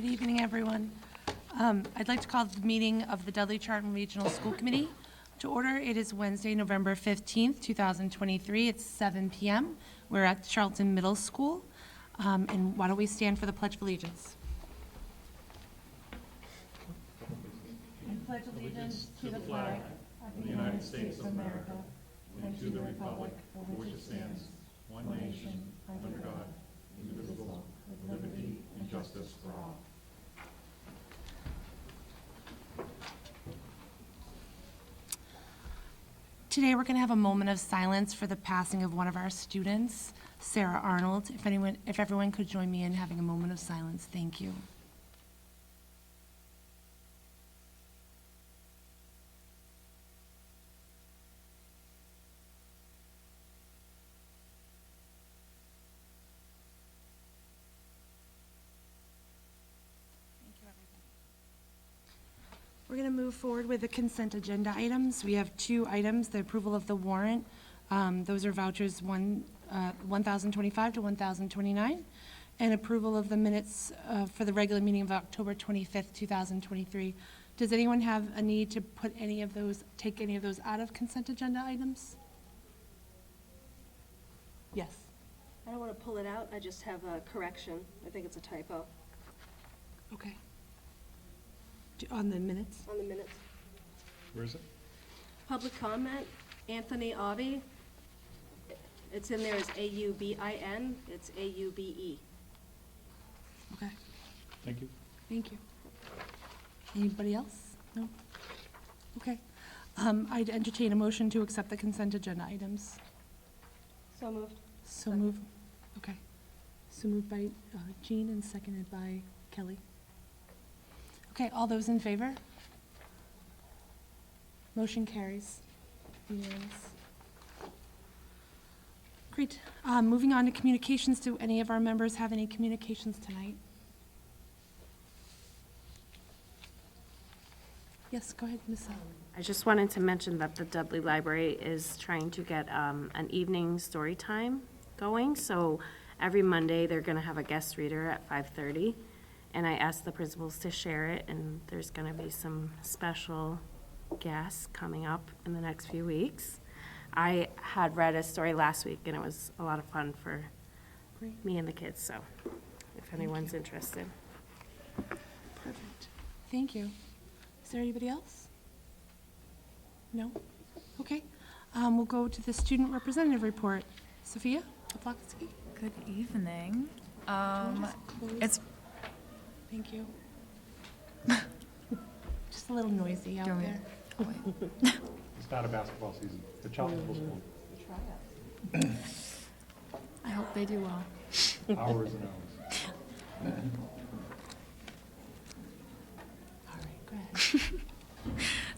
Good evening, everyone. I'd like to call the meeting of the Dudley Charlton Regional School Committee to order. It is Wednesday, November 15th, 2023. It's 7 p.m. We're at Charlton Middle School. And why don't we stand for the Pledge of Allegiance? I pledge allegiance to the flag of the United States of America and to the republic for which it stands, one nation, under God, indivisible, with liberty and justice for all. Today we're going to have a moment of silence for the passing of one of our students, Sarah Arnold. If everyone could join me in having a moment of silence, thank you. We're going to move forward with the consent agenda items. We have two items, the approval of the warrant. Those are vouchers 1,025 to 1,029, and approval of the minutes for the regular meeting of October 25th, 2023. Does anyone have a need to put any of those, take any of those out of consent agenda items? Yes. I don't want to pull it out, I just have a correction. I think it's a typo Okay. On the minutes? on the minutes. Where is it? Public comment, Anthony Aubie. It's in there as A-U-B-I-N, it's A-U-B-E. Okay, Thank you. thank you. Anybody else? No? Okay. I'd entertain a motion to accept the consent agenda items. So moved. So moved. Okay. So moved by Jean and seconded by Kelly. Okay, all those in favor? Motion carries. Unanimous. Great. Moving on to communications. Do any of our members have any communications tonight? Yes, go ahead, Ms. I just wanted to mention that the Dudley Library is trying to get an evening story time going. So every Monday, they're going to have a guest reader at 5:30. And I asked the principals to share it, and there's going to be some special guests coming up in the next few weeks. I had read a story last week, and it was a lot of fun for Great. me and the kids. So if anyone's interested. Perfect. Thank you. Is there anybody else? No? Okay. We'll go to the student representative report. Sophia Poplawski? Good evening. Close. It's Thank you. Just a little noisy out Do you want me there. to- oh, wait. It's not a basketball season. The Charlton Middle School, I hope they do well. hours and hours. All right, go ahead.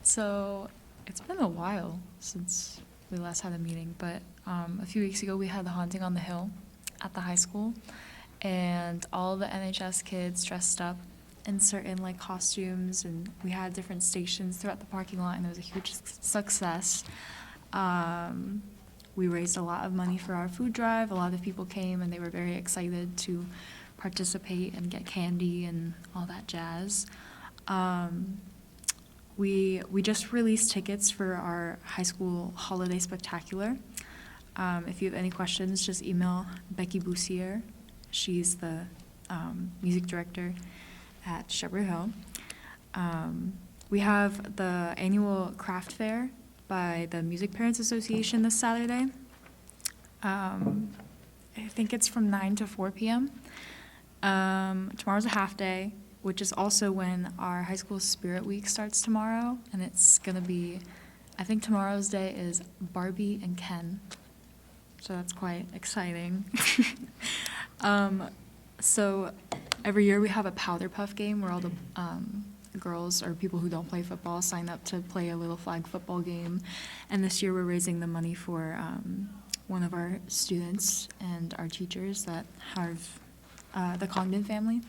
So it's been a while since we last had a meeting, but a few weeks ago we had the Haunting on the Hill at the high school, and all the NHS kids dressed up in certain like costumes, and we had different stations throughout the parking lot, and it was a huge success. We raised a lot of money for our food drive. A lot of people came, and they were very excited to participate and get candy and all that jazz. We just released tickets for our high school holiday spectacular. If you have any questions, just email Becky Boussier. She's the music director at Shepherd Hill. We have the annual craft fair by the Music Parents Association this Saturday. I think it's from 9 to 4 p.m. Tomorrow's a half day, which is also when our high school spirit week starts tomorrow, and it's gonna be, I think tomorrow's day is Barbie and Ken, so that's quite exciting. So every year we have a powder puff game where all the girls or people who don't play football sign up to play a little flag football game, and this year we're raising the money for one of our students and our teachers that have the Congdon family.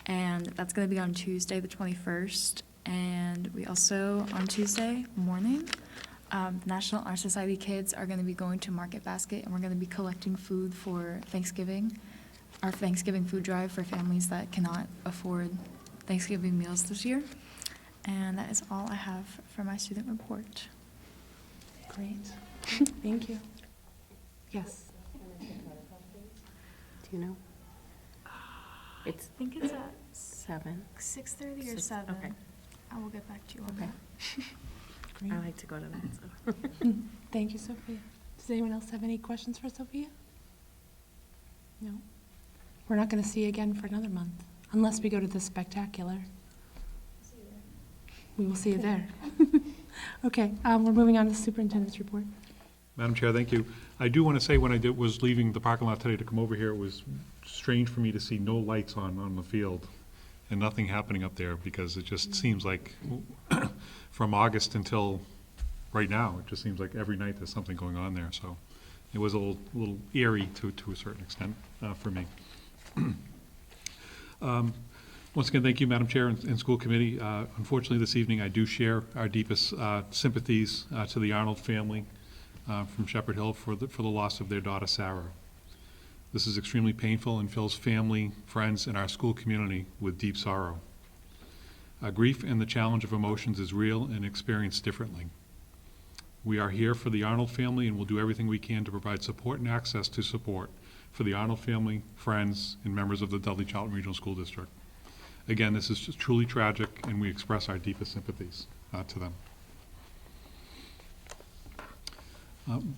And that's going to be on Tuesday, the 21st. And we also, on Tuesday morning, the National Art Society kids are going to be going to Market Basket, and we're going to be collecting food for Thanksgiving our Thanksgiving food drive for families that cannot afford Thanksgiving meals this year. And that is all I have for my student report. Great. Thank you. Yes. Do you know? It's I think it's at 7. 6:30 or Six, 7. okay. I will get back to you on Okay. that. Great. I like to go to that, so. Thank you, Sophia. Does anyone else have any questions for Sophia? No? We're not going to see you again for another month, unless we go to the spectacular. We will see you there. Okay, we're moving on to the superintendent's report. Madam Chair, thank you. I do want to say, when I was leaving the parking lot today to come over here, it was strange for me to see no lights on the field and nothing happening up there, because it just seems like from August until right now, it just seems like every night there's something going on there. So it was a little eerie to a certain extent for me. Once again, thank you, Madam Chair and School Committee. Unfortunately, this evening, I do share our deepest sympathies to the Arnold family from Shepherd Hill for the loss of their daughter, Sarah. This is extremely painful and fills family, friends, and our school community with deep sorrow. Grief and the challenge of emotions is real and experienced differently. We are here for the Arnold family and will do everything we can to provide support and access to support for the Arnold family, friends, and members of the Dudley Charlton Regional School District. Again, this is just truly tragic, and we express our deepest sympathies to them.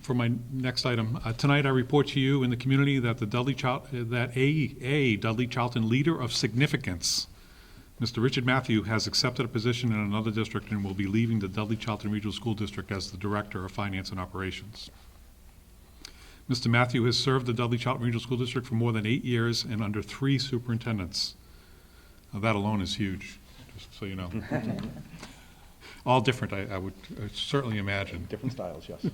For my next item, tonight I report to you in the community that a Dudley Charlton leader of significance, Mr. Richard Matthew, has accepted a position in another district and will be leaving the Dudley Charlton Regional School District as the Director of Finance and Operations. Mr. Matthew has served the Dudley Charlton Regional School District for more than 8 years and under 3 superintendents. That alone is huge, just so you know. All different, I would certainly imagine. Different styles, yes.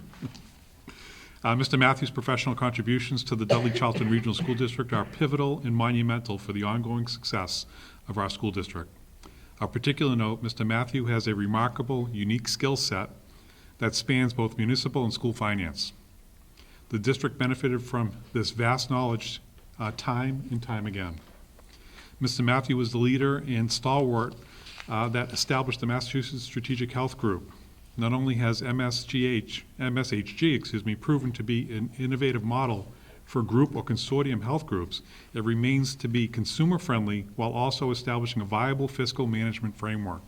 Mr. Matthews' professional contributions to the Dudley Charlton Regional School District are pivotal and monumental for the ongoing success of our school district. Of particular note, Mr. Matthew has a remarkable, unique skill set that spans both municipal and school finance. The district benefited from this vast knowledge time and time again. Mr. Matthew was the leader and stalwart that established the Massachusetts Strategic Health Group. Not only has MSHG, proven to be an innovative model for group or consortium health groups, it remains to be consumer-friendly while also establishing a viable fiscal management framework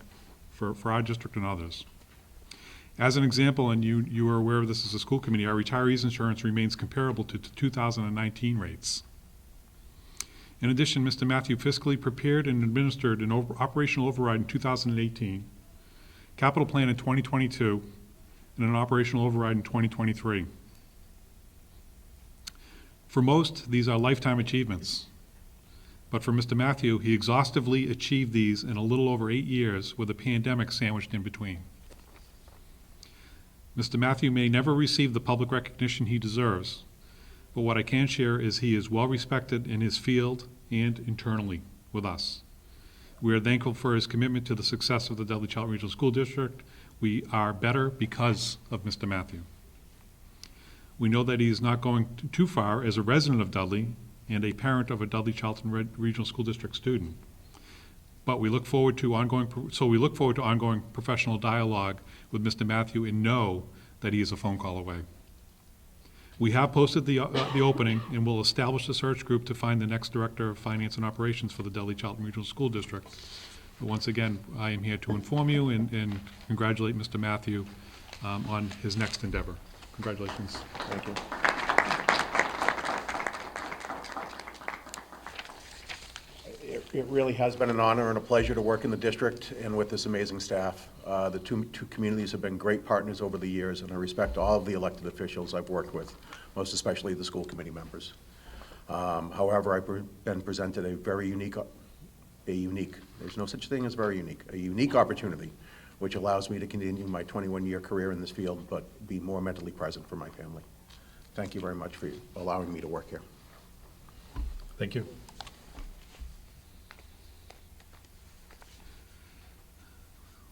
for our district and others. As an example, and you are aware of this as a school committee, our retirees insurance remains comparable to 2019 rates. In addition, Mr. Matthew fiscally prepared and administered an operational override in 2018, capital plan in 2022, and an operational override in 2023. For most, these are lifetime achievements. But for Mr. Matthew, he exhaustively achieved these in a little over 8 years with a pandemic sandwiched in between. Mr. Matthew may never receive the public recognition he deserves, but what I can share is he is well respected in his field and internally with us. We are thankful for his commitment to the success of the Dudley Charlton Regional School District. We are better because of Mr. Matthew. We know that he is not going too far as a resident of Dudley and a parent of a Dudley Charlton Regional School District student. But we look forward to ongoing professional dialogue with Mr. Matthew and know that he is a phone call away. We have posted the opening and will establish a search group to find the next Director of Finance and Operations for the Dudley Charlton Regional School District. But once again, I am here to inform you and congratulate Mr. Matthew on his next endeavor. Congratulations. Thank you. It really has been an honor and a pleasure to work in the district and with this amazing staff. The two communities have been great partners over the years, and I respect all of the elected officials I've worked with, most especially the school committee members. However, I've been presented a very unique, there's no such thing as very unique, a unique opportunity, which allows me to continue my 21-year career in this field, but be more mentally present for my family. Thank you very much for allowing me to work here. Thank you.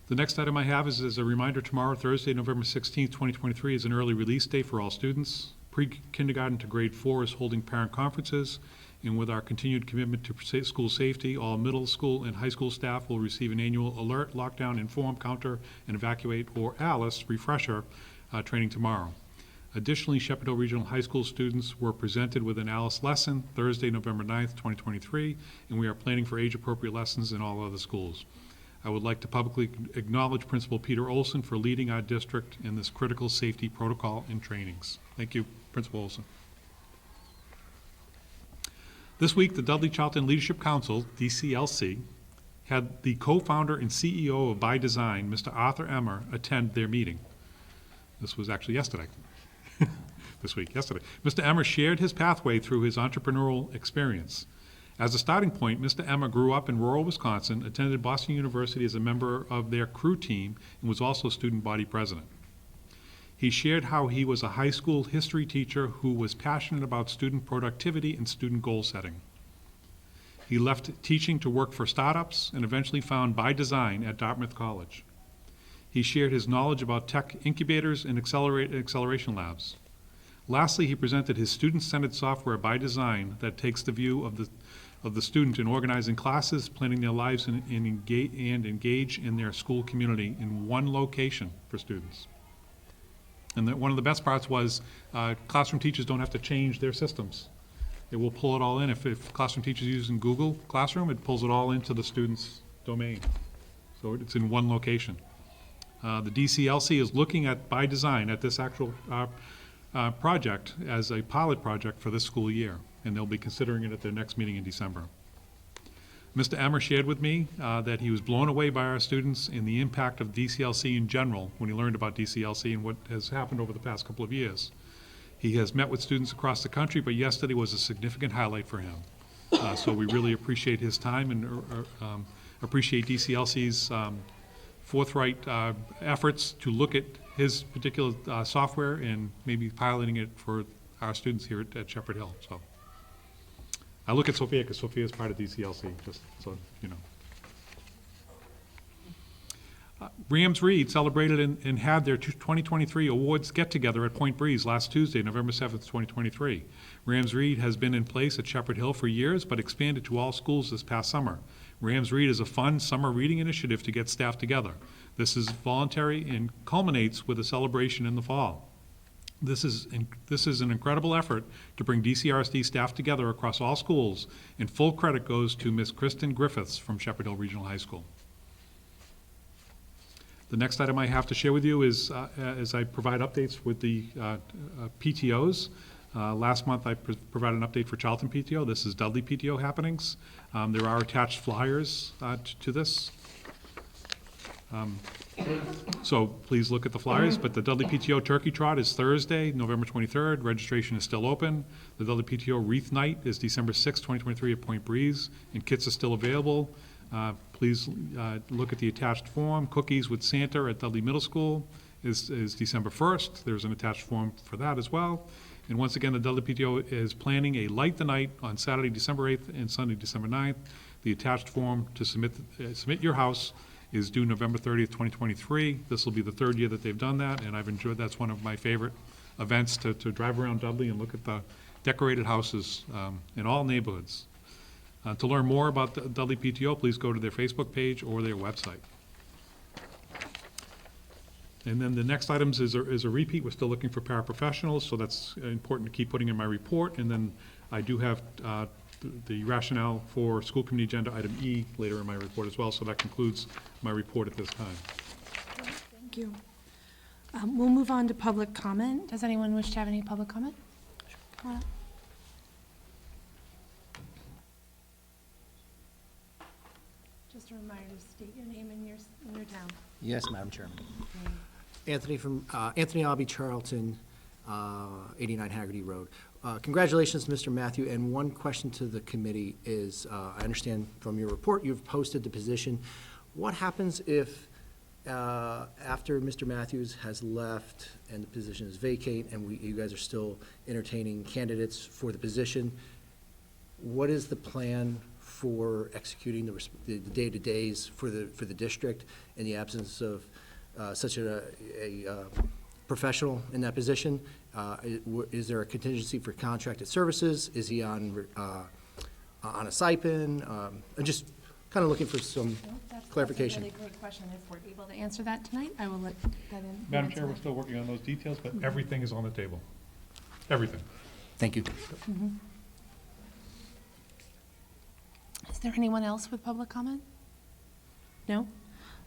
The next item I have is as a reminder, tomorrow, Thursday, November 16th, 2023, is an early release day for all students. Pre-kindergarten to grade 4 is holding parent conferences, And with our continued commitment to school safety, all middle school and high school staff will receive an annual alert, lockdown, inform, counter, and evacuate, or ALICE refresher training tomorrow. Additionally, Shepherd Hill Regional High School students were presented with an ALICE lesson Thursday, November 9th, 2023, and we are planning for age-appropriate lessons in all other schools. I would like to publicly acknowledge Principal Peter Olson for leading our district in this critical safety protocol and trainings. Thank you, Principal Olson. This week, the Dudley Charlton Leadership Council, DCLC, had the co-founder and CEO of By Design, Mr. Arthur Emmer, attend their meeting. This was actually yesterday. Yesterday. Mr. Emmer shared his pathway through his entrepreneurial experience. As a starting point, Mr. Emmer grew up in rural Wisconsin, attended Boston University as a member of their crew team, and was also student body president. He shared how he was a high school history teacher who was passionate about student productivity and student goal setting. He left teaching to work for startups and eventually found By Design at Dartmouth College. He shared his knowledge about tech incubators and acceleration labs. Lastly, he presented his student-centered software By Design that takes the view of the student in organizing classes, planning their lives, and engage in their school community in one location for students. And one of the best parts was classroom teachers don't have to change their systems. It will pull it all in. If classroom teachers are using Google Classroom, it pulls it all into the student's domain. So it's in one location. The DCLC is looking at By Design, at this actual project, as a pilot project for this school year, and they'll be considering it at their next meeting in December. Mr. Emmer shared with me that he was blown away by our students and the impact of DCLC in general when he learned about DCLC and what has happened over the past couple of years. He has met with students across the country, but yesterday was a significant highlight for him. So we really appreciate his time and appreciate DCLC's forthright efforts to look at his particular software and maybe piloting it for our students here at Shepherd Hill. So I look at Sophia because Sophia is part of DCLC, just so you know. Rams Reed celebrated and had their 2023 awards get-together at Point Breeze last Tuesday, November 7th, 2023. Rams Reed has been in place at Shepherd Hill for years, but expanded to all schools this past summer. Rams Reed is a fun summer reading initiative to get staff together. This is voluntary and culminates with a celebration in the fall. This is an incredible effort to bring DCRSD staff together across all schools, and full credit goes to Ms. Kristen Griffiths from Shepherd Hill Regional High School. The next item I have to share with you is, as I provide updates with the PTOs. Last month I provided an update for Charlton PTO. This is Dudley PTO happenings. There are attached flyers to this. So please look at the flyers, but the Dudley PTO Turkey Trot is Thursday, November 23rd. Registration is still open. The Dudley PTO Wreath Night is December 6th, 2023 at Point Breeze, and kits are still available. Please look at the attached form. Cookies with Santa at Dudley Middle School is December 1st. There's an attached form for that as well. And once again, the Dudley PTO is planning a Light the Night on Saturday, December 8th and Sunday, December 9th. The attached form to submit your house is due November 30th, 2023. This will be the third year that they've done that, and I've enjoyed, that's one of my favorite events, to drive around Dudley and look at the decorated houses in all neighborhoods. To learn more about the Dudley PTO, please go to their Facebook page or their website. And then the next items is a repeat. We're still looking for paraprofessionals, so that's important to keep putting in my report. And then I do have the rationale for school committee agenda item E later in my report as well, so that concludes my report at this time. Thank you. We'll move on to public comment. Does anyone wish to have any public comment? Come on up. Just a reminder to state your name and your town. Yes, Madam Chairman. Anthony Abbey, Charlton, 89 Haggerty Road. Congratulations, Mr. Matthew, and one question to the committee is, I understand from your report you've posted the position. What happens if, after Mr. Matthews has left and the position is vacant and you guys are still entertaining candidates for the position? What is the plan for executing the day-to-days for the district in the absence of such a professional in that position? Is there a contingency for contracted services? Is he on on a stipend? I'm just kind of looking for some clarification. That's a really great question. If we're able to answer that tonight, I will let that in. Madam Chair, we're still working on those details, but everything is on the table. Everything. Thank you. Is there anyone else with public comment? No?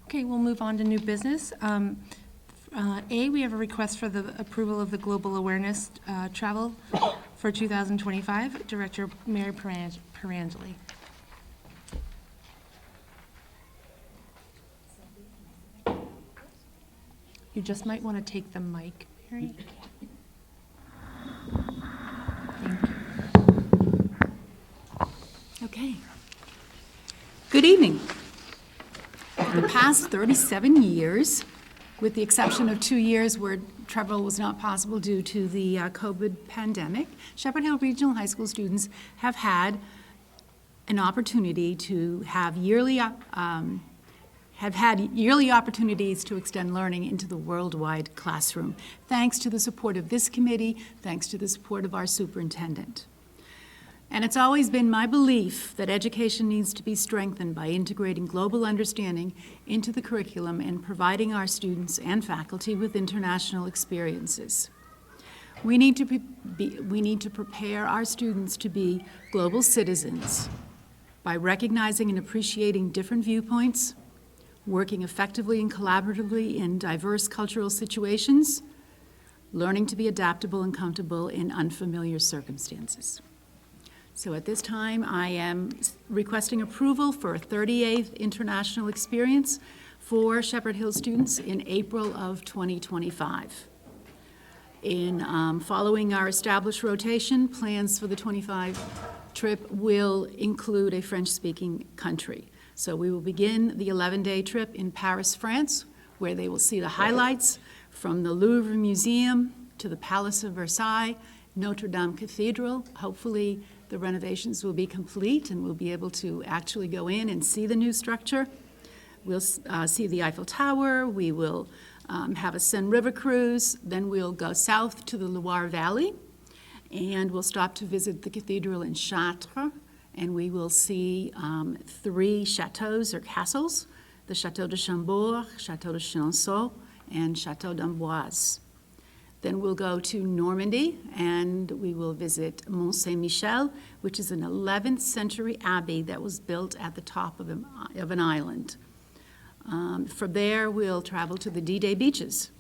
Okay, we'll move on to new business. A, we have a request for the approval of the global awareness travel for 2025. Director Mary Perangeli. You just might want to take the mic, Mary. Thank you. Okay. Good evening. For the past 37 years, with the exception of 2 years where travel was not possible due to the COVID pandemic, Shepherd Hill Regional High School students have had an opportunity to have yearly opportunities to extend learning into the worldwide classroom, thanks to the support of this committee, thanks to the support of our superintendent. And it's always been my belief that education needs to be strengthened by integrating global understanding into the curriculum and providing our students and faculty with international experiences. We need to prepare our students to be global citizens by recognizing and appreciating different viewpoints, working effectively and collaboratively in diverse cultural situations, learning to be adaptable and comfortable in unfamiliar circumstances. So at this time, I am requesting approval for a 38th international experience for Shepherd Hill students in April of 2025. In following our established rotation, plans for the 25 trip will include a French-speaking country. So we will begin the 11-day trip in Paris, France, where they will see the highlights from the Louvre Museum to the Palace of Versailles, Notre Dame Cathedral. Hopefully, the renovations will be complete and we'll be able to actually go in and see the new structure. We'll see the Eiffel Tower. We will have a Seine River cruise. Then we'll go south to the Loire Valley, and we'll stop to visit the cathedral in Chartres, and we will see 3 chateaus or castles, the Château de Chambord, Château de Chenonceau, and Château d'Amboise. Then we'll go to Normandy, and we will visit Mont Saint-Michel, which is an 11th century abbey that was built at the top of an island. From there, we'll travel to the D-Day beaches.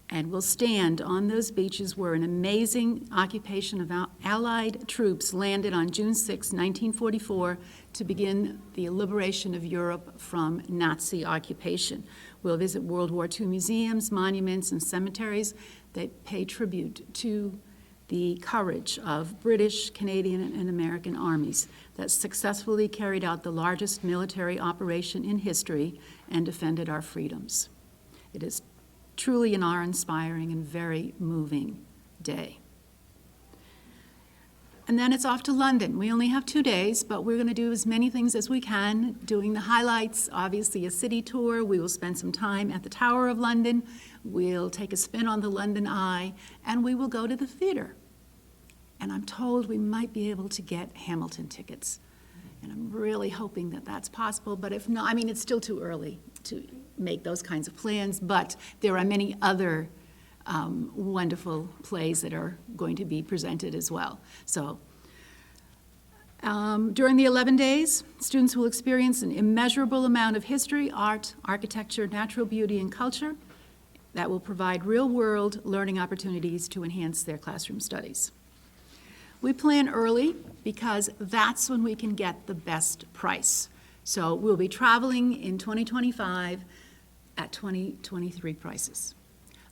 And we'll stand on those beaches where an amazing occupation of Allied troops landed on June 6, 1944, to begin the liberation of Europe from Nazi occupation. We'll visit World War II museums, monuments, and cemeteries that pay tribute to the courage of British, Canadian, and American armies that successfully carried out the largest military operation in history and defended our freedoms. It is truly an awe-inspiring and very moving day. And then it's off to London. We only have 2 days, but we're going to do as many things as we can, doing the highlights, obviously a city tour. We will spend some time at the Tower of London. We'll take a spin on the London Eye, and we will go to the theater. And I'm told we might be able to get Hamilton tickets. And I'm really hoping that that's possible, but if not, I mean, it's still too early to make those kinds of plans, but there are many other wonderful plays that are going to be presented as well. So during the 11 days, students will experience an immeasurable amount of history, art, architecture, natural beauty, and culture that will provide real-world learning opportunities to enhance their classroom studies. We plan early because that's when we can get the best price. So we'll be traveling in 2025 at 2023 prices.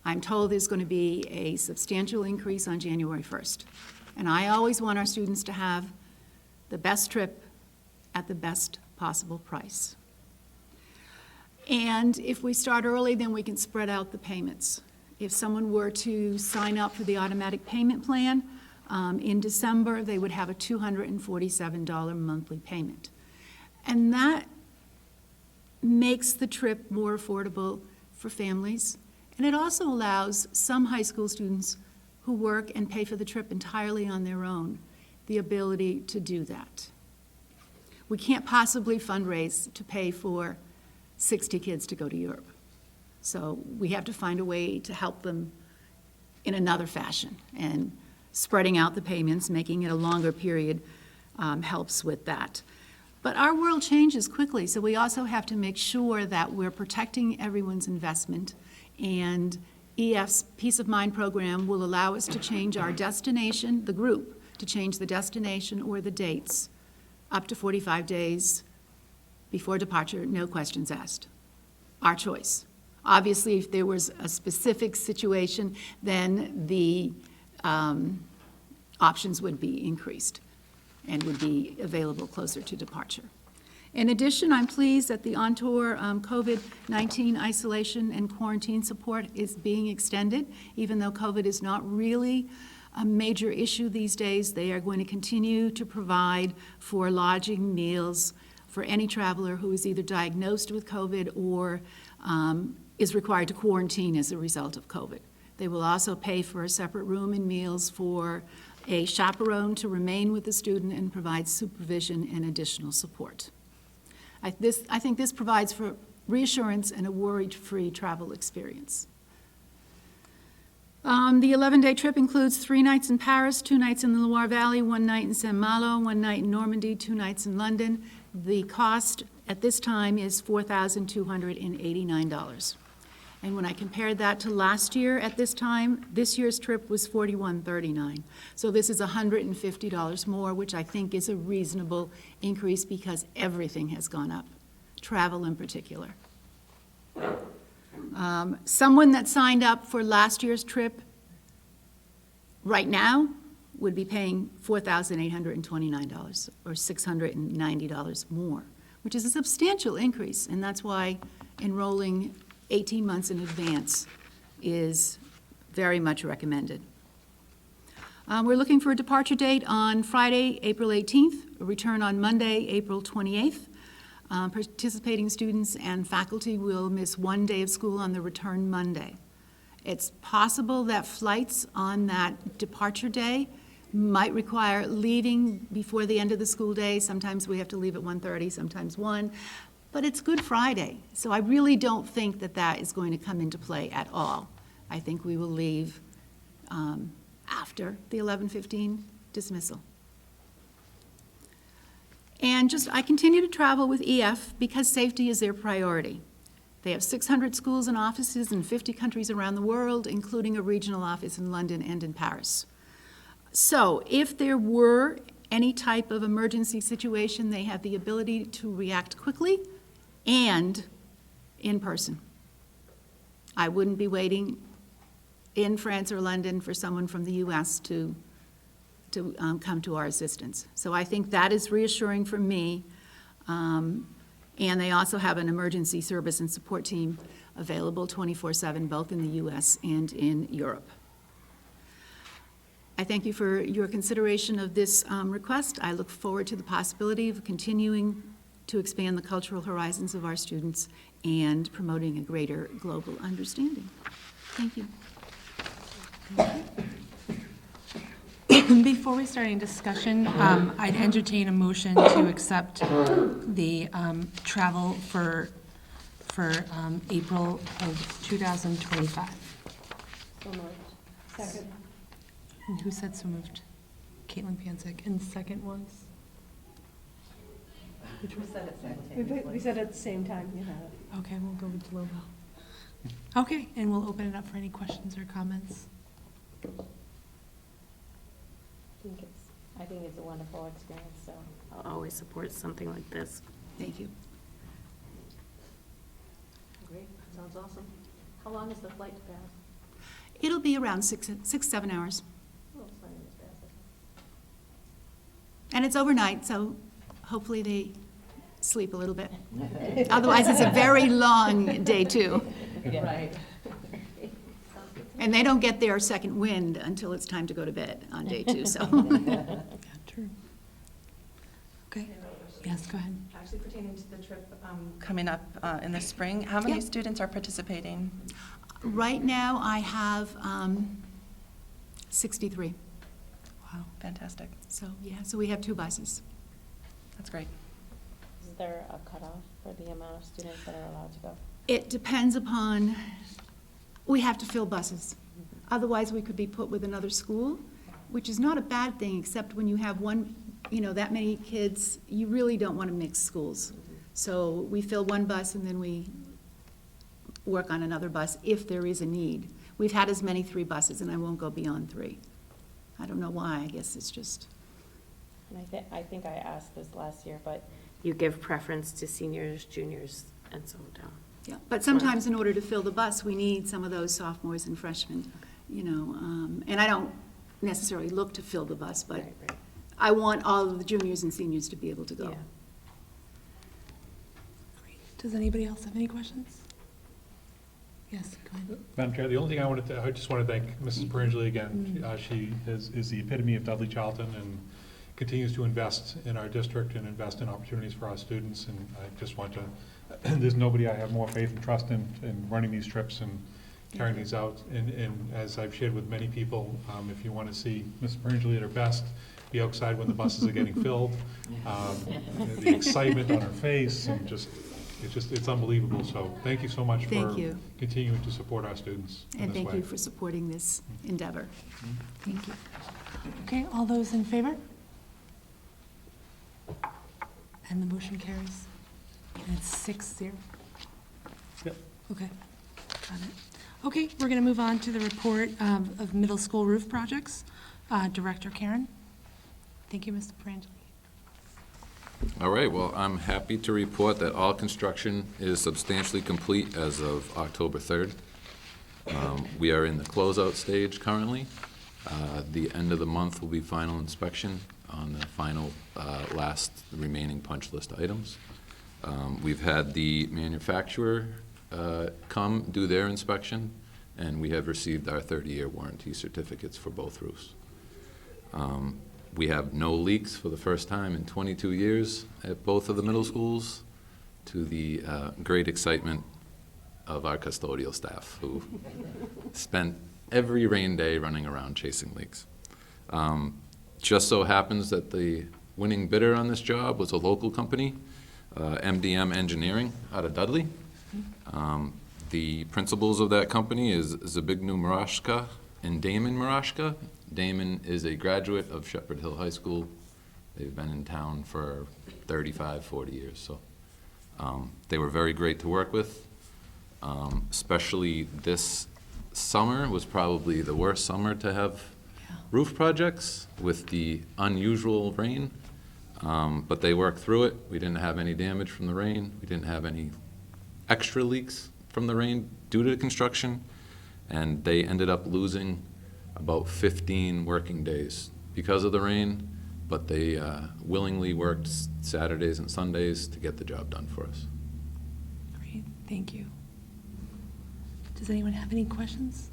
I'm told there's going to be a substantial increase on January 1st. And I always want our students to have the best trip at the best possible price. And if we start early, then we can spread out the payments. If someone were to sign up for the automatic payment plan, in December, they would have a $247 monthly payment. And that makes the trip more affordable for families. And it also allows some high school students who work and pay for the trip entirely on their own the ability to do that. We can't possibly fundraise to pay for 60 kids to go to Europe. So we have to find a way to help them in another fashion. And spreading out the payments, making it a longer period, helps with that. But our world changes quickly, so we also have to make sure that we're protecting everyone's investment. And EF's Peace of Mind program will allow us to change our destination, the group, to change the destination or the dates up to 45 days before departure, no questions asked. Our choice. Obviously, if there was a specific situation, then the options would be increased and would be available closer to departure. In addition, I'm pleased that the on-tour COVID-19 isolation and quarantine support is being extended. Even though COVID is not really a major issue these days, they are going to continue to provide for lodging, meals, for any traveler who is either diagnosed with COVID or is required to quarantine as a result of COVID. They will also pay for a separate room and meals for a chaperone to remain with the student and provide supervision and additional support. I think this provides for reassurance and a worry-free travel experience. The 11-day trip includes 3 nights in Paris, 2 nights in the Loire Valley, 1 night in Saint-Malo, 1 night in Normandy, 2 nights in London. The cost at this time is $4,289. And when I compared that to last year at this time, this year's trip was $4,139. So this is $150 more, which I think is a reasonable increase because everything has gone up, travel in particular. Someone that signed up for last year's trip right now would be paying $4,829 or $690 more, which is a substantial increase, and that's why enrolling 18 months in advance is very much recommended. We're looking for a departure date on Friday, April 18th, a return on Monday, April 28th. Participating students and faculty will miss 1 day of school on the return Monday. It's possible that flights on that departure day might require leaving before the end of the school day. Sometimes we have to leave at 1:30, sometimes 1. But it's Good Friday, so I really don't think that that is going to come into play at all. I think we will leave after the 11:15 dismissal. And I continue to travel with EF because safety is their priority. They have 600 schools and offices in 50 countries around the world, including a regional office in London and in Paris. So if there were any type of emergency situation, they have the ability to react quickly and in person. I wouldn't be waiting in France or London for someone from the US to come to our assistance. So I think that is reassuring for me. And they also have an emergency service and support team available 24/7, both in the US and in Europe. I thank you for your consideration of this request. I look forward to the possibility of continuing to expand the cultural horizons of our students and promoting a greater global understanding. Thank you. Before we start any discussion, I'd entertain a motion to accept the travel for April of 2025. So moved. Second. And who said so moved? Caitlin Pancic. And the second was? Which was? We said at the same time, you have it. Okay, we'll go with Lobo. Okay, and we'll open it up for any questions or comments. I think it's a wonderful experience, so I'll always support something like this. Thank you. Great, sounds awesome. How long is the flight to Paris? It'll be around 6-7 hours. Oh, it's not even as fast as And it's overnight, so hopefully they sleep a little bit. Otherwise, it's a very long day, too. Right. And they don't get their second wind until it's time to go to bed on day 2, so. Yeah, true. Okay, yes, go ahead. Actually pertaining to the trip coming up in the spring, how many Yeah. students are participating? Right now, I have 63. Wow, fantastic. So, yeah, so we have 2 buses. That's great. Is there a cutoff for the amount of students that are allowed to go? It depends upon, we have to fill buses. Otherwise, we could be put with another school, which is not a bad thing, except when you have one, that many kids, you really don't want to mix schools. So we fill one bus and then we work on another bus if there is a need. We've had as many 3 buses, and I won't go beyond 3. I don't know why, I guess it's just, And I think I asked this last year, but you give preference to seniors, juniors, and so down. yeah. But sometimes in order to fill the bus, we need some of those sophomores and freshmen, and I don't necessarily look to fill the bus, but Right. I want all of the juniors and seniors to be able to go. Yeah. Does anybody else have any questions? Yes, go ahead. Madam Chair, the only thing I just want to thank Mrs. Perangeli again. She is the epitome of Dudley Charlton and continues to invest in our district and invest in opportunities for our students. And I just want to, there's nobody I have more faith and trust in running these trips and carrying these out. And as I've shared with many people, if you want to see Mrs. Perangeli at her best, be outside when the buses are getting filled. The excitement on her face and it's unbelievable. So thank you so much for Thank you. continuing to support our students in And this thank way. you for supporting this endeavor. Thank you. Okay, all those in favor? And the motion carries. And it's 6-0. Yep. Okay, got it. Okay, we're going to move on to the report of middle school roof projects. Director Karen. Thank you, Mr. Perangeli. All right, well, I'm happy to report that all construction is substantially complete as of October 3rd. We are in the closeout stage currently. The end of the month will be final inspection on the final last remaining punch list items. We've had the manufacturer come do their inspection, and we have received our 30-year warranty certificates for both roofs. We have no leaks for the first time in 22 years at both of the middle schools, to the great excitement of our custodial staff, who spent every rain day running around chasing leaks. Just so happens that the winning bidder on this job was a local company, MDM Engineering out of Dudley. The principals of that company is Zbigniew Marashka and Damon Marashka. Damon is a graduate of Shepherd Hill High School. They've been in town for 35, 40 years, so they were very great to work with. Especially this summer was probably the worst summer to have roof projects with the unusual rain, but they worked through it. We didn't have any damage from the rain. We didn't have any extra leaks from the rain due to construction, and they ended up losing about 15 working days because of the rain, but they willingly worked Saturdays and Sundays to get the job done for us. Great, thank you. Does anyone have any questions?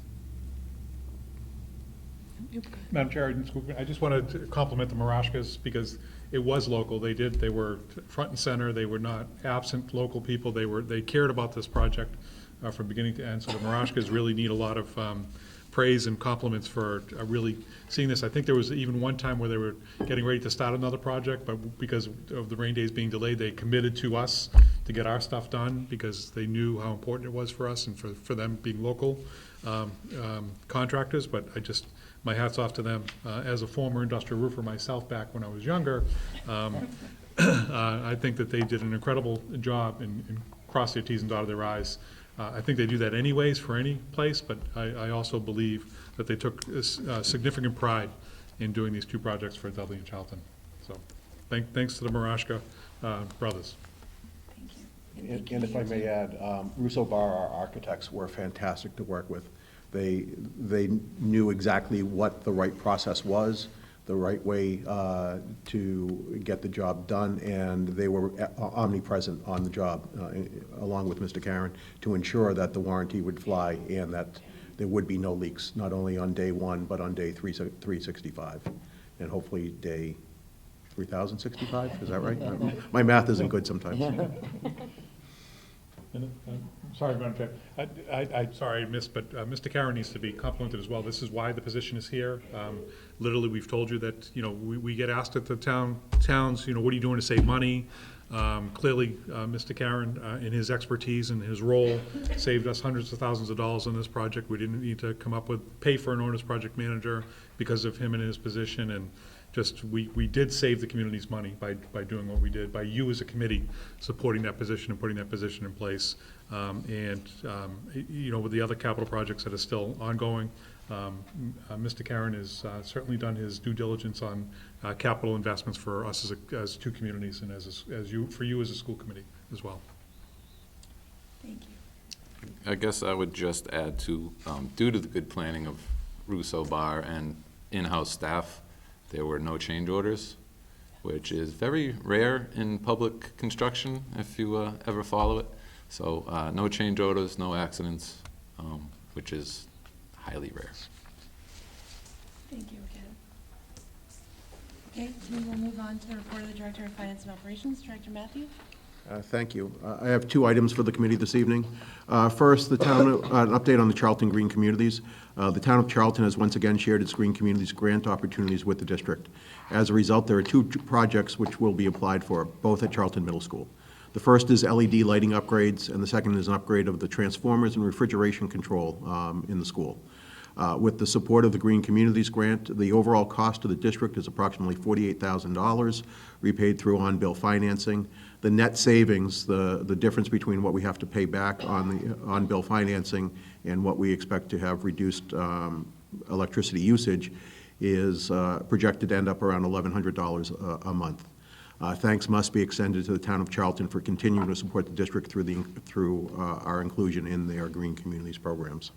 Yep, go ahead. Madam Chair, I just wanted to compliment the Marashkas because it was local. They were front and center. They were not absent local people. They cared about this project from beginning to end. So the Marashkas really need a lot of praise and compliments for really seeing this. I think there was even one time where they were getting ready to start another project, but because of the rain days being delayed, they committed to us to get our stuff done because they knew how important it was for us and for them being local contractors. But my hat's off to them. As a former industrial roofer myself back when I was younger, I think that they did an incredible job and crossed their T's and dotted their I's. I think they do that anyways for any place, but I also believe that they took significant pride in doing these 2 projects for Dudley and Charlton. So thanks to the Marashka brothers. Thank you. And if I may add, Russo Barr, our architects, were fantastic to work with. They knew exactly what the right process was, the right way to get the job done, and they were omnipresent on the job, along with Mr. Karen, to ensure that the warranty would fly and that there would be no leaks, not only on day 1, but on day 365, and hopefully day 3065, is that right? My math isn't good sometimes. Sorry, Madam Chair. Sorry I missed, but Mr. Karen needs to be complimented as well. This is why the position is here. Literally, we've told you that, we get asked at the towns, what are you doing to save money? Clearly, Mr. Karen, in his expertise and his role, saved us hundreds of thousands of dollars on this project. We didn't need to pay for an owner's project manager because of him and his position, and just, we did save the community's money by doing what we did, by you as a committee supporting that position and putting that position in place. With the other capital projects that are still ongoing, Mr. Karen has certainly done his due diligence on capital investments for us as two communities and for you as a school committee as well. Thank you. I guess I would just add to, due to the good planning of Russo Bar and in-house staff, there were no change orders, which is very rare in public construction if you ever follow it. So no change orders, no accidents, which is highly rare. Thank you again. Okay, we will move on to the report of the Director of Finance and Operations, Director Matthew. Thank you. I have two items for the committee this evening. First, an update on the Charlton Green Communities. The town of Charlton has once again shared its Green Communities grant opportunities with the district. As a result, there are two projects which will be applied for, both at Charlton Middle School. The first is LED lighting upgrades, and the second is an upgrade of the transformers and refrigeration control in the school. With the support of the Green Communities Grant, the overall cost to the district is approximately $48,000, repaid through on-bill financing. The net savings, the difference between what we have to pay back on the on-bill financing and what we expect to have reduced electricity usage, is projected to end up around $1,100 a month. Thanks must be extended to the town of Charlton for continuing to support the district through our inclusion in their Green Communities programs.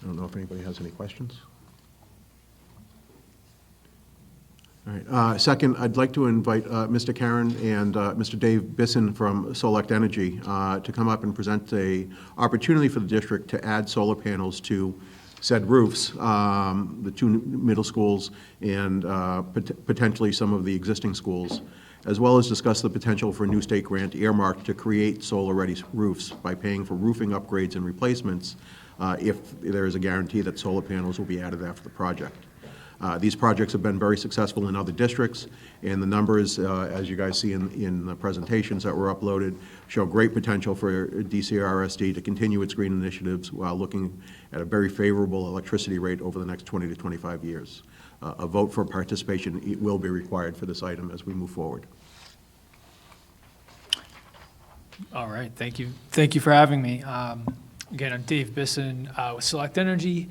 I don't know if anybody has any questions. All right. Second, I'd like to invite Mr. Karen and Mr. Dave Bisson from Select Energy to come up and present an opportunity for the district to add solar panels to said roofs, the two middle schools and potentially some of the existing schools, as well as discuss the potential for a new state grant earmarked to create solar-ready roofs by paying for roofing upgrades and replacements if there is a guarantee that solar panels will be added after the project. These projects have been very successful in other districts, and the numbers, as you guys see in the presentations that were uploaded, show great potential for DCRSD to continue its green initiatives while looking at a very favorable electricity rate over the next 20 to 25 years. A vote for participation will be required for this item as we move forward. All right, thank you. Thank you for having me. Again, I'm Dave Bisson with Select Energy,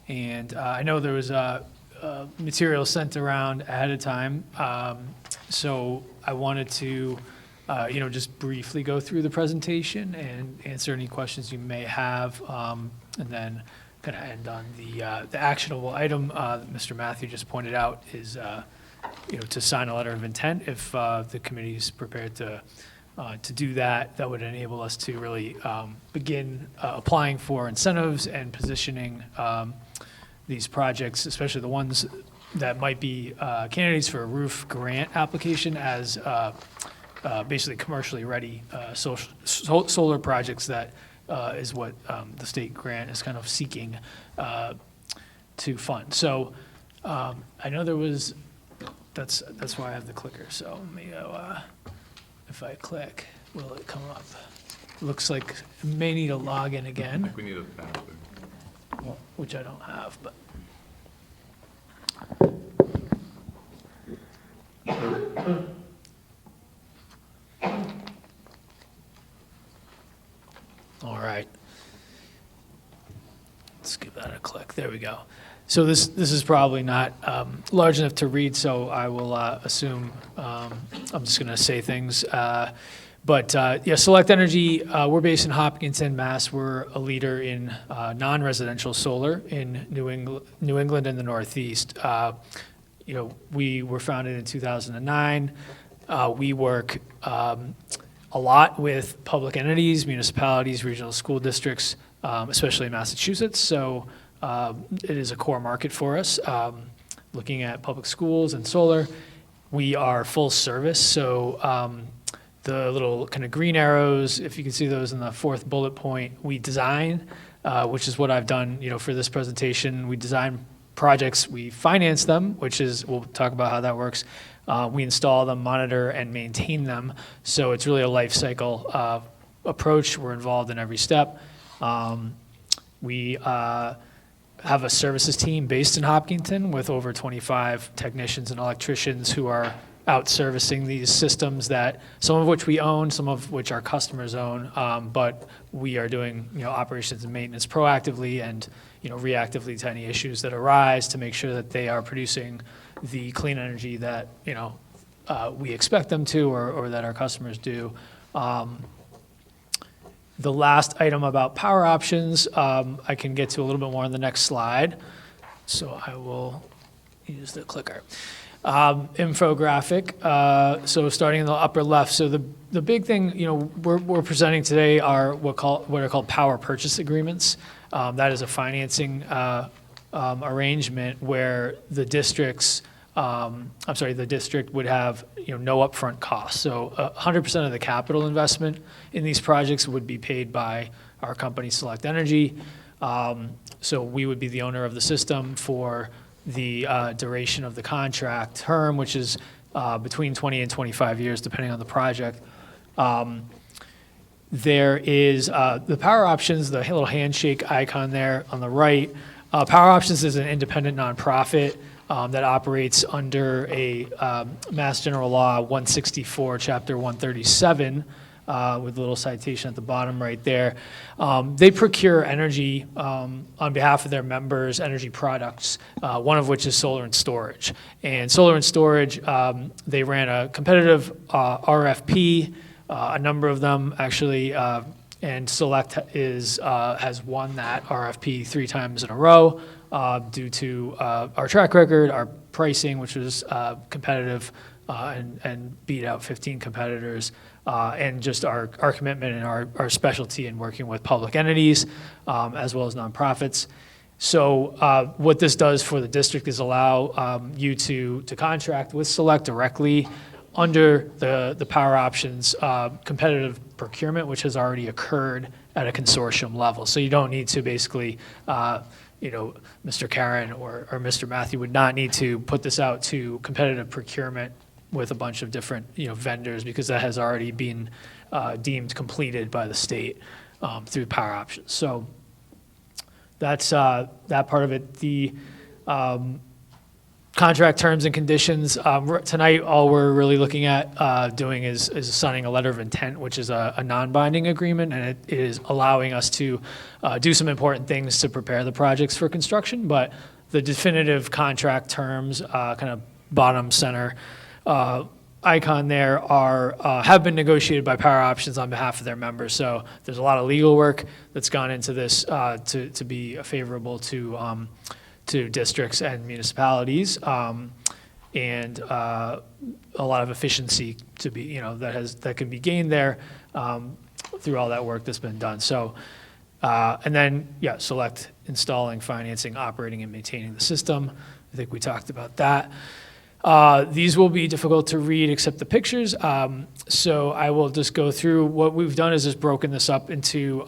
and I know there was material sent around ahead of time, so I wanted to, just briefly go through the presentation and answer any questions you may have, and then kind of end on the actionable item that Mr. Matthew just pointed out is, to sign a letter of intent if the committee is prepared to do that. That would enable us to really begin applying for incentives and positioning these projects, especially the ones that might be candidates for a roof grant application, as basically commercially ready solar projects. That is what the state grant is kind of seeking to fund. So I know there was, that's why I have the clicker. So let me go, if I click, will it come up? Looks like it may need a login I again, think we need a password. which I don't have, but. All right. Let's give that a click. There we go. So this is probably not large enough to read, so I will assume I'm just going to say things. But Select Energy, we're based in Hopkinton, Mass. We're a leader in non-residential solar in New England and the Northeast. We were founded in 2009. We work a lot with public entities, municipalities, regional school districts, especially in Massachusetts. So it is a core market for us, looking at public schools and solar. We are full service, so the little kind of green arrows, if you can see those in the fourth bullet point, we design, which is what I've done, for this presentation. We design projects, we finance them, which is, we'll talk about how that works. We install them, monitor, and maintain them. So it's really a life cycle approach. We're involved in every step. We have a services team based in Hopkinton with over 25 technicians and electricians who are out servicing these systems, that some of which we own, some of which our customers own, but we are doing operations and maintenance proactively and reactively to any issues that arise to make sure that they are producing the clean energy that we expect them to, or that our customers do. The last item about power options, I can get to a little bit more on the next slide. So I will use the clicker. Infographic, so starting in the upper left. So the big thing, we're presenting today are what are called power purchase agreements. That is a financing arrangement where the district would have no upfront costs. So 100% of the capital investment in these projects would be paid by our company, Select Energy. So we would be the owner of the system for the duration of the contract term, which is between 20 and 25 years, depending on the project. There is the Power Options, the little handshake icon there on the right. Power Options is an independent nonprofit that operates under a Mass General Law 164, Chapter 137, with a little citation at the bottom right there. They procure energy on behalf of their members, energy products, one of which is solar and storage. And solar and storage, they ran a competitive RFP, a number of them actually, and Select has won that RFP 3 times in a row due to our track record, our pricing, which was competitive and beat out 15 competitors, and just our commitment and our specialty in working with public entities as well as nonprofits. So what this does for the district is allow you to contract with Select directly under the Power Options competitive procurement, which has already occurred at a consortium level. So you don't need to basically, Mr. Karen or Mr. Matthew would not need to put this out to competitive procurement with a bunch of different vendors, because that has already been deemed completed by the state through Power Options. So that's that part of it. The contract terms and conditions, tonight all we're really looking at doing is signing a letter of intent, which is a non-binding agreement, and it is allowing us to do some important things to prepare the projects for construction. But the definitive contract terms, kind of bottom center icon there, have been negotiated by Power Options on behalf of their members. So there's a lot of legal work that's gone into this to be favorable to districts and municipalities, and a lot of efficiency to be, that can be gained there through all that work that's been done. So, and then, Select installing, financing, operating, and maintaining the system. I think we talked about that. These will be difficult to read except the pictures, so I will just go through. What we've done is just broken this up into,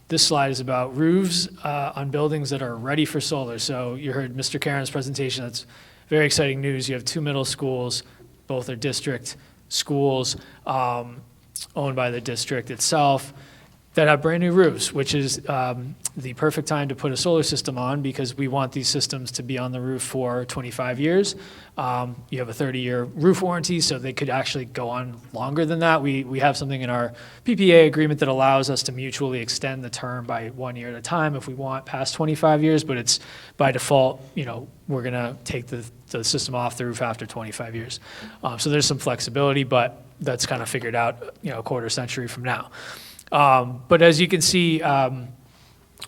this slide is about roofs on buildings that are ready for solar. So you heard Mr. Karen's presentation. That's very exciting news. You have 2 middle schools, both are district schools owned by the district itself, that have brand new roofs, which is the perfect time to put a solar system on, because we want these systems to be on the roof for 25 years. You have a 30-year roof warranty, so they could actually go on longer than that. We have something in our PPA agreement that allows us to mutually extend the term by 1 year at a time if we want past 25 years, but it's by default, we're gonna take the system off the roof after 25 years. So there's some flexibility, but that's kind of figured out, a quarter century from now. But as you can see,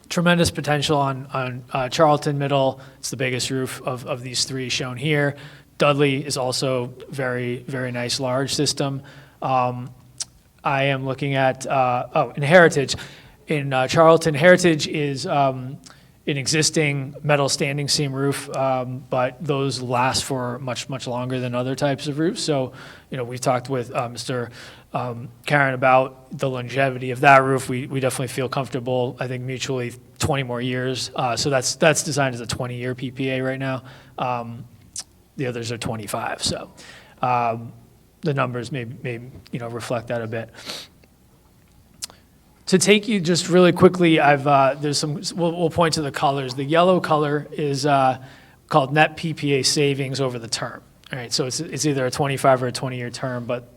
tremendous potential on Charlton Middle. It's the biggest roof of these 3 shown here. Dudley is also very, very nice, large system. I am looking at, in Heritage. In Charlton, Heritage is an existing metal standing seam roof, but those last for much, much longer than other types of roofs. So, we've talked with Mr. Karen about the longevity of that roof. We definitely feel comfortable, I think mutually, 20 more years. So that's designed as a 20-year PPA right now. The others are 25, so the numbers may reflect that a bit. To take you just really quickly, there's some. We'll point to the colors. The yellow color is called net PPA savings over the term. All right, so it's either a 25 or a 20-year term, but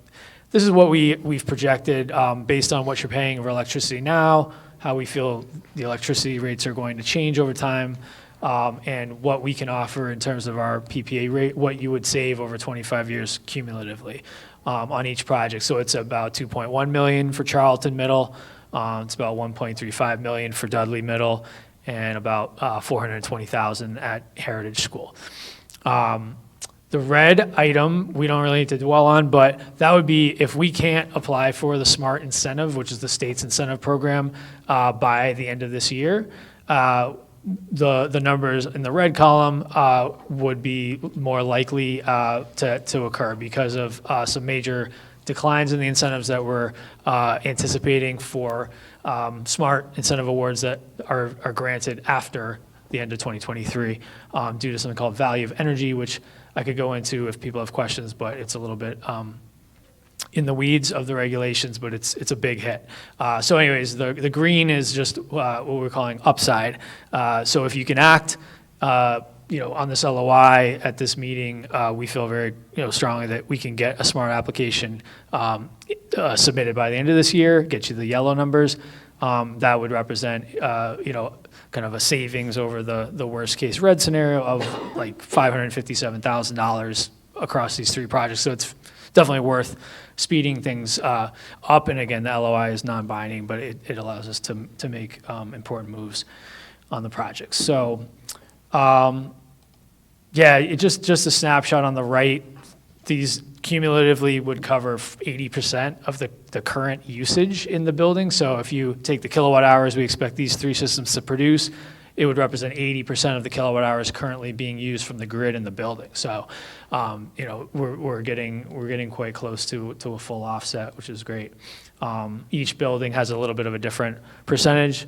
this is what we've projected based on what you're paying for electricity now, how we feel the electricity rates are going to change over time, and what we can offer in terms of our PPA rate, what you would save over 25 years cumulatively on each project. So it's about $2.1 million for Charlton Middle. It's about $1.35 million for Dudley Middle, and about $420,000 at Heritage School. The red item, we don't really need to dwell on, but that would be if we can't apply for the SMART incentive, which is the state's incentive program, by the end of this year. The numbers in the red column would be more likely to occur because of some major declines in the incentives that we're anticipating for SMART incentive awards that are granted after the end of 2023 due to something called value of energy, which I could go into if people have questions, but it's a little bit in the weeds of the regulations, but it's a big hit. So anyways, the green is just what we're calling upside. So if you can act on this LOI at this meeting, we feel very strongly that we can get a SMART application submitted by the end of this year, get you the yellow numbers. That would represent kind of a savings over the worst case red scenario of like $557,000 across these three projects. So it's definitely worth speeding things up. And again, the LOI is non-binding, but it allows us to make important moves on the project. So just a snapshot on the right. These cumulatively would cover 80% of the current usage in the building. So if you take the kilowatt hours we expect these three systems to produce, it would represent 80% of the kilowatt hours currently being used from the grid in the building. So, we're getting quite close to a full offset, which is great. Each building has a little bit of a different percentage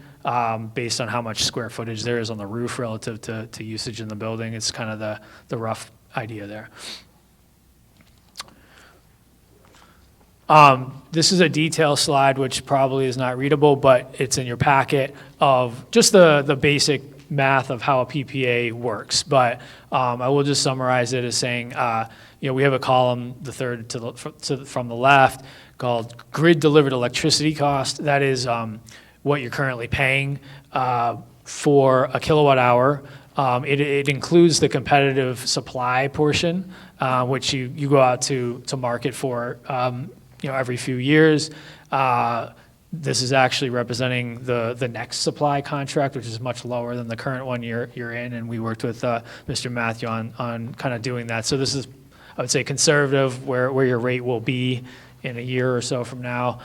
based on how much square footage there is on the roof relative to usage in the building. It's kind of the rough idea there. This is a detail slide, which probably is not readable, but it's in your packet of just the basic math of how a PPA works. But I will just summarize it as saying, we have a column, the third from the left, called grid delivered electricity cost. That is what you're currently paying for a kilowatt hour. It includes the competitive supply portion, which you go out to market for every few years. This is actually representing the next supply contract, which is much lower than the current one you're in, and we worked with Mr. Matthew on kind of doing that. So this is, I would say, conservative, where your rate will be in a year or so from now.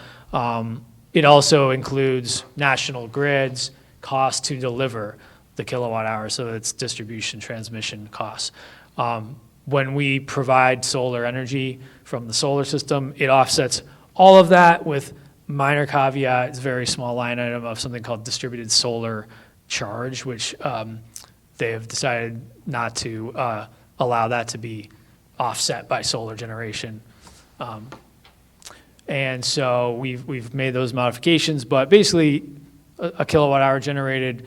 It also includes National Grid's cost to deliver the kilowatt hour, so it's distribution transmission costs. When we provide solar energy from the solar system, it offsets all of that with minor caveat. It's a very small line item of something called distributed solar charge, which they have decided not to allow that to be offset by solar generation. And so we've made those modifications, but basically a kilowatt hour generated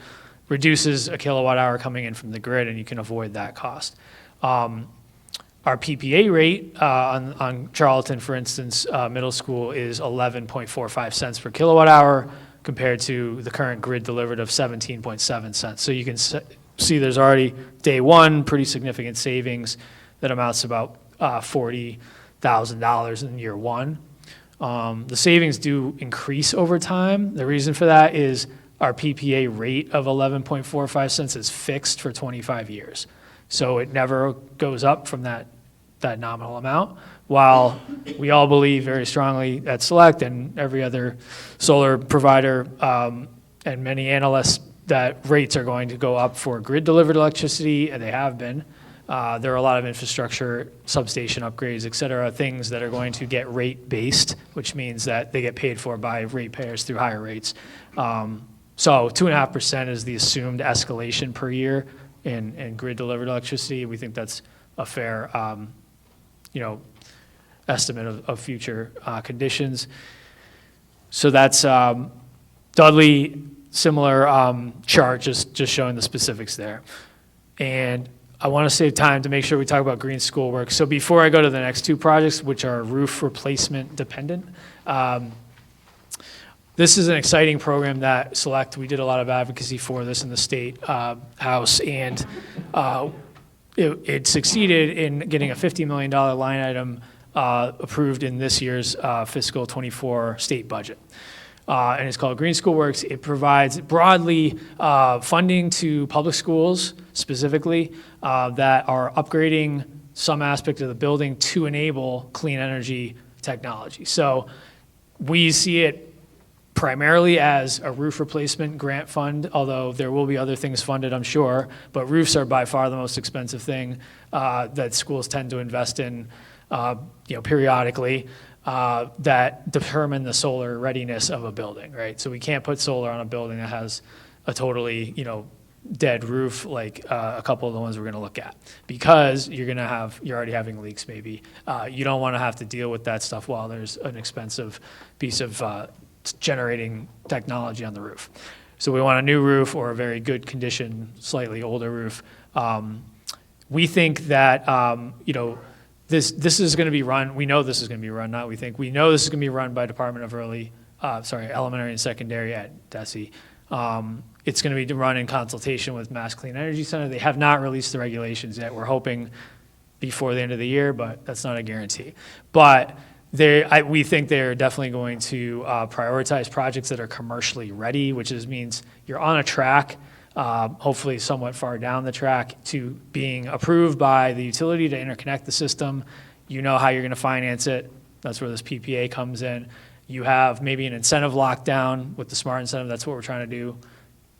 reduces a kilowatt hour coming in from the grid, and you can avoid that cost. Our PPA rate on Charlton, for instance, middle school is 11.45 cents per kilowatt hour compared to the current grid delivered of 17.7 cents. So you can see there's already day one pretty significant savings that amounts to about $40,000 in year one. The savings do increase over time. The reason for that is our PPA rate of 11.45 cents is fixed for 25 years. So it never goes up from that nominal amount, while we all believe very strongly at Select and every other solar provider and many analysts that rates are going to go up for grid-delivered electricity, and they have been. There are a lot of infrastructure, substation upgrades, et cetera, things that are going to get rate-based, which means that they get paid for by ratepayers through higher rates. So 2.5% is the assumed escalation per year in grid-delivered electricity. We think that's a fair, estimate of future conditions. So that's Dudley, similar chart, just showing the specifics there. And I want to save time to make sure we talk about green school work. So before I go to the next two projects, which are roof replacement dependent, this is an exciting program that Select, we did a lot of advocacy for this in the State House, and it succeeded in getting a $50 million line item approved in this year's fiscal '24 state budget. And it's called Green School Works. It provides broadly funding to public schools specifically that are upgrading some aspect of the building to enable clean energy technology. So we see it primarily as a roof replacement grant fund, although there will be other things funded, I'm sure, but roofs are by far the most expensive thing that schools tend to invest in periodically. That determine the solar readiness of a building, right? So we can't put solar on a building that has a totally, dead roof like a couple of the ones we're going to look at, because you're already having leaks maybe. You don't want to have to deal with that stuff while there's an expensive piece of generating technology on the roof. So we want a new roof or a very good condition, slightly older roof. We think that, this is going to be run, we know this is going to be run, not we think, we know this is going to be run by Department of Elementary and Secondary at DESE. It's going to be run in consultation with Mass Clean Energy Center. They have not released the regulations yet. We're hoping before the end of the year, but that's not a guarantee. But we think they're definitely going to prioritize projects that are commercially ready, which means you're on a track, hopefully somewhat far down the track, to being approved by the utility to interconnect the system. You know how you're going to finance it. That's where this PPA comes in. You have maybe an incentive lockdown with the smart incentive. That's what we're trying to do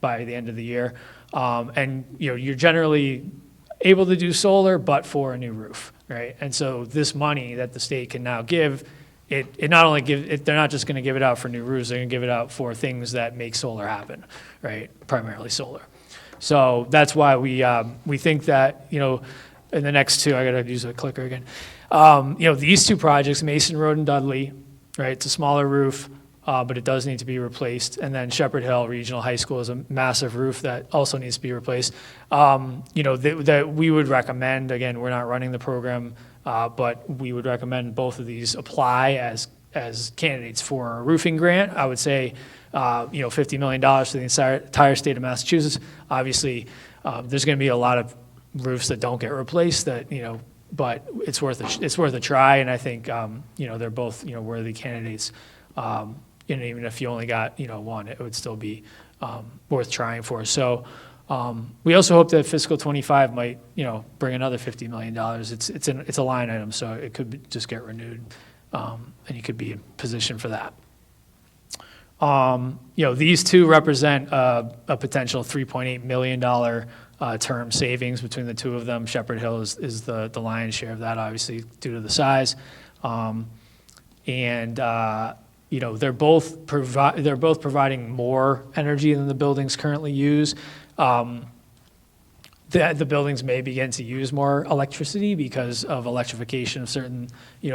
by the end of the year. And you're generally able to do solar, but for a new roof, right? And so this money that the state can now give, it not only they're not just going to give it out for new roofs, they're going to give it out for things that make solar happen, right? Primarily solar. So that's why we think that, in the next two, I got to use a clicker again. These two projects, Mason Road and Dudley, right? It's a smaller roof, but it does need to be replaced. And then Shepherd Hill Regional High School is a massive roof that also needs to be replaced. That we would recommend, again, we're not running the program, but we would recommend both of these apply as candidates for a roofing grant. I would say, $50 million to the entire state of Massachusetts. Obviously, there's going to be a lot of roofs that don't get replaced that, but it's worth a try. And I think, they're both, worthy candidates. Even if you only got, one, it would still be worth trying for. So we also hope that fiscal '25 might, bring another $50 million. It's a line item, so it could just get renewed, and you could be in position for that. These two represent a potential $3.8 million term savings between the two of them. Shepherd Hill is the lion's share of that, obviously, due to the size. They're both providing more energy than the buildings currently use. The buildings may begin to use more electricity because of electrification of certain,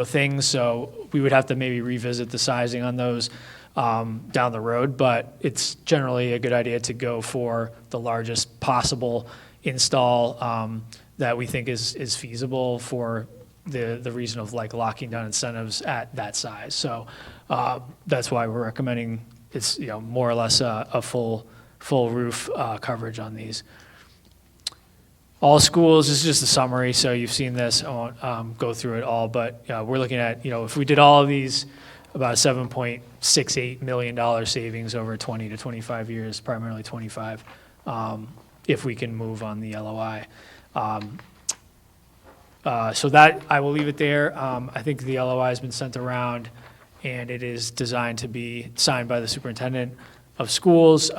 things. So we would have to maybe revisit the sizing on those down the road. But it's generally a good idea to go for the largest possible install that we think is feasible for the reason of locking down incentives at that size. So that's why we're recommending it's more or less a full roof coverage on these. All schools, this is just a summary, so you've seen this. I won't go through it all, but we're looking at, if we did all of these, about $7.68 million savings over 20 to 25 years, primarily 25, if we can move on the LOI. So that, I will leave it there. I think the LOI has been sent around, and it is designed to be signed by the superintendent of schools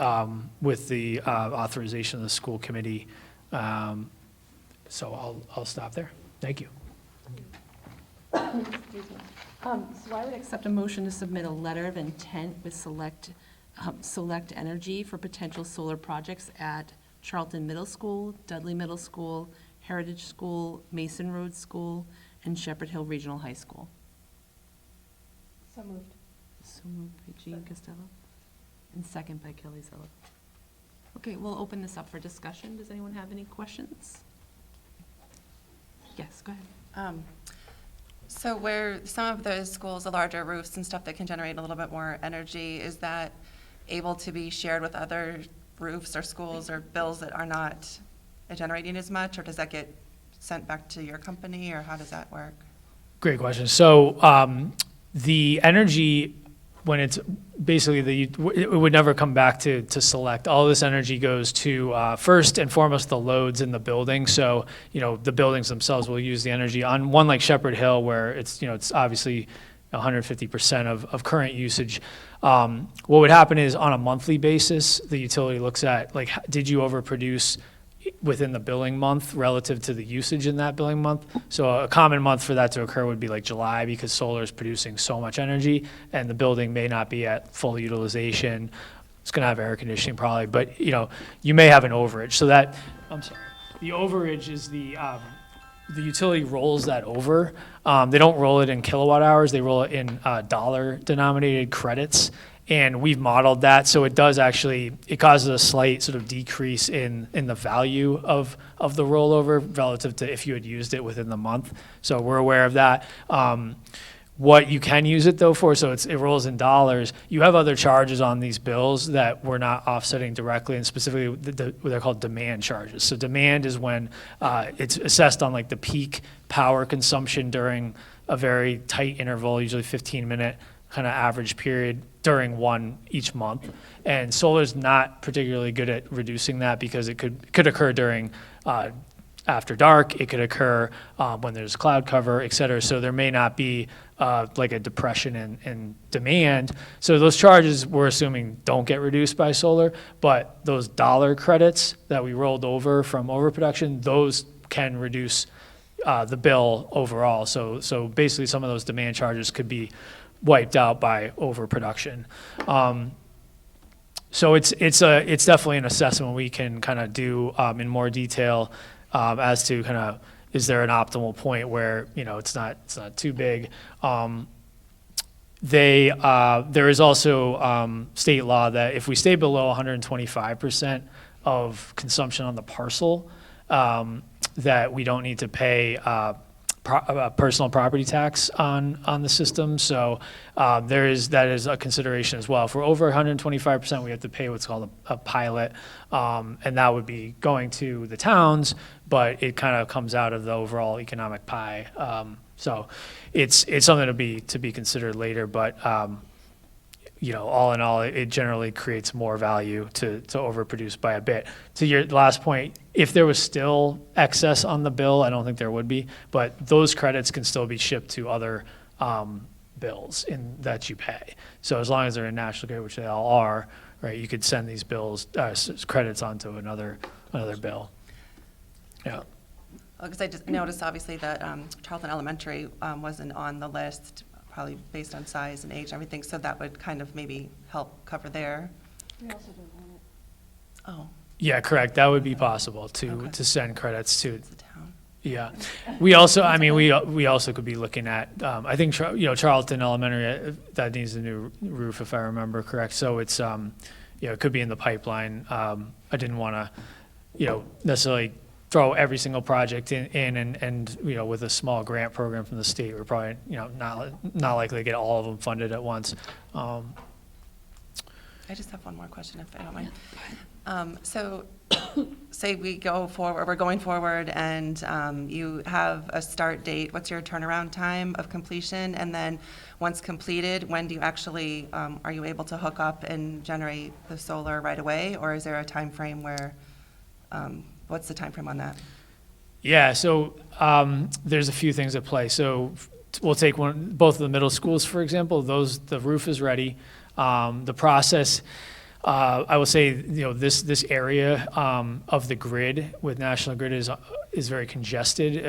with the authorization of the school committee. So I'll stop there. Thank you. So I would accept a motion to submit a letter of intent with Select Energy for potential solar projects at Charlton Middle School, Dudley Middle School, Heritage School, Mason Road School, and Shepherd Hill Regional High School. So moved. So moved by Jean Costello, and second by Kelly Zeller. Okay, we'll open this up for discussion. Does anyone have any questions? Yes, go ahead. So where some of those schools, the larger roofs and stuff that can generate a little bit more energy, is that able to be shared with other roofs or schools or bills that are not generating as much, or does that get sent back to your company, or how does that work? Great question. So the energy, when it's basically it would never come back to Select. All this energy goes to first and foremost the loads in the building. So the buildings themselves will use the energy on one like Shepherd Hill, where it's obviously 150% of current usage. What would happen is on a monthly basis, the utility looks at like, did you overproduce within the billing month relative to the usage in that billing month? So a common month for that to occur would be like July, because solar is producing so much energy and the building may not be at full utilization. It's going to have air conditioning probably, but you may have an overage. So I'm sorry, the overage is the utility rolls that over. They don't roll it in kilowatt hours, they roll it in dollar denominated credits. And we've modeled that, so it causes a slight sort of decrease in the value of the rollover relative to if you had used it within the month. So we're aware of that. What you can use it though for, so it rolls in dollars. You have other charges on these bills that we're not offsetting directly, and specifically what they're called demand charges. So demand is when it's assessed on like the peak power consumption during a very tight interval, usually 15-minute kind of average period during each month. And solar's not particularly good at reducing that because it could occur during after dark, it could occur when there's cloud cover, et cetera. So there may not be like a depression in demand. So those charges, we're assuming, don't get reduced by solar, but those dollar credits that we rolled over from overproduction, those can reduce the bill overall. So basically some of those demand charges could be wiped out by overproduction. So it's definitely an assessment we can kind of do in more detail as to kind of, is there an optimal point where it's not too big. There is also state law that if we stay below 125% of consumption on the parcel, that we don't need to pay personal property tax on the system. So that is a consideration as well. If we're over 125%, we have to pay what's called a pilot, and that would be going to the towns, but it kind of comes out of the overall economic pie. So it's something to be considered later, but all in all, it generally creates more value to overproduce by a bit. To your last point, if there was still excess on the bill, I don't think there would be, but those credits can still be shipped to other bills that you pay. So as long as they're in National Grid, which they all are, right, you could send these bills, credits onto another bill. Yeah. Because I just noticed, obviously, that Charlton Elementary wasn't on the list, probably based on size and age and everything, so that would kind of maybe help cover there. We also don't want it. Oh, Yeah, correct. That would be possible to send credits to. it's the town. Yeah, we also, we also could be looking at, I think, Charlton Elementary, that needs a new roof, if I remember correct. So it's, it could be in the pipeline. I didn't want to, necessarily throw every single project in and with a small grant program from the state, we're probably, not likely to get all of them funded at once. I just have one more question, if I don't mind. So, say we're going forward, and you have a start date. What's your turnaround time of completion? And then, once completed, when do you actually are you able to hook up and generate the solar right away, or is there a time frame where? What's the time frame on that? Yeah, so there's a few things at play. So we'll take both of the middle schools, for example. The roof is ready. The process, I will say, this area of the grid with National Grid is very congested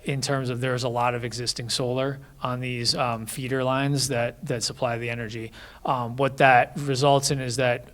in terms of there's a lot of existing solar on these feeder lines that supply the energy. What that results in is that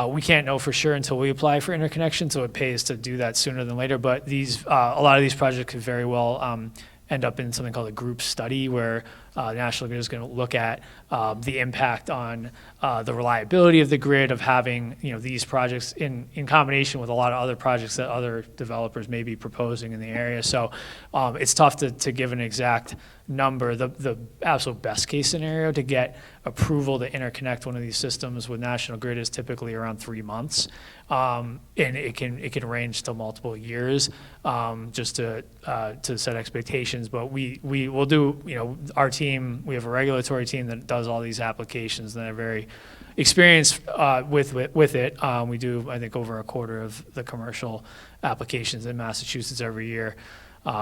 we can't know for sure until we apply for interconnection, so it pays to do that sooner than later. But a lot of these projects could very well end up in something called a group study where National Grid is going to look at the impact on the reliability of the grid of having these projects in combination with a lot of other projects that other developers may be proposing in the area. So it's tough to give an exact number. The absolute best case scenario to get approval to interconnect one of these systems with National Grid is typically around 3 months, and it can range to multiple years, just to set expectations. But we will do, our team, we have a regulatory team that does all these applications, and they're very experienced with it. We do, I think, over a quarter of the commercial applications in Massachusetts every year.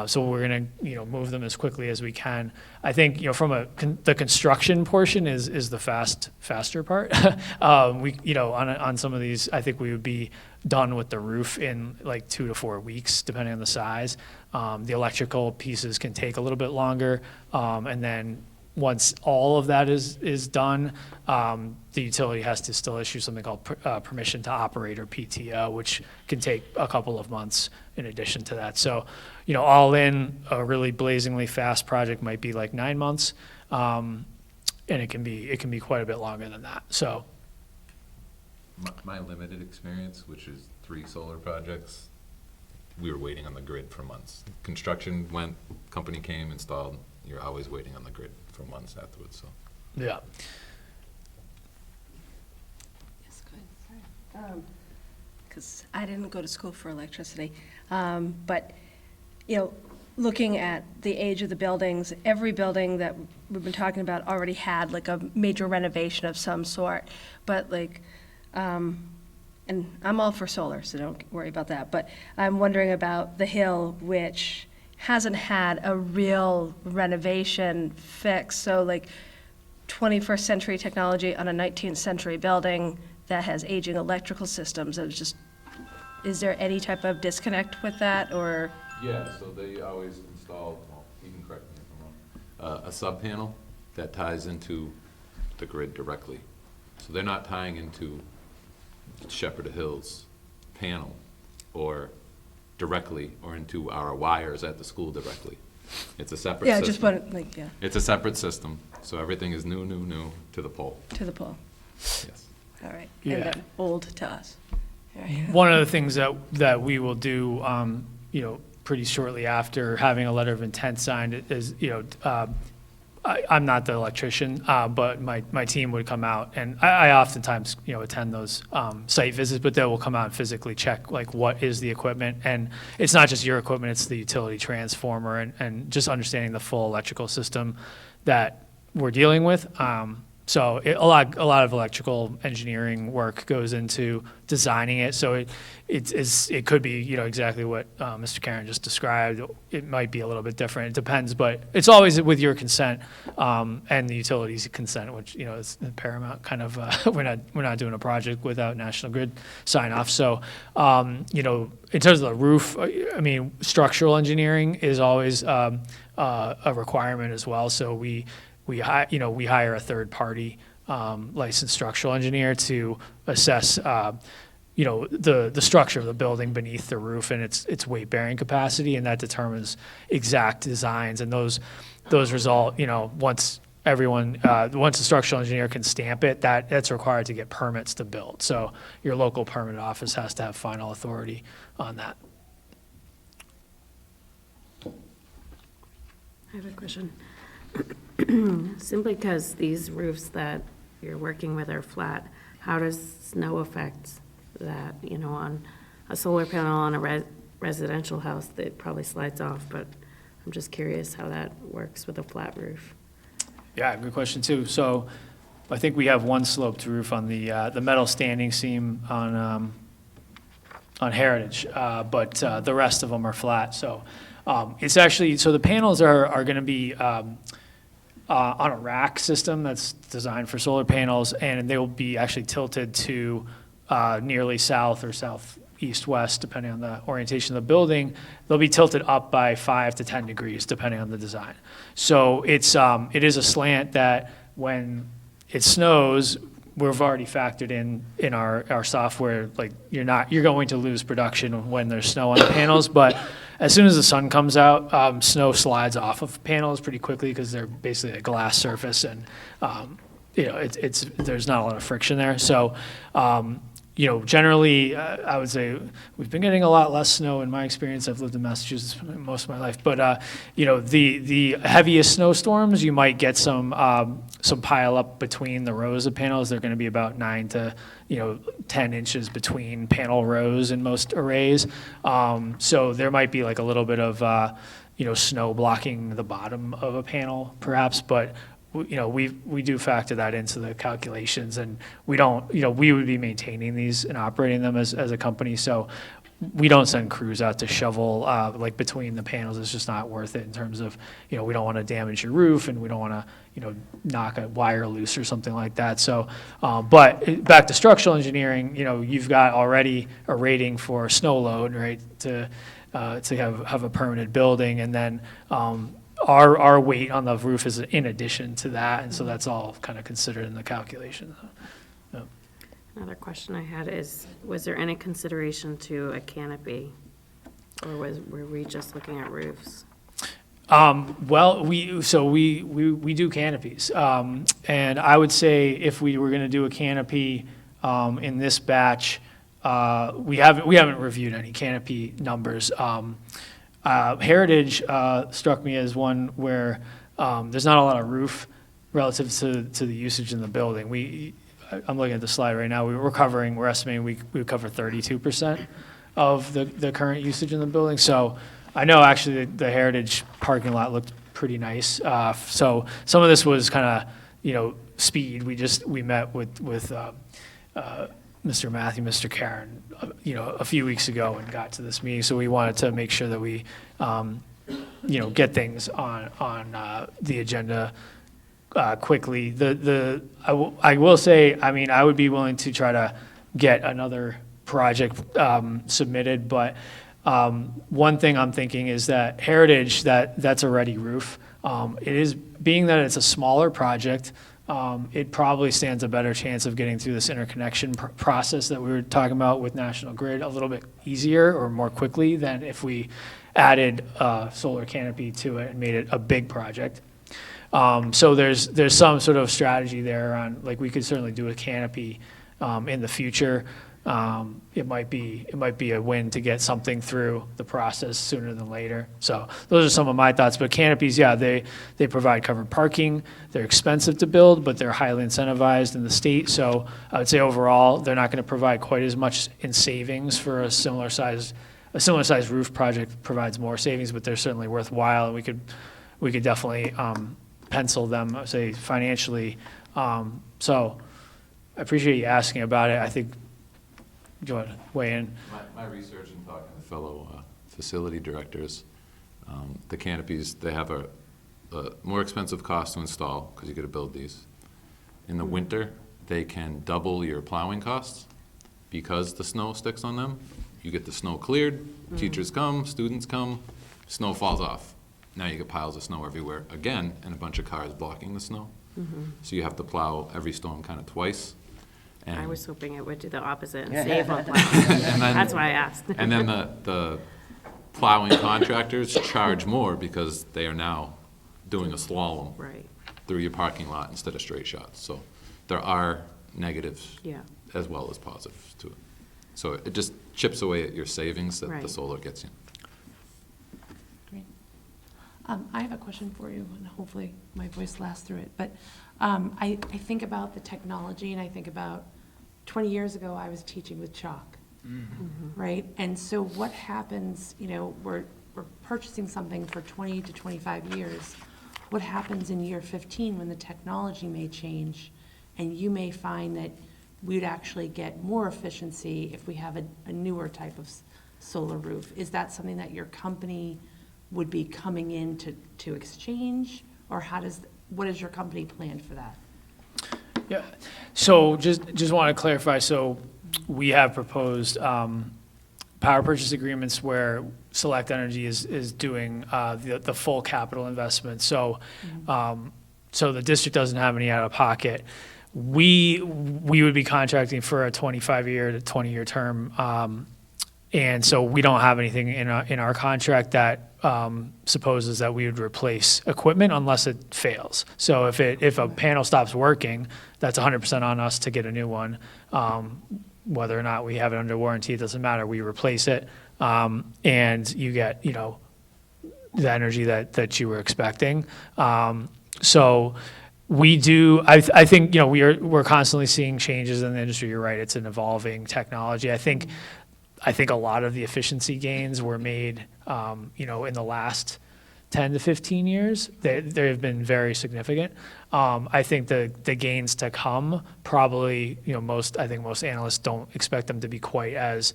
So we're going to, move them as quickly as we can. I think, from the construction portion is the faster part. On some of these, I think we would be done with the roof in like 2 to 4 weeks, depending on the size. The electrical pieces can take a little bit longer, and then once all of that is done, the utility has to still issue something called permission to operate, or PTO, which can take a couple of months in addition to that. So, all in, a really blazingly fast project might be like 9 months, and it can be quite a bit longer than that. So, My limited experience, which is 3 solar projects, we were waiting on the grid for months. Construction went, company came, installed. You're always waiting on the grid for months afterwards. So. yeah. Yes, go ahead. Because I didn't go to school for electricity, but, looking at the age of the buildings, every building that we've been talking about already had like a major renovation of some sort, but and I'm all for solar, so don't worry about that, but I'm wondering about the Hill, which hasn't had a real renovation fix, so like 21st century technology on a 19th century building that has aging electrical systems. Is there any type of disconnect with that, or? Yeah, so they always install, you can correct me if I'm wrong, a sub-panel that ties into the grid directly. So they're not tying into Shepherd Hills panel or directly or into our wires at the school directly. It's a separate system. Yeah, just want, yeah. It's a separate system, so everything is new to the pole. To the pole. Yes. All right. Yeah. And then old to us. All right. One of the things that we will do, pretty shortly after having a letter of intent signed is, I'm not the electrician, but my team would come out, and I oftentimes, attend those site visits, but they will come out and physically check, like, what is the equipment. And it's not just your equipment, it's the utility transformer, and just understanding the full electrical system that we're dealing with. So a lot of electrical engineering work goes into designing it. So it could be, exactly what Mr. Karen just described. It might be a little bit different. It depends, but it's always with your consent and the utility's consent, which is paramount. Kind of, we're not doing a project without National Grid sign off. So in terms of the roof, I mean, structural engineering is always a requirement as well. So we hire a third-party licensed structural engineer to assess, the structure of the building beneath the roof and its weight-bearing capacity, and that determines exact designs. And those result, once the structural engineer can stamp it, that's required to get permits to build. So your local permit office has to have final authority on that. I have a question. Simply because these roofs that you're working with are flat, how does snow affect that? On a solar panel on a residential house, that probably slides off, but I'm just curious how that works with a flat roof. Yeah, good question too. So I think we have one sloped roof on the metal standing seam on Heritage, but the rest of them are flat. So it's actually, so the panels are going to be on a rack system that's designed for solar panels, and they will be actually tilted to nearly south or southeast-west, depending on the orientation of the building, they'll be tilted up by 5 to 10 degrees, depending on the design. So it is a slant that when it snows, we've already factored in our software, like you're going to lose production when there's snow on the panels, but as soon as the sun comes out, snow slides off of panels pretty quickly because they're basically a glass surface, and there's not a lot of friction there. So generally, I would say we've been getting a lot less snow in my experience. I've lived in Massachusetts most of my life, but the heaviest snowstorms, you might get some pile up between the rows of panels. They're going to be about 9 to 10 inches between panel rows in most arrays. So there might be like a little bit of snow blocking the bottom of a panel, perhaps, but we do factor that into the calculations, and we don't, we would be maintaining these and operating them as a company, so we don't send crews out to shovel like between the panels. It's just not worth it in terms of, we don't want to damage your roof, and we don't want to, knock a wire loose or something like that. So, but back to structural engineering, you've got already a rating for snow load, right, to have a permanent building, and then our weight on the roof is in addition to that, and so that's all kind of considered in the calculation. Another question I had is, was there any consideration to a canopy? Or were we just looking at roofs? Well, we do canopies, and I would say if we were going to do a canopy in this batch, we haven't reviewed any canopy numbers. Heritage struck me as one where there's not a lot of roof relative to the usage in the building. I'm looking at the slide right now. We're estimating we cover 32% of the current usage in the building. So I know actually the Heritage parking lot looked pretty nice. So some of this was kind of speed. We met with Mr. Matthew, Mr. Karen, a few weeks ago and got to this meeting. So we wanted to make sure that we, get things on the agenda quickly. I will say, I would be willing to try to get another project submitted, but one thing I'm thinking is that Heritage, that's a ready roof. It is, being that it's a smaller project, it probably stands a better chance of getting through this interconnection process that we were talking about with National Grid a little bit easier or more quickly than if we added a solar canopy to it and made it a big project. So there's some sort of strategy there on, like, we could certainly do a canopy in the future. It might be a win to get something through the process sooner than later. So those are some of my thoughts. But canopies, yeah, they provide covered parking. They're expensive to build, but they're highly incentivized in the state. So I would say overall, they're not going to provide quite as much in savings for a similar size roof project provides more savings, but they're certainly worthwhile. And we could definitely pencil them, say, financially. So I appreciate you asking about it. I think, do you want to weigh in? My research and talking to fellow facility directors, the canopies, they have a more expensive cost to install because you got to build these. In the winter, they can double your plowing costs because the snow sticks on them. You get the snow cleared, teachers come, students come, snow falls off. Now you get piles of snow everywhere again, and a bunch of cars blocking the snow. So you have to plow every storm kind of twice. And I was hoping it would do the opposite and save on plowing. That's why I asked. And then the plowing contractors charge more because they are now doing a slalom Right, through your parking lot instead of straight shots. So there are negatives yeah. as well as positives to it. So it just chips away at your savings that the Right. solar gets you. Great. I have a question for you, and hopefully my voice lasts through it. But I think about the technology, and I think about 20 years ago, I was teaching with chalk, right? And so what happens, we're purchasing something for 20 to 25 years. What happens in year 15 when the technology may change, and you may find that we'd actually get more efficiency if we have a newer type of solar roof? Is that something that your company would be coming in to exchange, or what is your company plan for that? Yeah, so just want to clarify, so we have proposed power purchase agreements where Select Energy is doing the full capital investment. So, so the district doesn't have any out of pocket. We would be contracting for a 25-year to 20-year term. And so we don't have anything in our contract that supposes that we would replace equipment unless it fails. So if a panel stops working, that's 100% on us to get a new one. Whether or not we have it under warranty, it doesn't matter. We replace it, and you get, the energy that you were expecting. So we do. I think we're constantly seeing changes in the industry. You're right. It's an evolving technology. I think a lot of the efficiency gains were made, in the last 10 to 15 years. They have been very significant. I think the gains to come probably, most analysts don't expect them to be quite as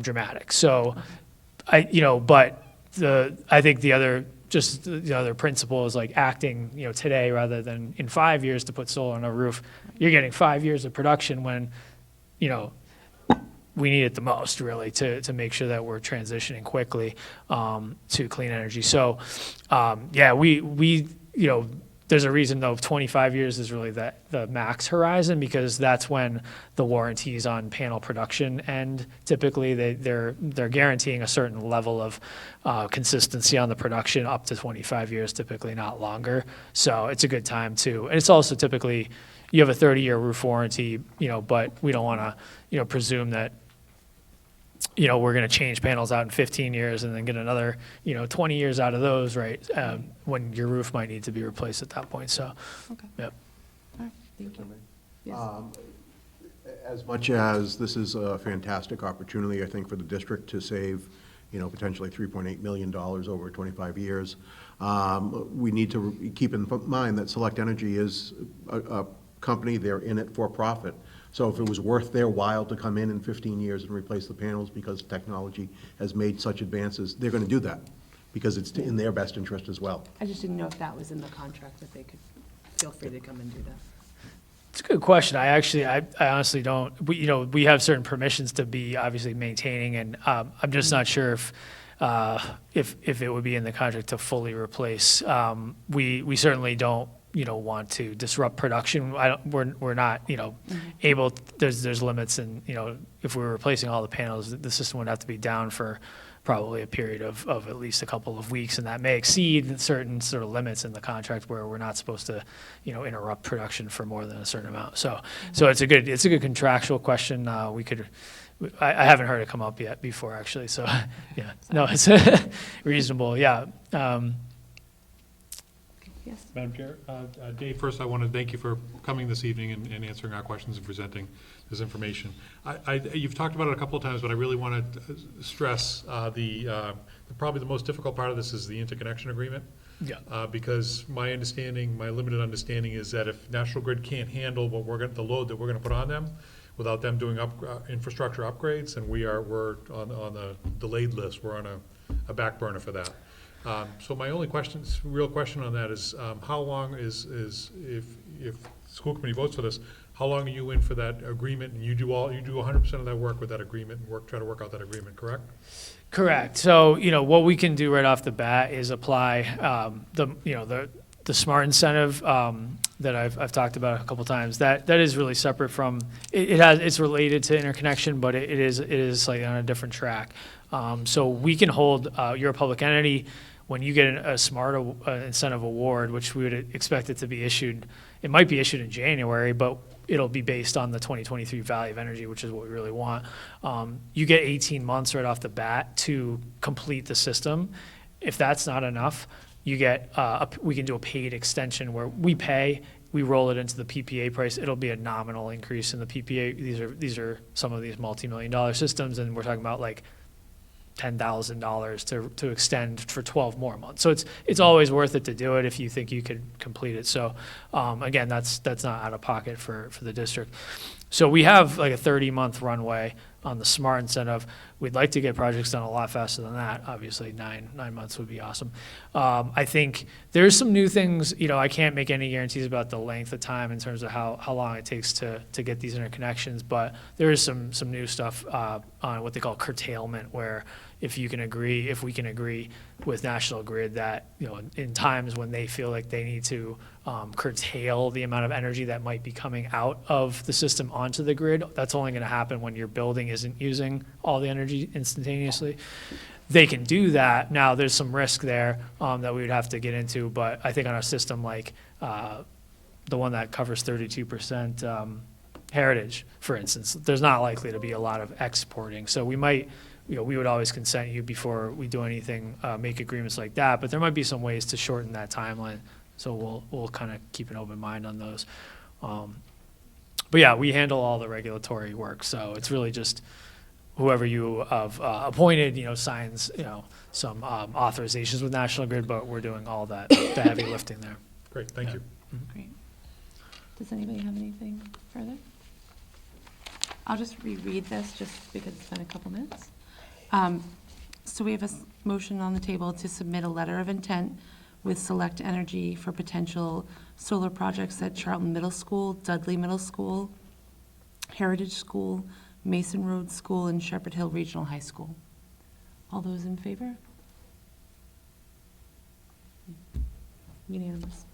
dramatic. So, I think the other principle is like acting, today rather than in 5 years to put solar on a roof. You're getting 5 years of production when, we need it the most, really, to make sure that we're transitioning quickly to clean energy. So, we there's a reason, though, 25 years is really the max horizon, because that's when the warranties on panel production end. Typically, they're guaranteeing a certain level of consistency on the production up to 25 years, typically not longer. So it's a good time to, and it's also typically, you have a 30-year roof warranty, but we don't want to, presume that, we're going to change panels out in 15 years and then get another, 20 years out of those, right? When your roof might need to be replaced at that point. So, Okay. yep. All right, thank you. Yes. As much as this is a fantastic opportunity, I think, for the district to save, potentially $3.8 million over 25 years, we need to keep in mind that Select Energy is a company. They're in it for profit. So if it was worth their while to come in 15 years and replace the panels because technology has made such advances, they're going to do that because it's in their best interest as well. I just didn't know if that was in the contract, that they could feel free to come and do that. It's a good question. I honestly don't. We have certain permissions to be obviously maintaining, and I'm just not sure if it would be in the contract to fully replace. We certainly don't want to disrupt production. We're not able. There's limits, and if we were replacing all the panels, the system would have to be down for probably a period of at least a couple of weeks, and that may exceed certain sort of limits in the contract where we're not supposed to interrupt production for more than a certain amount. So it's a good contractual question. I haven't heard it come up yet before, actually. So yeah, no, it's reasonable. Yeah. Yes. Madam Chair, Dave, first I want to thank you for coming this evening and answering our questions and presenting this information. You've talked about it a couple of times, but I really want to stress probably the most difficult part of this is the interconnection agreement. Yeah. Because my limited understanding is that if National Grid can't handle the load that we're going to put on them without them doing infrastructure upgrades, and we're on the delayed list, we're on a back burner for that. So my only real question on that is, how long is if the school committee votes for this, how long are you in for that agreement? And you do 100% of that work with that agreement and try to work out that agreement, correct? Correct. So what we can do right off the bat is apply the SMART incentive that I've talked about a couple times. That is really separate from it's related to interconnection, but it is slightly on a different track. So we can hold you're a public entity. When you get a SMART incentive award, which we would expect it to be issued, it might be issued in January, but it'll be based on the 2023 value of energy, which is what we really want. You get 18 months right off the bat to complete the system. If that's not enough, you get we can do a paid extension where we roll it into the PPA price. It'll be a nominal increase in the PPA. These are some of these multi-million-dollar systems, and we're talking about like $10,000 to extend for 12 more months. So it's always worth it to do it if you think you could complete it. So again, that's not out of pocket for the district. So we have like a 30-month runway. on the SMART incentive. We'd like to get projects done a lot faster than that. Obviously, 9 months would be awesome. I think there's some new things, I can't make any guarantees about the length of time in terms of how long it takes to get these interconnections, but there is some new stuff on what they call curtailment, where if we can agree with National Grid that, in times when they feel like they need to curtail the amount of energy that might be coming out of the system onto the grid, that's only going to happen when your building isn't using all the energy instantaneously. They can do that. Now, there's some risk there that we would have to get into, but I think on a system like the one that covers 32% heritage, for instance, there's not likely to be a lot of exporting. So we might, we would always consent you before we do anything, make agreements like that, but there might be some ways to shorten that timeline. So we'll kind of keep an open mind on those. But yeah, we handle all the regulatory work, so it's really just whoever you have appointed, signs, some authorizations with National Grid, but we're doing all that, the heavy lifting there. Great, thank you. Great. Does anybody have anything further? I'll just reread this just because it's been a couple minutes. So we have a motion on the table to submit a letter of intent with Select Energy for potential solar projects at Charlton Middle School, Dudley Middle School, Heritage School, Mason Road School, and Shepherd Hill Regional High School. All those in favor? Unanimous.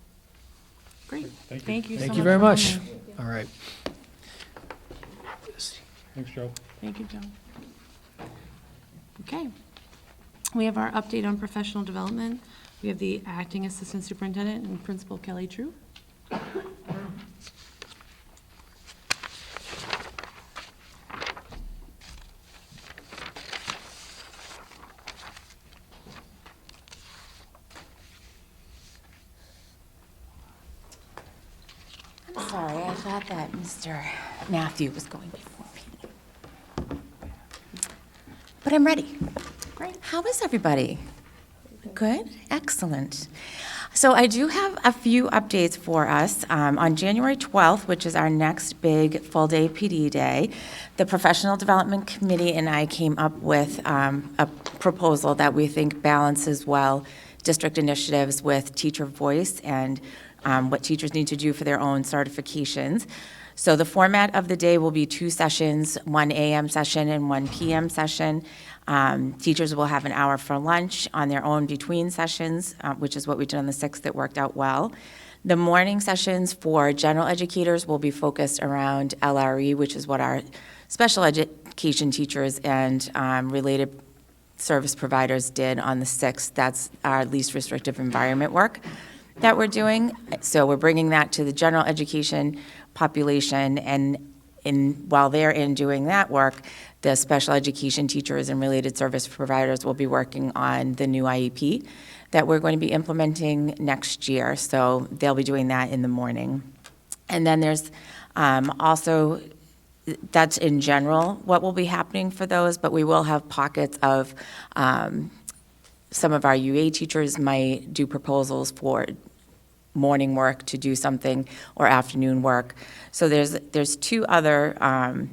Great. Thank you so much. Thank you very for much. coming. All right. Thanks, Joe. Thank you, Joe. Okay. We have our update on professional development. We have the acting assistant superintendent and Principal Kelly True. I'm sorry, I thought that Mr. Matthew was going before me. But I'm ready. Great. How is everybody? Good? Excellent. So I do have a few updates for us. On January 12th, which is our next big full-day PD day, the Professional Development Committee and I came up with a proposal that we think balances well district initiatives with teacher voice and what teachers need to do for their own certifications. So the format of the day will be 2 sessions, 1 a.m. session and 1 p.m. session. Teachers will have an hour for lunch on their own between sessions, which is what we did on the 6th. It worked out well. The morning sessions for general educators will be focused around LRE, which is what our special education teachers and related service providers did on the 6th. That's our least restrictive environment work that we're doing. So we're bringing that to the general education population, and while they're in doing that work, the special education teachers and related service providers will be working on the new IEP that we're going to be implementing next year. So they'll be doing that in the morning. And then there's also, that's in general what will be happening for those, but we will have pockets of some of our UA teachers might do proposals for morning work to do something or afternoon work. So there's 2 other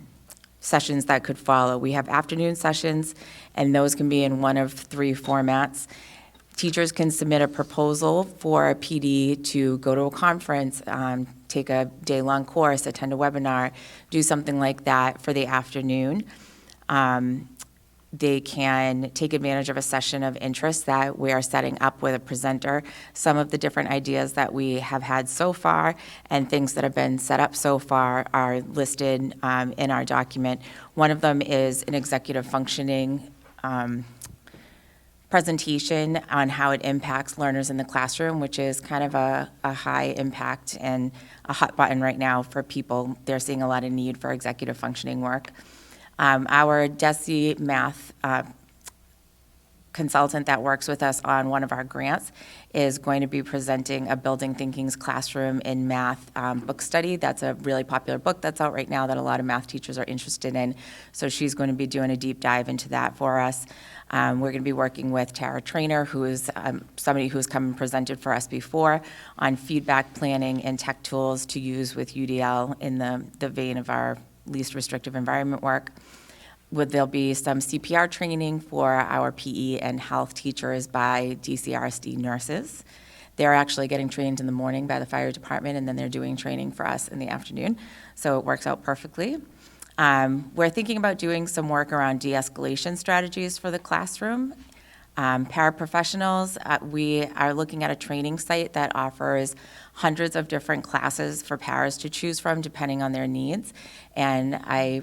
sessions that could follow. We have afternoon sessions, and those can be in one of 3 formats. Teachers can submit a proposal for a PD to go to a conference, take a day-long course, attend a webinar, do something like that for the afternoon. They can take advantage of a session of interest that we are setting up with a presenter. Some of the different ideas that we have had so far and things that have been set up so far are listed in our document. One of them is an executive functioning presentation on how it impacts learners in the classroom, which is kind of a high impact and a hot button right now for people. They're seeing a lot of need for executive functioning work. Our DESE math consultant that works with us on one of our grants is going to be presenting a Building Thinking's Classroom in Math book study. That's a really popular book that's out right now that a lot of math teachers are interested in. So she's going to be doing a deep dive into that for us. We're going to be working with Tara Trainer, who is somebody who's come and presented for us before on feedback planning and tech tools to use with UDL in the vein of our least restrictive environment work. There'll be some CPR training for our PE and health teachers by DCRSD nurses. They're actually getting trained in the morning by the fire department, and then they're doing training for us in the afternoon. So it works out perfectly. We're thinking about doing some work around de-escalation strategies for the classroom. Paraprofessionals, we are looking at a training site that offers hundreds of different classes for paras to choose from depending on their needs. And I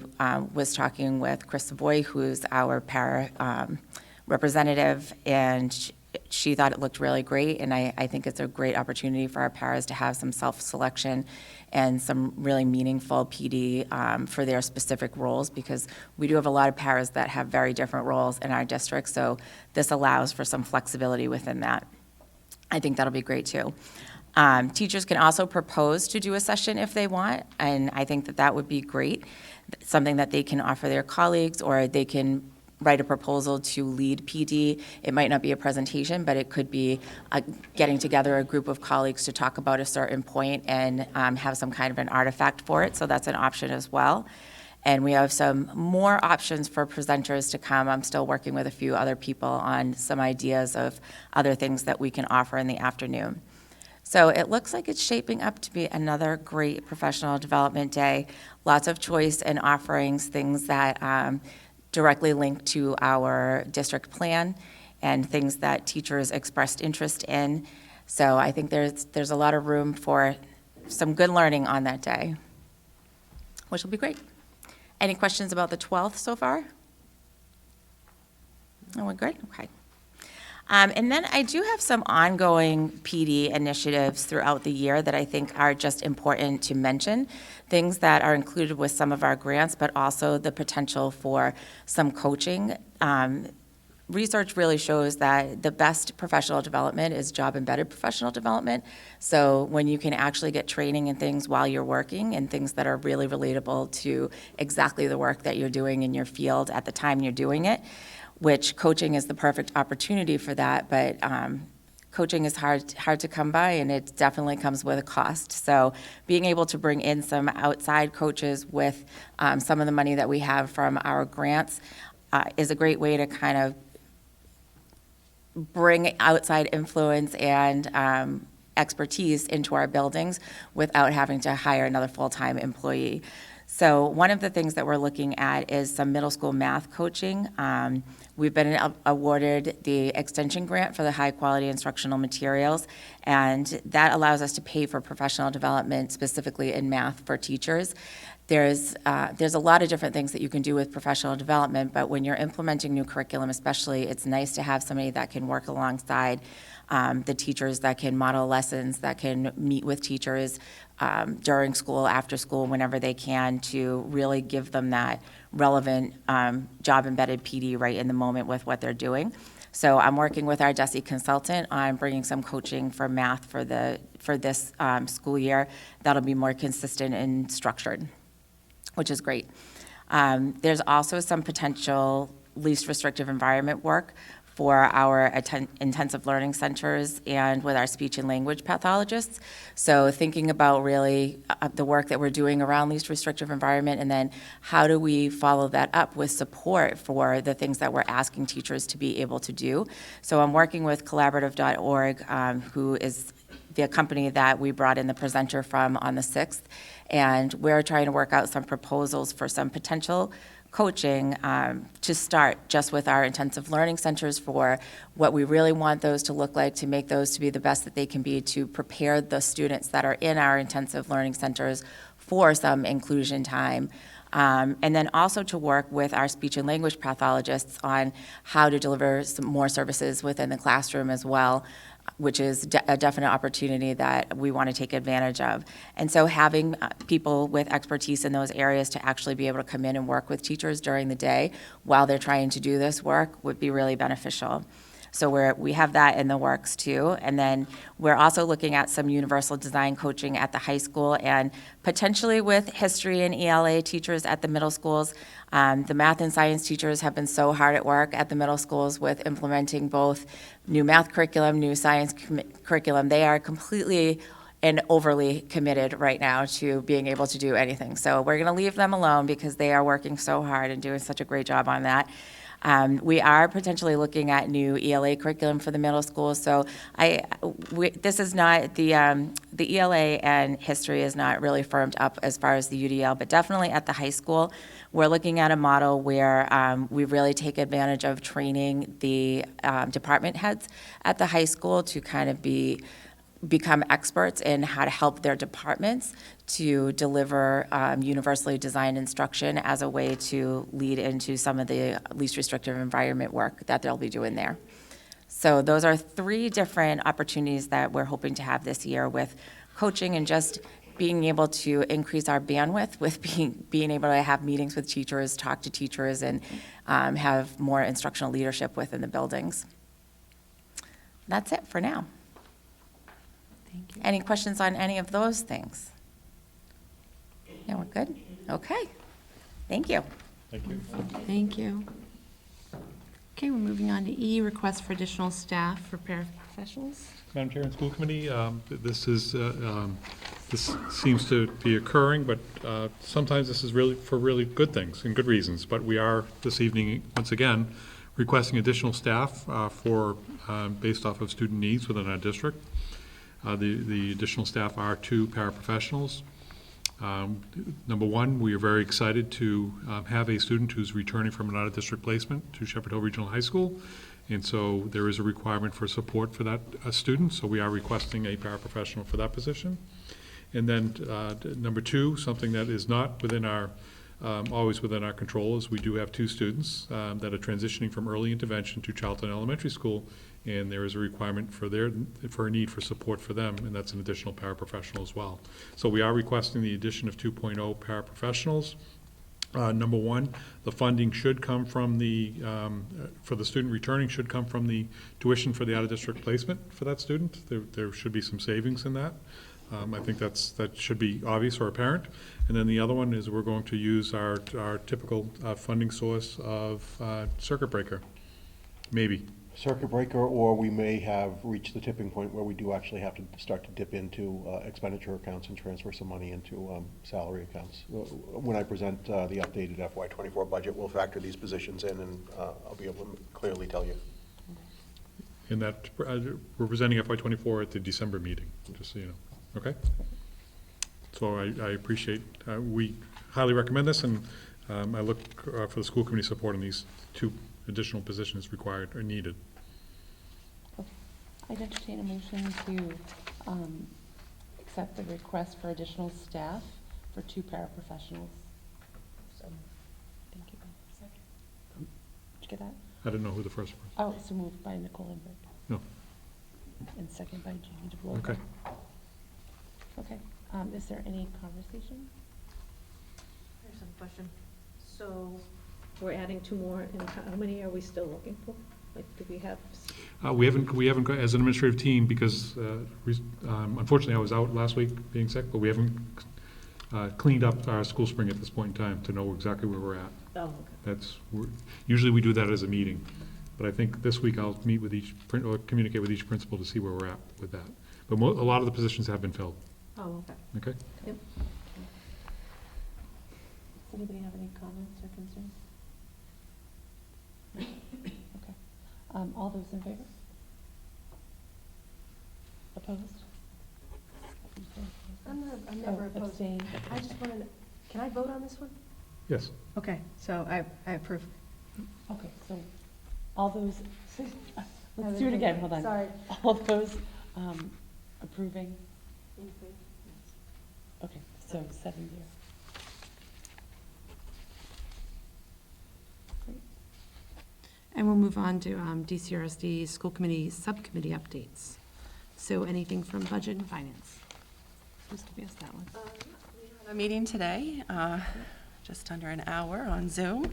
was talking with Chris Savoy, who's our para representative, and she thought it looked really great, and I think it's a great opportunity for our paras to have some self-selection and some really meaningful PD for their specific roles, because we do have a lot of paras that have very different roles in our district, so this allows for some flexibility within that. I think that'll be great too. Teachers can also propose to do a session if they want, and I think that that would be great, something that they can offer their colleagues, or they can write a proposal to lead PD. It might not be a presentation, but it could be getting together a group of colleagues to talk about a certain point and have some kind of an artifact for it, so that's an option as well. And we have some more options for presenters to come. I'm still working with a few other people on some ideas of other things that we can offer in the afternoon. So it looks like it's shaping up to be another great professional development day. Lots of choice and offerings, things that directly linked to our district plan and things that teachers expressed interest in. So I think there's a lot of room for some good learning on that day, which will be great. Any questions about the 12th so far? Oh, we're good? Okay. And then I do have some ongoing PD initiatives throughout the year that I think are just important to mention, things that are included with some of our grants, but also the potential for some coaching. Research really shows that the best professional development is job-embedded professional development. So when you can actually get training in things while you're working and things that are really relatable to exactly the work that you're doing in your field at the time you're doing it, which coaching is the perfect opportunity for that, but coaching is hard to come by, and it definitely comes with a cost. So being able to bring in some outside coaches with some of the money that we have from our grants is a great way to kind of bring outside influence and expertise into our buildings without having to hire another full-time employee. So one of the things that we're looking at is some middle school math coaching. We've been awarded the extension grant for the high-quality instructional materials, and that allows us to pay for professional development, specifically in math for teachers. There's a lot of different things that you can do with professional development, but when you're implementing new curriculum especially, it's nice to have somebody that can work alongside the teachers, that can model lessons, that can meet with teachers during school, after school, whenever they can, to really give them that relevant job-embedded PD right in the moment with what they're doing. So I'm working with our DESE consultant on bringing some coaching for math for this school year that'll be more consistent and structured, which is great. There's also some potential least restrictive environment work for our intensive learning centers and with our speech and language pathologists. So thinking about really the work that we're doing around least restrictive environment, and then how do we follow that up with support for the things that we're asking teachers to be able to do. So I'm working with collaborative.org, who is the company that we brought in the presenter from on the 6th, and we're trying to work out some proposals for some potential coaching to start just with our intensive learning centers for what we really want those to look like, to make those to be the best that they can be, to prepare the students that are in our intensive learning centers for some inclusion time. And then also to work with our speech and language pathologists on how to deliver some more services within the classroom as well, which is a definite opportunity that we want to take advantage of. And so having people with expertise in those areas to actually be able to come in and work with teachers during the day while they're trying to do this work would be really beneficial. So we have that in the works too. And then we're also looking at some universal design coaching at the high school, and potentially with history and ELA teachers at the middle schools. The math and science teachers have been so hard at work at the middle schools with implementing both new math curriculum, new science curriculum. They are completely and overly committed right now to being able to do anything. So we're going to leave them alone because they are working so hard and doing such a great job on that. We are potentially looking at new ELA curriculum for the middle school. So this is not, the ELA and history is not really firmed up as far as the UDL, but definitely at the high school, we're looking at a model where we really take advantage of training the department heads at the high school to kind of become experts in how to help their departments to deliver universally designed instruction as a way to lead into some of the least restrictive environment work that they'll be doing there. So those are 3 different opportunities that we're hoping to have this year with coaching and just being able to increase our bandwidth with being able to have meetings with teachers, talk to teachers, and have more instructional leadership within the buildings. That's it for now. Thank you. Any questions on any of those things? Yeah, we're good? Okay. Thank you. Thank you. Thank you. Okay, we're moving on to E, request for additional staff for paraprofessionals. Madam Chair and School Committee, this seems to be occurring, but sometimes this is really for really good things and good reasons. But we are this evening, once again, requesting additional staff based off of student needs within our district. The additional staff are 2 paraprofessionals. Number 1, we are very excited to have a student who's returning from an out-of-district placement to Shepherd Hill Regional High School. And so there is a requirement for support for that student, so we are requesting a paraprofessional for that position. And then number 2, something that is not within our, always within our control, is we do have 2 students that are transitioning from early intervention to Charlton Elementary School, and there is a requirement for a need for support for them, and that's an additional paraprofessional as well. So we are requesting the addition of 2.0 paraprofessionals. Number 1, the funding should come from for the student returning, should come from the tuition for the out-of-district placement for that student. There should be some savings in that. I think that should be obvious or apparent. And then the other one is we're going to use our typical funding source of circuit breaker, maybe. Circuit breaker, or we may have reached the tipping point where we do actually have to start to dip into expenditure accounts and transfer some money into salary accounts. When I present the updated FY24 budget, we'll factor these positions in, and I'll be able to clearly tell you. In that, we're presenting FY24 at the December meeting, just so you know. Okay? So I appreciate, we highly recommend this, and I look for the school committee support on these 2 additional positions required or needed. I'd entertain a motion to accept the request for additional staff for 2 paraprofessionals. So, thank you. Second. Did you get that? I didn't know who the first was. Oh, so moved by Nicole Lindberg. No. And second by Jeannie DeVore. Okay. Okay. Is there any conversation? There's some question. So we're adding 2 more, and how many are we still looking for? Like, do we have? We haven't got, as an administrative team, because unfortunately I was out last week being sick, but we haven't cleaned up our school spring at this point in time to know exactly where we're at. Oh, okay. Usually we do that as a meeting, but I think this week I'll meet with or communicate with each principal to see where we're at with that. But a lot of the positions have been filled. Oh, okay. Okay? Yep. Does anybody have any comments or concerns? Okay. All those in favor? Opposed? I'm never opposed. Abstain. I just want to, can I vote on this one? Yes. Okay, so I approve. Okay, so all those, let's do it again, hold on. Sorry. All those approving? Okay, so 7-0. Great. And we'll move on to DCRSD School Committee Subcommittee updates. So anything from Budget and Finance? Who's to be asked that one? We had a meeting today, just under an hour on Zoom.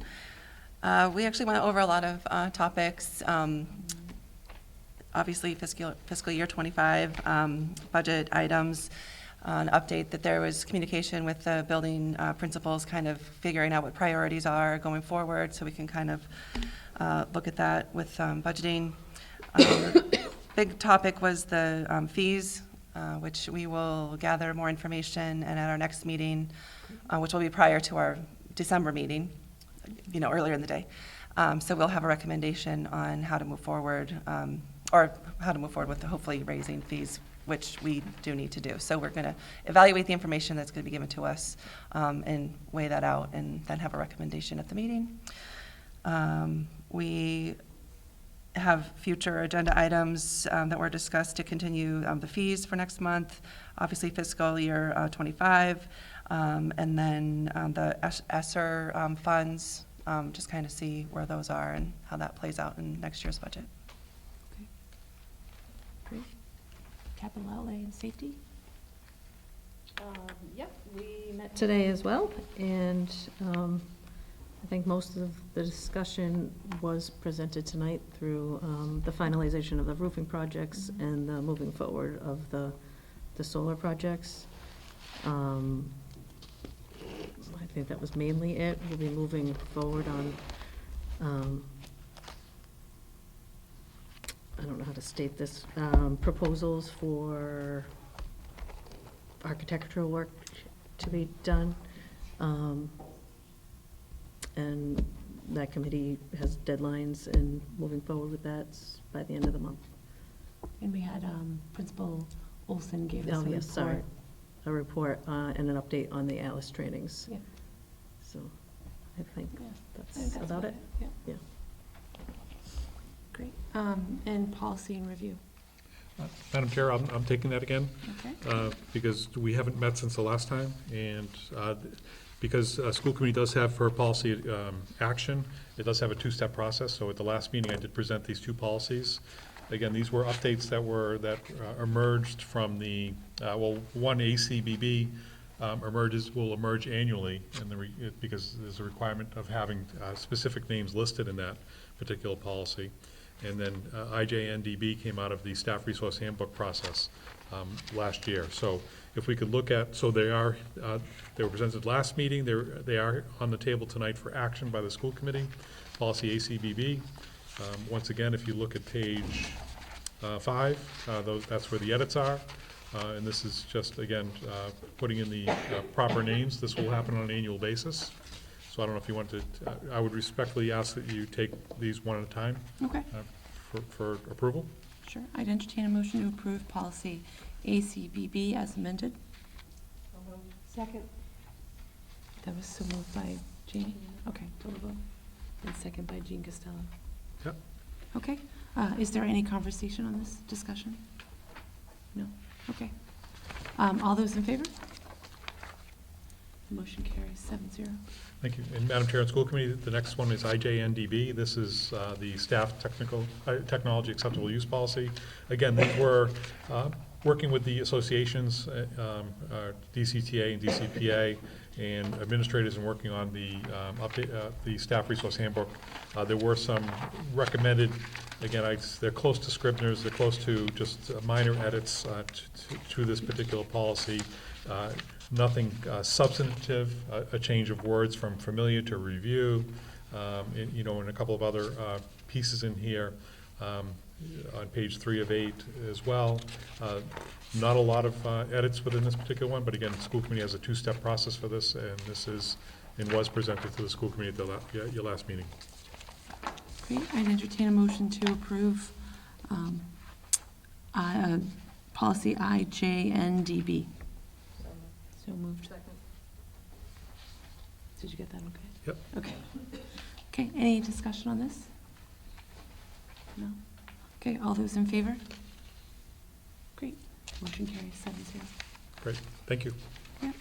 We actually went over a lot of topics. Obviously, fiscal year 25 budget items, an update that there was communication with the building principals, kind of figuring out what priorities are going forward, so we can kind of look at that with budgeting. Big topic was the fees which we will gather more information, and at our next meeting, which will be prior to our December meeting, earlier in the day. So we'll have a recommendation on how to move forward, or how to move forward with hopefully raising fees, which we do need to do. So we're going to evaluate the information that's going to be given to us, and weigh that out, and then have a recommendation at the meeting. We have future agenda items that were discussed to continue the fees for next month, obviously fiscal year '25, and then the ESSER funds, just kind of see where those are and how that plays out in next year's budget. Okay. Great. Capital outlay and safety? Yep, we met today as well, and I think most of the discussion was presented tonight through the finalization of the roofing projects and the moving forward of the solar projects. I think that was mainly it. We'll be moving forward on, I don't know how to state this, proposals for architectural work to be done. And that committee has deadlines, and moving forward with that by the end of the month. And we had Principal Olson gave us a Oh, yes, sorry. report. A report and an update on the ALICE trainings. Yeah. So I think Yeah, I think that's about it. Yeah. Yeah. Great. And policy and review. Madam Chair, I'm taking that again, Okay. because we haven't met since the last time, and because school committee does have for policy action, it does have a two-step process. So at the last meeting, I did present these two policies. Again, these were updates that emerged from the, one ACBB will emerge annually, because there's a requirement of having specific names listed in that particular policy. And then IJNDB came out of the staff resource handbook process last year. So if we could look at, so they were presented last meeting, they are on the table tonight for action by the school committee, policy ACBB. Once again, if you look at page 5, that's where the edits are. And this is just, again, putting in the proper names. This will happen on an annual basis. So I don't know if you want to, I would respectfully ask that you take these one at a time Okay. for approval. Sure. I'd entertain a motion to approve policy ACBB as amended. Second. That was so moved by Jean? Okay, total vote. And second by Jean Costello. Yep. Okay. Is there any conversation on this discussion? No? Okay. All those in favor? Motion carries 7-0. Thank you. And Madam Chair and School Committee, the next one is IJNDB. This is the staff technology acceptable use policy. Again, these were working with the associations, DCTA and DCPA, and administrators, and working on the update, the staff resource handbook. There were some recommended, again, they're close to Scribner's, they're close to just minor edits to this particular policy. Nothing substantive, a change of words from familiar to review, and a couple of other pieces in here on page 3 of 8 as well. Not a lot of edits within this particular one, but again, the school committee has a two-step process for this, and this is, and was presented to the school committee at your last meeting. Great. I'd entertain a motion to approve policy IJNDB. So moved. Did you get that okay? Yep. Okay. Okay, any discussion on this? No? Okay, all those in favor? Great. Motion carries 7-0. Great, thank you. Yep.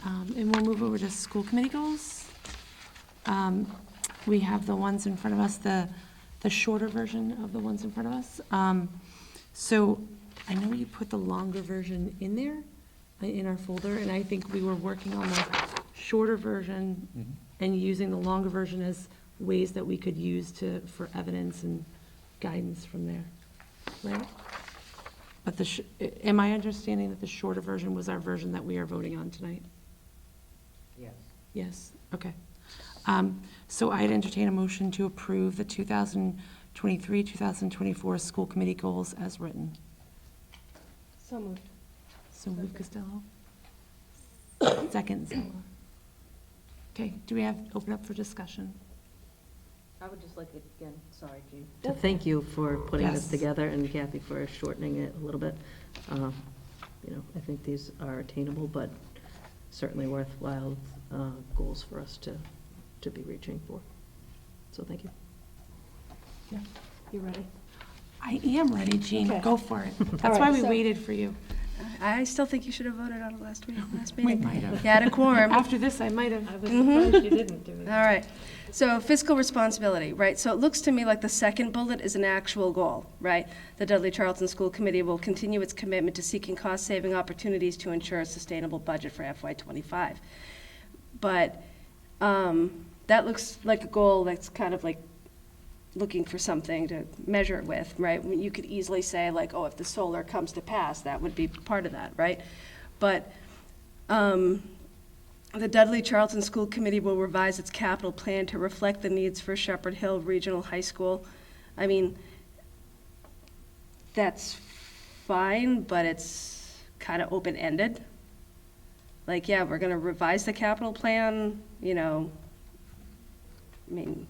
And we'll move over to school committee goals. We have the ones in front of us, the shorter version of the ones in front of us. So I know you put the longer version in there, in our folder, and I think we were working on the shorter version and using the longer version as ways that we could use for evidence and guidance from there, right? But am I understanding that the shorter version was our version that we are voting on tonight? Yes. Yes, okay. So I'd entertain a motion to approve the 2023-2024 school committee goals as written. So moved. So move Costello. Second, Zella. Okay, do we have, open up for discussion? I would just like, again, sorry, Jean, to thank you for putting this Yes. together, and Kathy for shortening it a little bit. You know, I think these are attainable, but certainly worthwhile goals for us to be reaching for. So thank you. Yeah. You ready? I am ready, Jean, Okay. go for it. That's why we waited for you. I still think you should have voted on it last We meeting. might have. You had a quorum. After this, I might have. I was surprised you didn't do it. All right. So fiscal responsibility, right? So it looks to me like the second bullet is an actual goal, right? The Dudley Charlton School Committee will continue its commitment to seeking cost-saving opportunities to ensure a sustainable budget for FY25. But that looks like a goal that's kind of like looking for something to measure it with, right? You could easily say like, oh, if the solar comes to pass, that would be part of that, right? But the Dudley Charlton School Committee will revise its capital plan to reflect the needs for Shepherd Hill Regional High School. I mean, that's fine, but it's kind of open-ended. Like, yeah, we're gonna revise the capital plan, you know, I mean,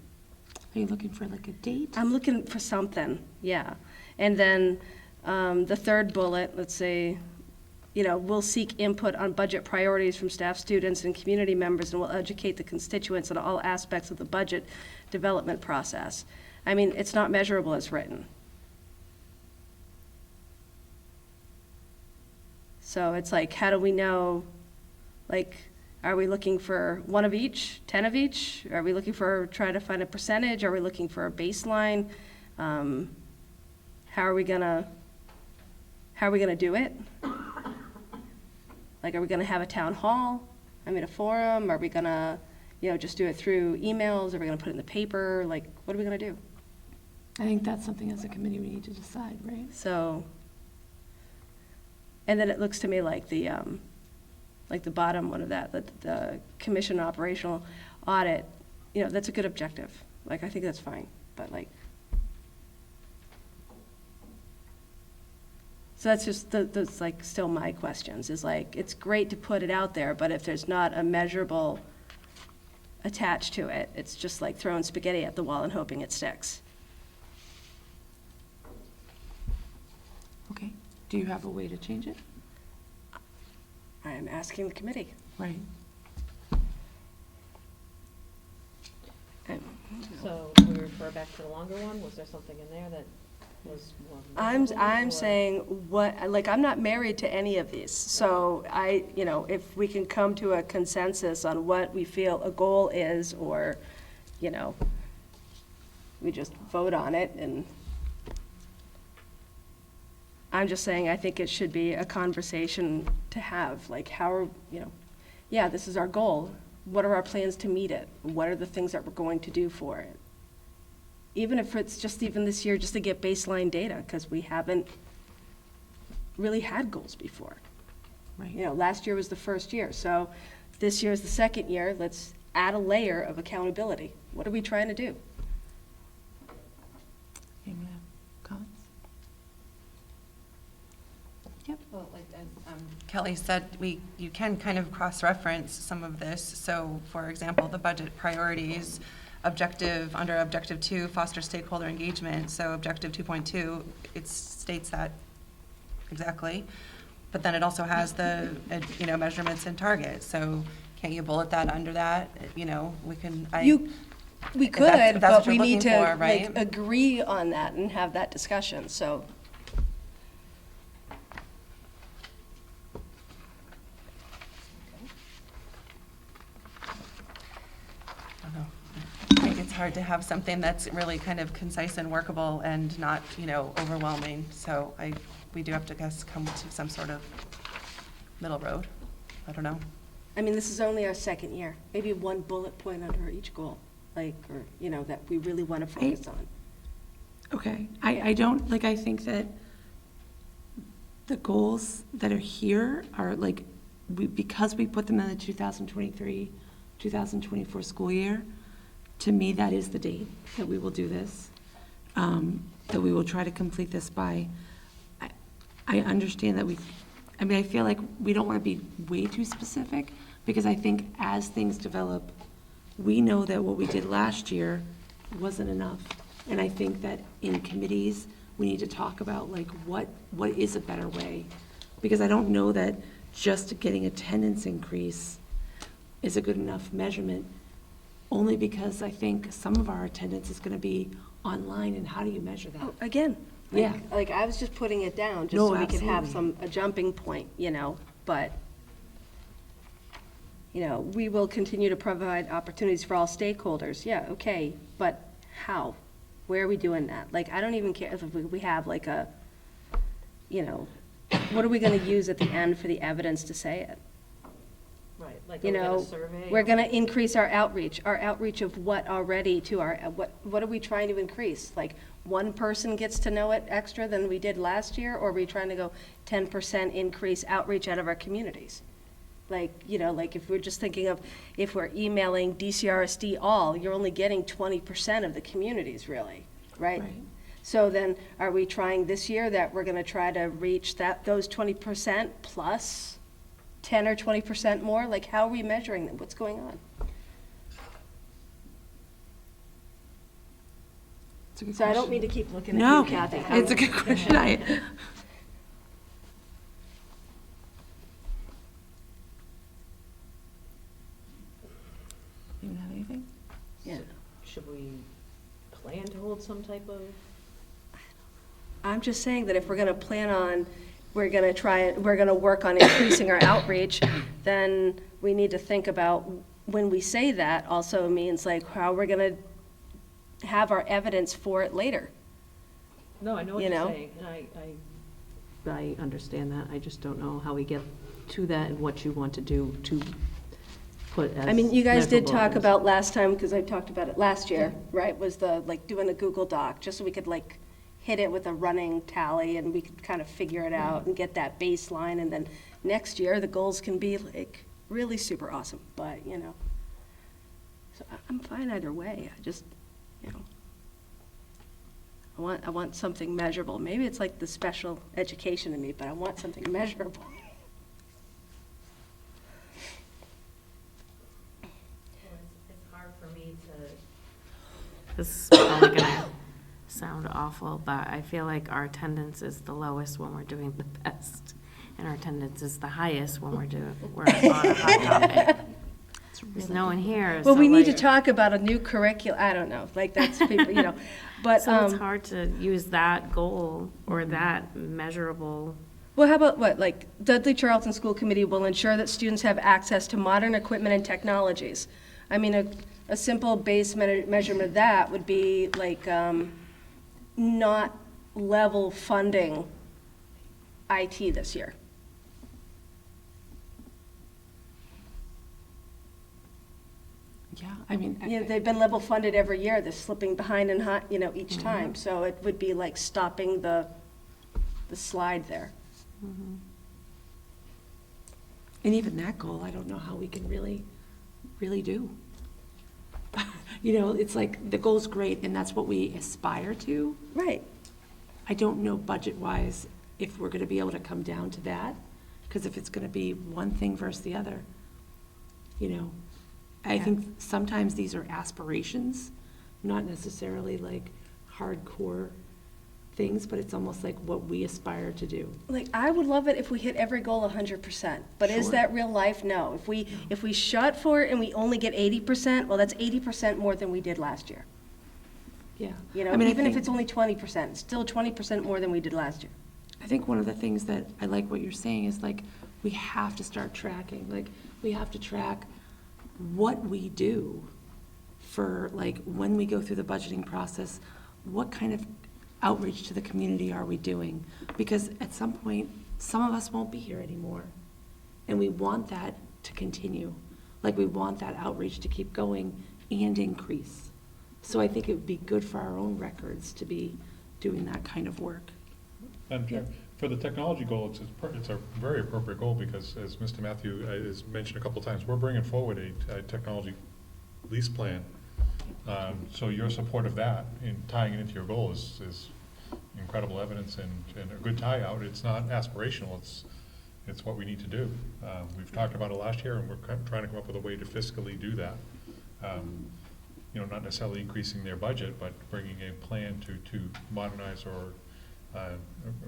Are you looking for like a date? I'm looking for something, yeah. And then the third bullet, let's say, you know, we'll seek input on budget priorities from staff, students, and community members, and will educate the constituents on all aspects of the budget development process. I mean, it's not measurable as written. So it's like, how do we know, like, are we looking for one of each, 10 of each? Are we looking for, trying to find a percentage? Are we looking for a baseline? How are we gonna do it? Like, are we gonna have a town hall? I mean, a forum? Are we gonna, you know, just do it through emails? Are we gonna put it in the paper? Like, what are we gonna do? I think that's something as a committee we need to decide, right? So, and then it looks to me like the bottom one of that, the commission operational audit, you know, that's a good objective. Like, I think that's fine, but like, so that's just, that's like still my questions, is like, it's great to put it out there, but if there's not a measurable attached to it, it's just like throwing spaghetti at the wall and hoping it sticks. Okay, do you have a way to change it? I'm asking the committee. Right. So we refer back to the longer one? Was there something in there that was more? I'm saying what, like, I'm not married to any of these, so you know, if we can come to a consensus on what we feel a goal is, or, you know, we just vote on it, and I'm just saying, I think it should be a conversation to have, like, how are, you know, yeah, this is our goal. What are our plans to meet it? What are the things that we're going to do for it? Even if it's just even this year, just to get baseline data, because we haven't really had goals before. Right. You know, last year was the first year, so this year is the second year. Let's add a layer of accountability. What are we trying to do? Anyone have comments? Yep. Well, like Kelly said, you can kind of cross-reference some of this. So, for example, the budget priorities, under Objective 2, foster stakeholder engagement. So Objective 2.2, it states that exactly. But then it also has the, you know, measurements and targets. So can't you bullet that under that? You know, we can, We if could, that's but what we you're need to, looking for, right? like, agree on that and have that discussion, so. I think it's hard to have something that's really kind of concise and workable and not, you know, overwhelming. So we do have to, guess, come to some sort of middle road. I don't know. I mean, this is only our second year. Maybe one bullet point under each goal, like, or, you know, that we really want to focus on. Okay, I don't, like, I think that the goals that are here are like, because we put them in the 2023, 2024 school year, to me, that is the date that we will do this, that we will try to complete this by. I understand that I feel like we don't want to be way too specific, because I think as things develop, we know that what we did last year wasn't enough. And I think that in committees, we need to talk about like what is a better way. Because I don't know that just getting attendance increase is a good enough measurement, only because I think some of our attendance is going to be online, and how do you measure that? Again, Yeah. like I was just putting it down, just No, so we could have absolutely. a jumping point, but, we will continue to provide opportunities for all stakeholders, yeah, okay, but how? Where are we doing that? Like, I don't even care if we have like a, what are we gonna use at the end for the evidence to say it? Right, like We're gonna increase our outreach of what already to our, what are we trying to increase? Like, one person gets to know it extra than we did last year, or are we trying to go 10% increase outreach out of our communities? Like, like if we're just thinking of, if we're emailing DCRSD all, you're only getting 20% of the communities really, right? Right. So then, are we trying this year that we're gonna try to reach those 20% plus 10 or 20% more? Like, how are we measuring them? What's going on? It's a good So I don't question. mean to keep looking No, at you, Kathy. it's a good question. You have anything? Yeah. Should we plan to hold some type of? I'm just saying that if we're gonna plan on, we're gonna work on increasing our outreach, then we need to think about, when we say that, also means like how we're gonna have our evidence for it later. No, I know what You you're know? saying, and I understand that, I just don't know how we get to that and what you want to do to put as I mean, you guys did measurable talk items. about last time, because I talked about it last year, right, was the, like, doing a Google Doc, just so we could, like, hit it with a running tally, and we could kind of figure it out and get that baseline, and then next year, the goals can be, like, really super awesome, but, so I'm fine either way, I just, I want something measurable. Maybe it's like the special education in me, but I want something measurable. It's hard for me to. This is probably gonna sound awful, but I feel like our attendance is the lowest when we're doing the best, and our attendance is the highest when we're on a hot topic. There's no one here. Well, so, we need to like- talk about a new curriculum, I don't know, like, that's, people, but, So it's hard to use that goal or that measurable. well, how about what, like, Dudley Charlton School Committee will ensure that students have access to modern equipment and technologies. I mean, a simple base measurement of that would be like, not level funding IT this year. Yeah, I mean, They've been level funded every year, they're slipping behind and, each time, so it would be like stopping the slide there. and even that goal, I don't know how we can really do. It's like, the goal's great, and that's what we aspire to. Right. I don't know budget-wise if we're gonna be able to come down to that, because if it's gonna be one thing versus the other, I think sometimes these are aspirations, not necessarily like hardcore things, but it's almost like what we aspire to do. Like, I would love it if we hit every goal 100%, but is Sure. that real life? No. If we shot for it and we only get 80%, well, that's 80% more than we did last year. Yeah. Even if think- it's only 20%, it's still 20% more than we did last year. I think one of the things that I like what you're saying is like, we have to start tracking, like, we have to track what we do for, like, when we go through the budgeting process, what kind of outreach to the community are we doing? Because at some point, some of us won't be here anymore, and we want that to continue. Like, we want that outreach to keep going and increase. So I think it would be good for our own records to be doing that kind of work. Madam Chair, for the technology goal, it's a very appropriate goal, because as Mr. Matthew has mentioned a couple of times, we're bringing forward a technology lease plan So your support of that in tying it into your goal is incredible evidence and a good tie out. It's not aspirational, it's what we need to do. We've talked about it last year, and we're trying to come up with a way to fiscally do that. You know, not necessarily increasing their budget, but bringing a plan to modernize or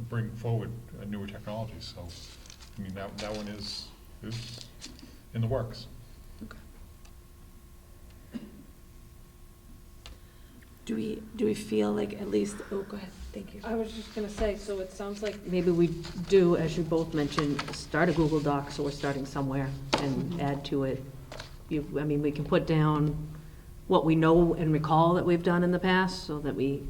bring forward newer technologies. So, I mean, that one is in the works. Do we feel like at least, oh, go ahead, thank you. I was just gonna say, so it sounds like maybe we do, as you both mentioned, start a Google Doc, so we're starting somewhere, and add to it. I mean, we can put down what we know and recall that we've done in the past, so that we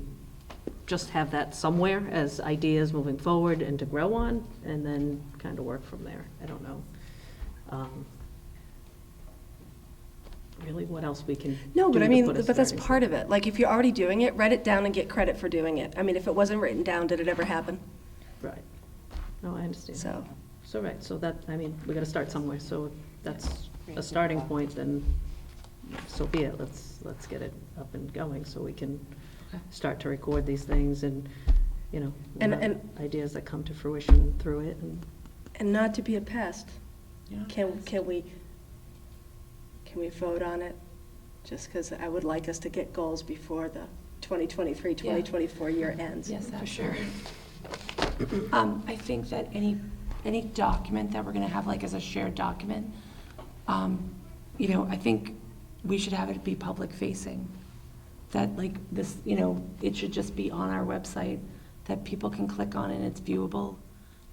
just have that somewhere as ideas moving forward and to grow on, and then kind of work from there. I don't know. Really, what else we can No, do but I to mean, put a but that's starting part of it. Like, if you're already doing it, write it down and get credit for doing it. I mean, if it wasn't written down, did it ever happen? Right. No, I understand. So, So, right, so that, I mean, we gotta start somewhere, so if that's a starting point, then so be it. Let's get it up and going, so we can start to record these things and, you know, we'll have And- ideas that come to fruition through it, and not to be a pest, Yeah. can we vote on it? Just because I would like us to get goals before the 2023, 2024 year ends. Yes, for sure. I think that any document that we're gonna have, like as a shared document, you know, I think we should have it be public facing. That like this, you know, it should just be on our website, that people can click on and it's viewable.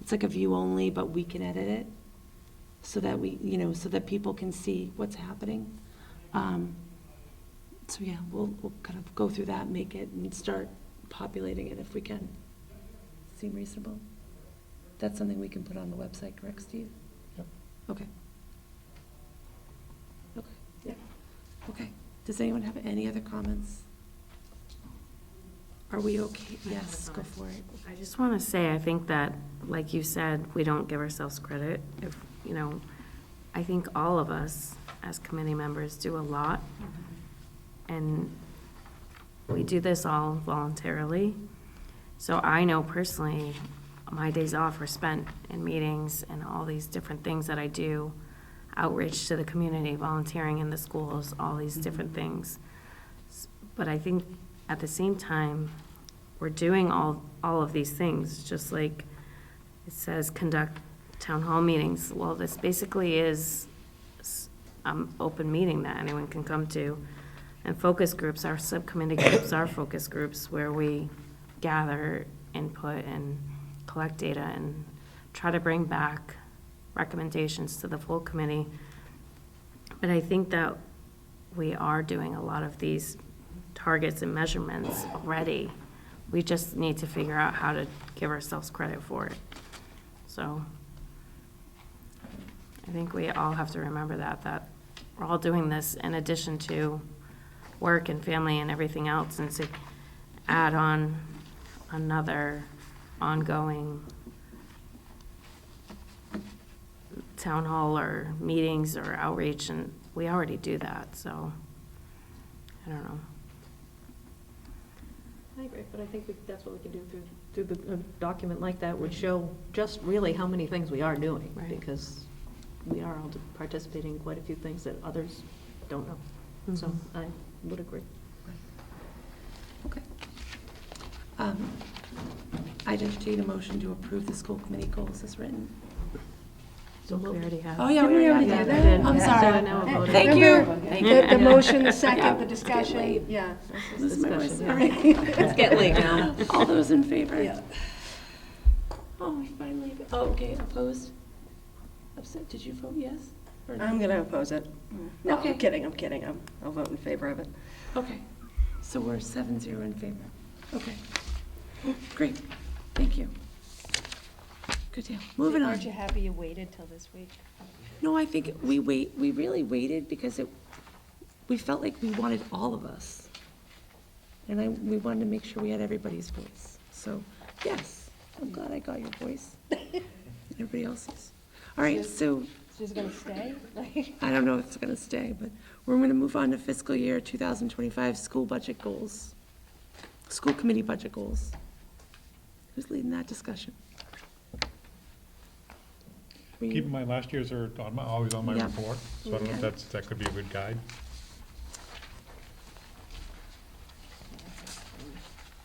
It's like a view only, but we can edit it, so that we, you know, so that people can see what's happening. So yeah, we'll kind of go through that, make it, and start populating it if we can. Seem reasonable? That's something we can put on the website, correct, Steve? Yep. Okay. Okay, yeah, okay. Does anyone have any other comments? Are we okay? Yes, go for it. I just want to say, I think that, like you said, we don't give ourselves credit. If, you know, I think all of us as committee members do a lot. And we do this all voluntarily. So I know personally, my days off are spent in meetings and all these different things that I do, outreach to the community, volunteering in the schools, all these different things. But I think at the same time, we're doing all of these things, just like it says, conduct town hall meetings. Well, this basically is an open meeting that anyone can come to. And focus groups, our subcommittee groups, are focus groups where we gather input and collect data and try to bring back recommendations to the full committee. But I think that we are doing a lot of these targets and measurements already. We just need to figure out how to give ourselves credit for it. So I think we all have to remember that we're all doing this in addition to work and family and everything else, and to add on another ongoing town hall or meetings or outreach, and we already do that, so I don't know. I agree, but I think that's what we can do through a document like that, would show just really how many things we are doing. Right. Because we are all participating in quite a few things that others don't know. So I would agree. Okay. I'd entertain a motion to approve the school committee goals as written. So we already have. Oh, yeah, we already did that? I'm So sorry. now we're voting. Thank you. the motion, the Yeah. second, the discussion, yeah. Lose my voice. Discussion, All yeah. right. It's getting late now. All those in favor? Yeah. Oh, we finally, okay, opposed? Upset, did you vote yes? Or no? I'm going to oppose it. No, Okay. I'm kidding. I'll vote in favor of it. Okay, so we're 7-0 in favor. Okay, great, thank you. Good deal. Moving on. Aren't you happy you waited till this week? No, I think we really waited because we felt like we wanted all of us. And we wanted to make sure we had everybody's voice. So, yes, I'm glad I got your voice. Everybody else's. All right, so She's gonna stay? I don't know if it's gonna stay, but we're gonna move on to fiscal year 2025 school budget goals. School committee budget goals. Who's leading that discussion? Were you- Keep in mind, last year's are always on my Yeah. report, so I don't know if Okay. that could be a good guide.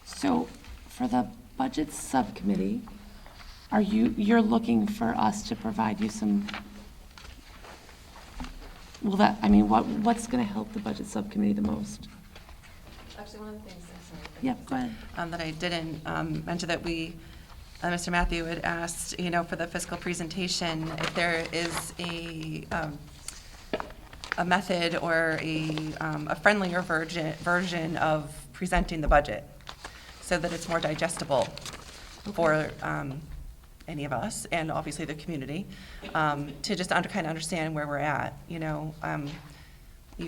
So for the budget subcommittee, you're looking for us to provide you some, well, what's going to help the budget subcommittee the most? Actually, one of the things, Yep, go ahead. that I didn't mention that Mr. Matthew had asked, for the fiscal presentation, if there is a method or a friendlier version of presenting the budget so that it's more digestible for any of us and obviously the community, to just kind of understand where we're at. You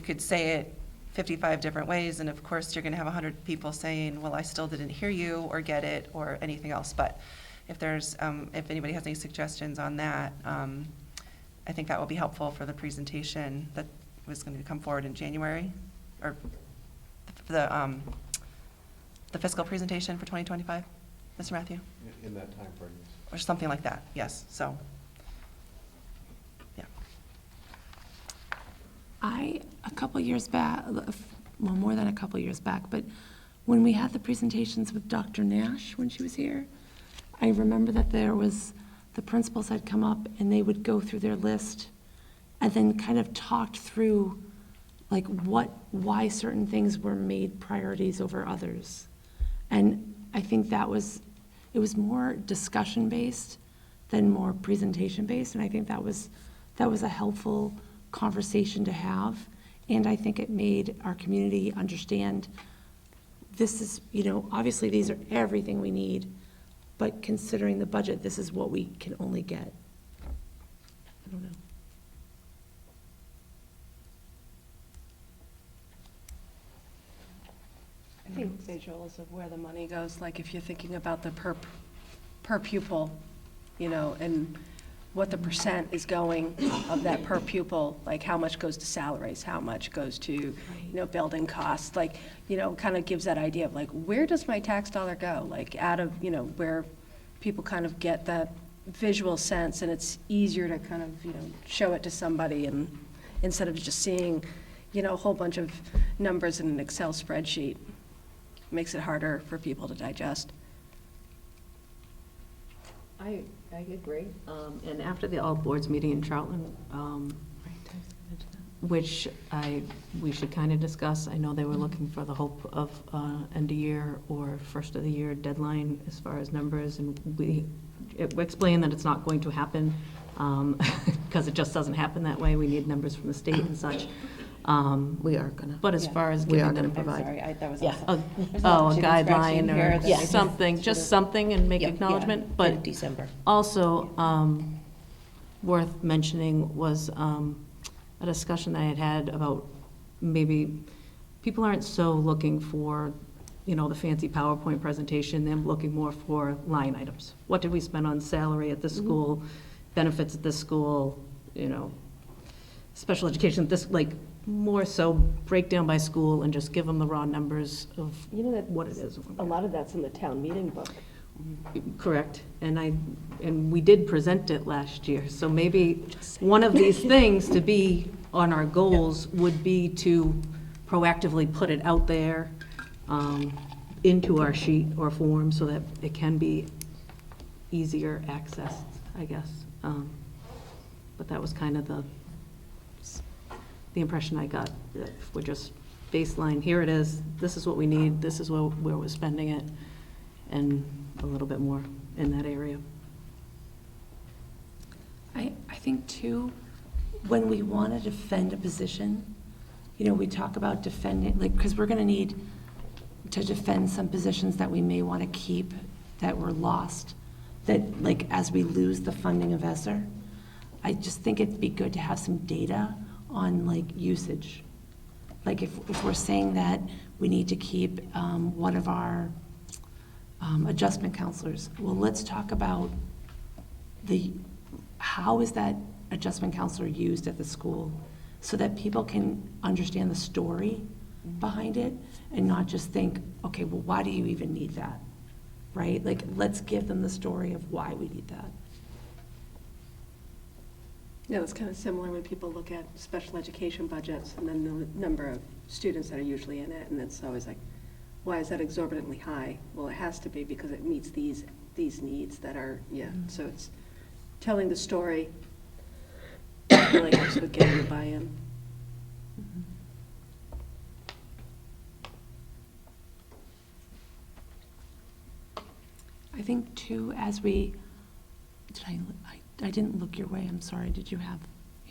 could say it 55 different ways, and of course, you're going to have 100 people saying, well, I still didn't hear you or get it or anything else. But if if anybody has any suggestions on that, I think that will be helpful for the presentation that was going to come forward in January, or the fiscal presentation for 2025, Mr. Matthew? In that time frame. Or something like that, yes, so, yeah. A couple years back, well, more than a couple years back, but when we had the presentations with Dr. Nash when she was here, I remember that the principals had come up and they would go through their list and then kind of talked through like why certain things were made priorities over others. And I think it was more discussion-based than more presentation-based, and I think that was a helpful conversation to have, and I think it made our community understand this is, obviously these are everything we need, but considering the budget, this is what we can only get. I don't know. I think visuals of where the money goes, like if you're thinking about the per pupil, and what the percent is going of that per pupil, like how much goes to salaries, how much goes to, building costs, like, kind of gives that idea of like, where does my tax dollar go? Like out of, where people kind of get that visual sense, and it's easier to kind of, show it to somebody, and instead of just seeing, a whole bunch of numbers in an Excel spreadsheet. Makes it harder for people to digest. I agree. And after the all boards meeting in Charlton, which we should kind of discuss, I know they were looking for the hope of end of year or first of the year deadline as far as numbers, and we explained that it's not going to happen because it just doesn't happen that way. We need numbers from the state and such. We are gonna. But as far as We are giving gonna them, provide. that was Yeah. also. a guideline or something, just something, and make Yeah. acknowledgement, In but December. also, worth mentioning was a discussion that I had had about maybe people aren't so looking for, the fancy PowerPoint presentation. They're looking more for line items. What did we spend on salary at this school, benefits at this school, special education, more so breakdown by school and just give them the raw numbers of what it is. A lot of that's in the town meeting book. Correct, and we did present it last year, so maybe one of these things to be on our goals would be to proactively put it out there into our sheet or form so that it can be easier accessed, I guess. But that was kind of the impression I got, that we're just baseline, here it is, this is what we need, this is where we're spending it, and a little bit more in that area. I think too, when we want to defend a position, we talk about defending, because we're going to need to defend some positions that we may want to keep that were lost, that as we lose the funding of ESSER, I just think it'd be good to have some data on usage. If we're saying that we need to keep one of our adjustment counselors, well, let's talk about how is that adjustment counselor used at the school so that people can understand the story behind it and not just think, okay, well, why do you even need that? Right? Like, let's give them the story of why we need that. Yeah, it's kind of similar when people look at special education budgets and then the number of students that are usually in it, and it's always like, why is that exorbitantly high? Well, it has to be because it meets these needs that are, so it's telling the story really helps with getting the buy-in. I think too, as we, I didn't look your way, I'm sorry, did you have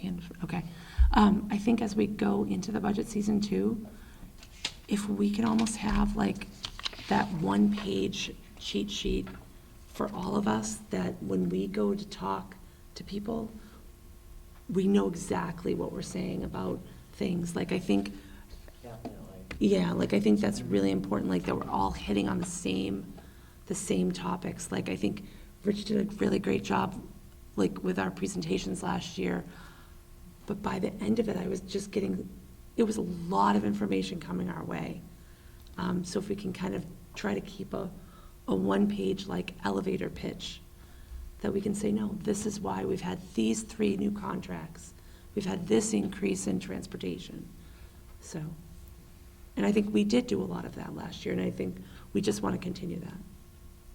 hand, okay. I think as we go into the budget season too, if we can almost have like that one-page cheat sheet for all of us, that when we go to talk to people, we know exactly what we're saying about things, like I think, yeah, like I think that's really important, like that we're all hitting on the same topics. Like I think Rich did a really great job like with our presentations last year, but by the end of it, I was just getting, it was a lot of information coming our way. So if we can kind of try to keep a one-page like elevator pitch, that we can say, no, this is why we've had these 3 new contracts. We've had this increase in transportation. So, and I think we did do a lot of that last year, and I think we just want to continue that.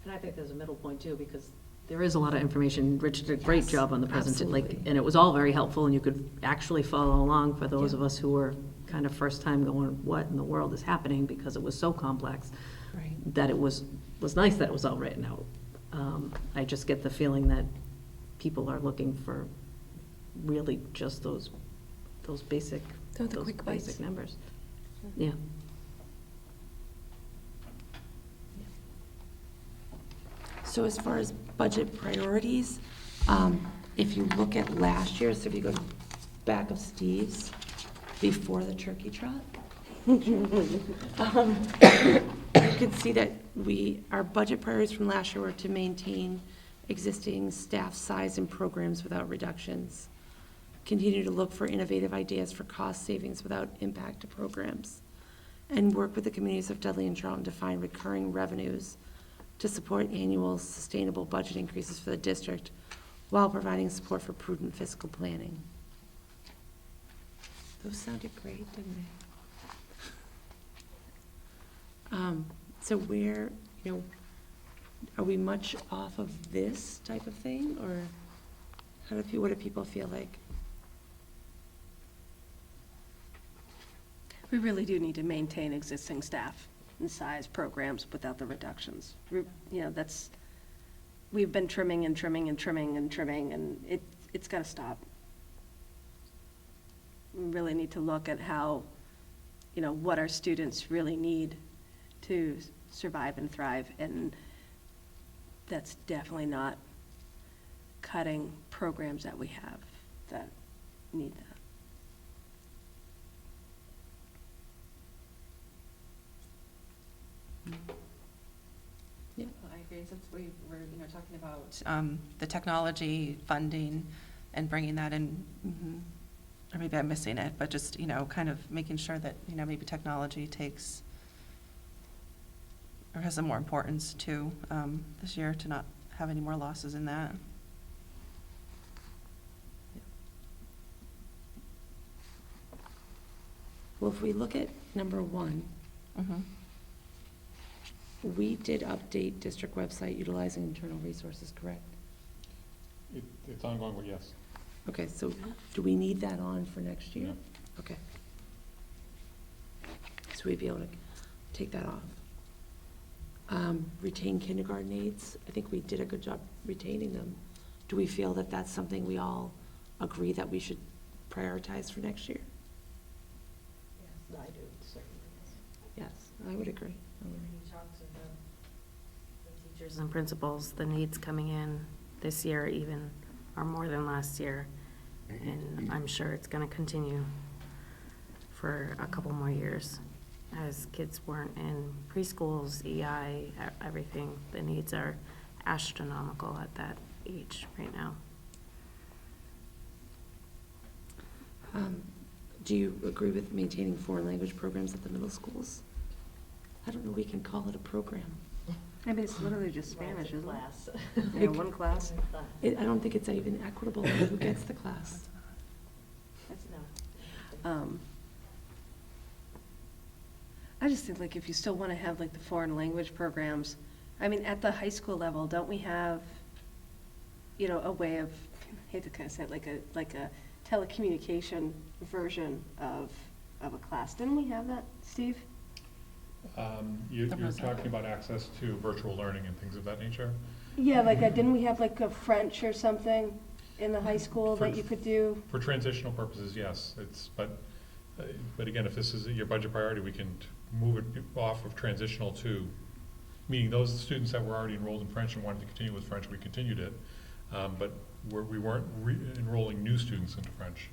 And I think there's a middle point too, because there is a lot of information. Rich did a great Yes, job on the presentation, absolutely. and it was all very helpful, and you could actually follow along for those Yeah. of us who were kind of first time going, what in the world is happening, because it was so complex. Right. That it was nice that it was all written out. I just get the feeling that people are looking for really just those basic, Those quick bites. basic numbers. Yeah. So as far as budget priorities, if you look at last year, so if you go to back of Steve's, before the turkey trot, you can see that our budget priorities from last year were to maintain existing staff size and programs without reductions, continue to look for innovative ideas for cost savings without impact to programs, and work with the communities of Dudley and Charlton to find recurring revenues to support annual sustainable budget increases for the district while providing support for prudent fiscal planning. Those sounded great, didn't they? So where, are we much off of this type of thing, or what do people feel like? We really do need to maintain existing staff and size programs without the reductions. We've been trimming and trimming and trimming and trimming, and it's got to stop. We really need to look at how, what our students really need to survive and thrive, and that's definitely not cutting programs that we have that need that. Yeah. I agree, since we're talking about the technology funding and bringing that in, or maybe I'm missing it, but just, kind of making sure that, maybe technology takes, or has some more importance too, this year, to not have any more losses in that. Well, if we look at number 1, Mhm. we did update district website utilizing internal resources, correct? It's ongoing, but yes. Okay, so do we need that on for next year? No. Okay. So we'd be able to take that off. Retain kindergarten aides, I think we did a good job retaining them. Do we feel that that's something we all agree that we should prioritize for next year? Yes, I do, certainly. Yes, I would agree. When you talk to the teachers and principals, the needs coming in this year even are more than last year. And I'm sure it's gonna continue for a couple more years. As kids weren't in preschools, EI, everything, the needs are astronomical at that age right now. Do you agree with maintaining foreign language programs at the middle schools? I don't know, we can call it a program. I mean, it's literally just Spanish, isn't it? Yeah, one class. I don't think it's even equitable in who gets the class. I just think like if you still want to have like the foreign language programs, I mean, at the high school level, don't we have, you know, a way of, I hate to kind of say it, like a telecommunication version of a class? Didn't we have that, Steve? You're talking about access to virtual learning and things of that nature? Yeah, like, didn't we have like a French or something in the high school that you could do? For transitional purposes, yes, but again, if this is your budget priority, we can move it off of transitional to, meaning those students that were already enrolled in French and wanted to continue with French, we continued it. But we weren't enrolling new students into French.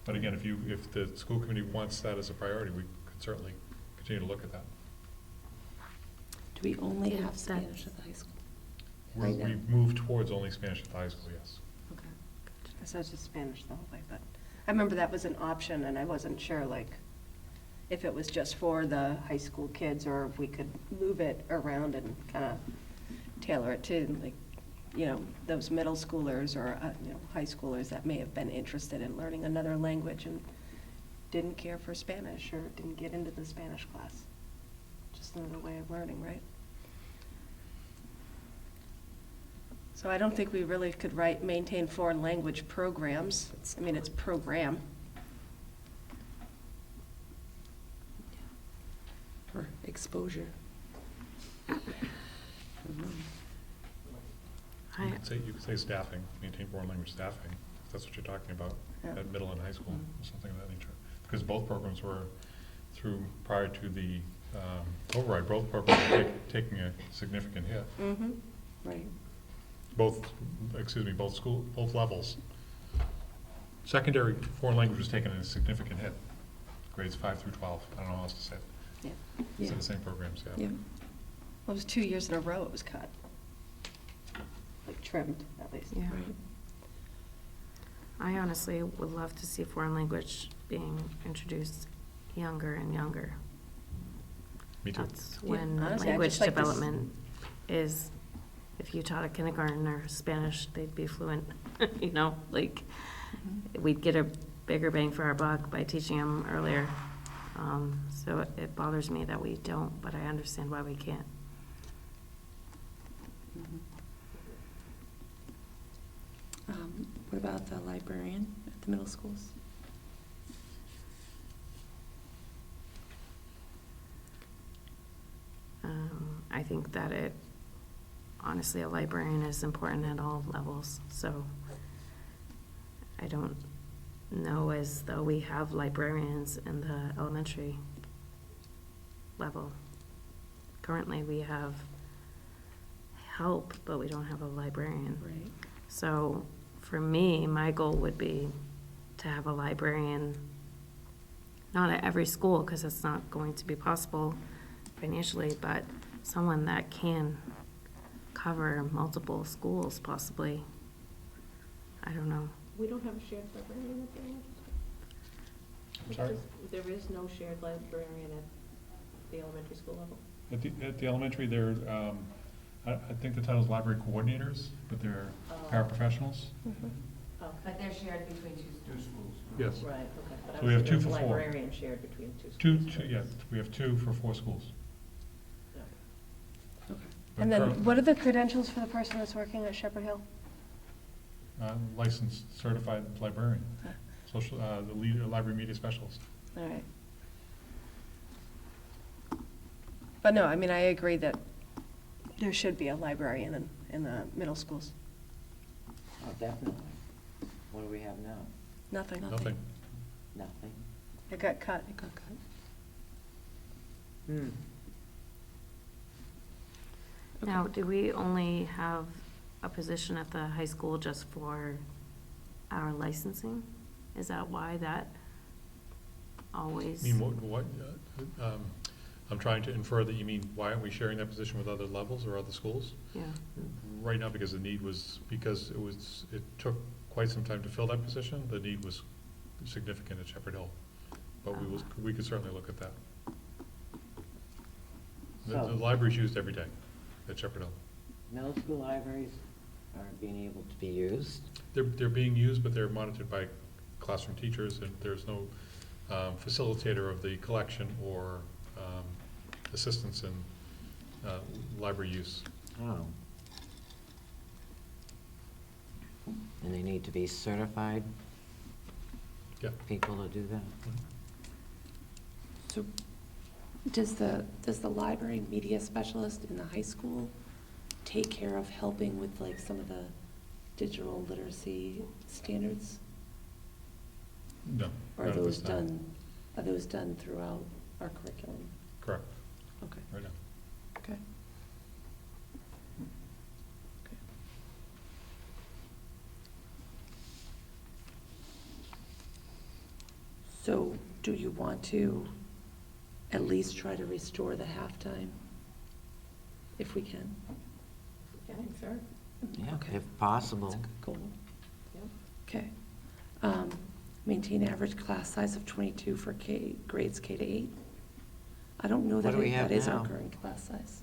But again, if the school committee wants that as a priority, we could certainly continue to look at that. Do we only have Spanish at the high school? We've moved towards only Spanish at the high school, yes. Okay. So it's just Spanish the whole way, but I remember that was an option and I wasn't sure like if it was just for the high school kids or if we could move it around and kind of tailor it to like, you know, those middle schoolers or, you know, high schoolers that may have been interested in learning another language and didn't care for Spanish or didn't get into the Spanish class. Just another way of learning, right? So I don't think we really could maintain foreign language programs. I mean, it's program. For exposure. You could say staffing, maintain foreign language staffing, if that's what you're talking about, Yeah. at middle and high school, or something of that nature. Because both programs were through, prior to the override, both programs were taking a significant hit. Mm-hmm. Right. Both levels. Secondary foreign language was taking a significant hit, grades 5 through 12, I don't know how else to say it. Yeah. It's Yeah. the same programs, Yeah. Well, it was 2 years in a row it was cut. Like trimmed, at least. Yeah. Right. I honestly would love to see foreign language being introduced younger and younger. Me too. That's when honestly, I language just like this- development is, if you taught a kindergartner Spanish, they'd be fluent, you know, like, we'd get a bigger bang for our buck by teaching them earlier. So it bothers me that we don't, but I understand why we can't. What about the librarian at the middle schools? I think that honestly, a librarian is important at all levels, so I don't know as though we have librarians in the elementary level. Currently, we have help, but we don't have a librarian. Right. So for me, my goal would be to have a librarian, not at every school, because it's not going to be possible financially, but someone that can cover multiple schools possibly. I don't know. We don't have a shared librarian at the elementary school? I'm sorry? There is no shared librarian at the elementary school level? At the elementary, there, I think the title is library coordinators, but they're paraprofessionals. Oh, But they're shared between two schools. Yes. right, okay. But So we have obviously two there's a for 4. librarian shared between two schools. Yes, we have 2 for 4 schools. Okay. But And then current- what are the credentials for the person that's working at Shepherd Hill? Licensed certified librarian, the lead library media specialist. All right. But no, I mean, I agree that there should be a librarian in the middle schools. Oh, definitely. What do we have now? Nothing. Nothing. Nothing. It got cut. It got cut. Now, do we only have a position at the high school just for our licensing? Is that why that always? You mean what, I'm trying to infer that you mean, why aren't we sharing that position with other levels or other schools? Yeah. Right now, because it took quite some time to fill that position, the need was significant at Shepherd Hill. But we could certainly look at that. The library's used every day at Shepherd Hill. Middle school libraries aren't being able to be used. They're being used, but they're monitored by classroom teachers, and there's no facilitator of the collection or assistance in library use. Oh. And they need to be certified Yeah. people to do that? So does the library media specialist in the high school take care of helping with like some of the digital literacy standards? No. Or not are at this those time. done throughout our curriculum? Correct, Okay, right now. okay. So do you want to at least try to restore the halftime? If we can? Yeah, sure. Yeah, Okay. if possible. That's a good goal. Yep. Okay. Maintain average class size of 22 for grades K to 8. I don't know What that do we have that is our now? current class size.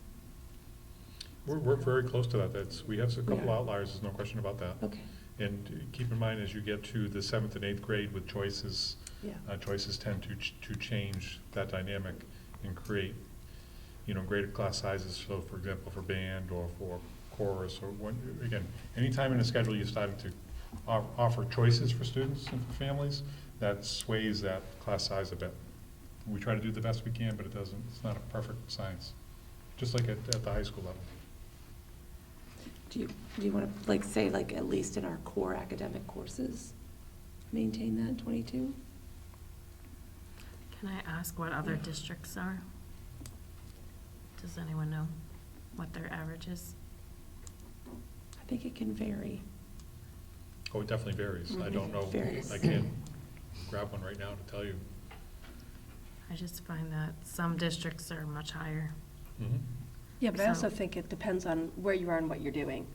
We're very close to that. We have a couple are. outliers, there's no question about that. Okay, And keep in mind, as you get to the 7th and 8th grade with choices, yeah. choices tend to change that dynamic and create, greater class sizes. So for example, for band or for chorus, or again, anytime in a schedule you're starting to offer choices for students and for families, that sways that class size a bit. We try to do the best we can, but it's not a perfect science, just like at the high school level. Do you want to, say, at least in our core academic courses, maintain that 22? Can I ask what other districts are? Does anyone know what their average is? I think it can vary. Oh, it definitely varies. I don't know, Varies. I can't grab one right now to tell you. I just find that some districts are much higher. Mhm. Yeah, but I also So- think it depends on where you are and what you're doing,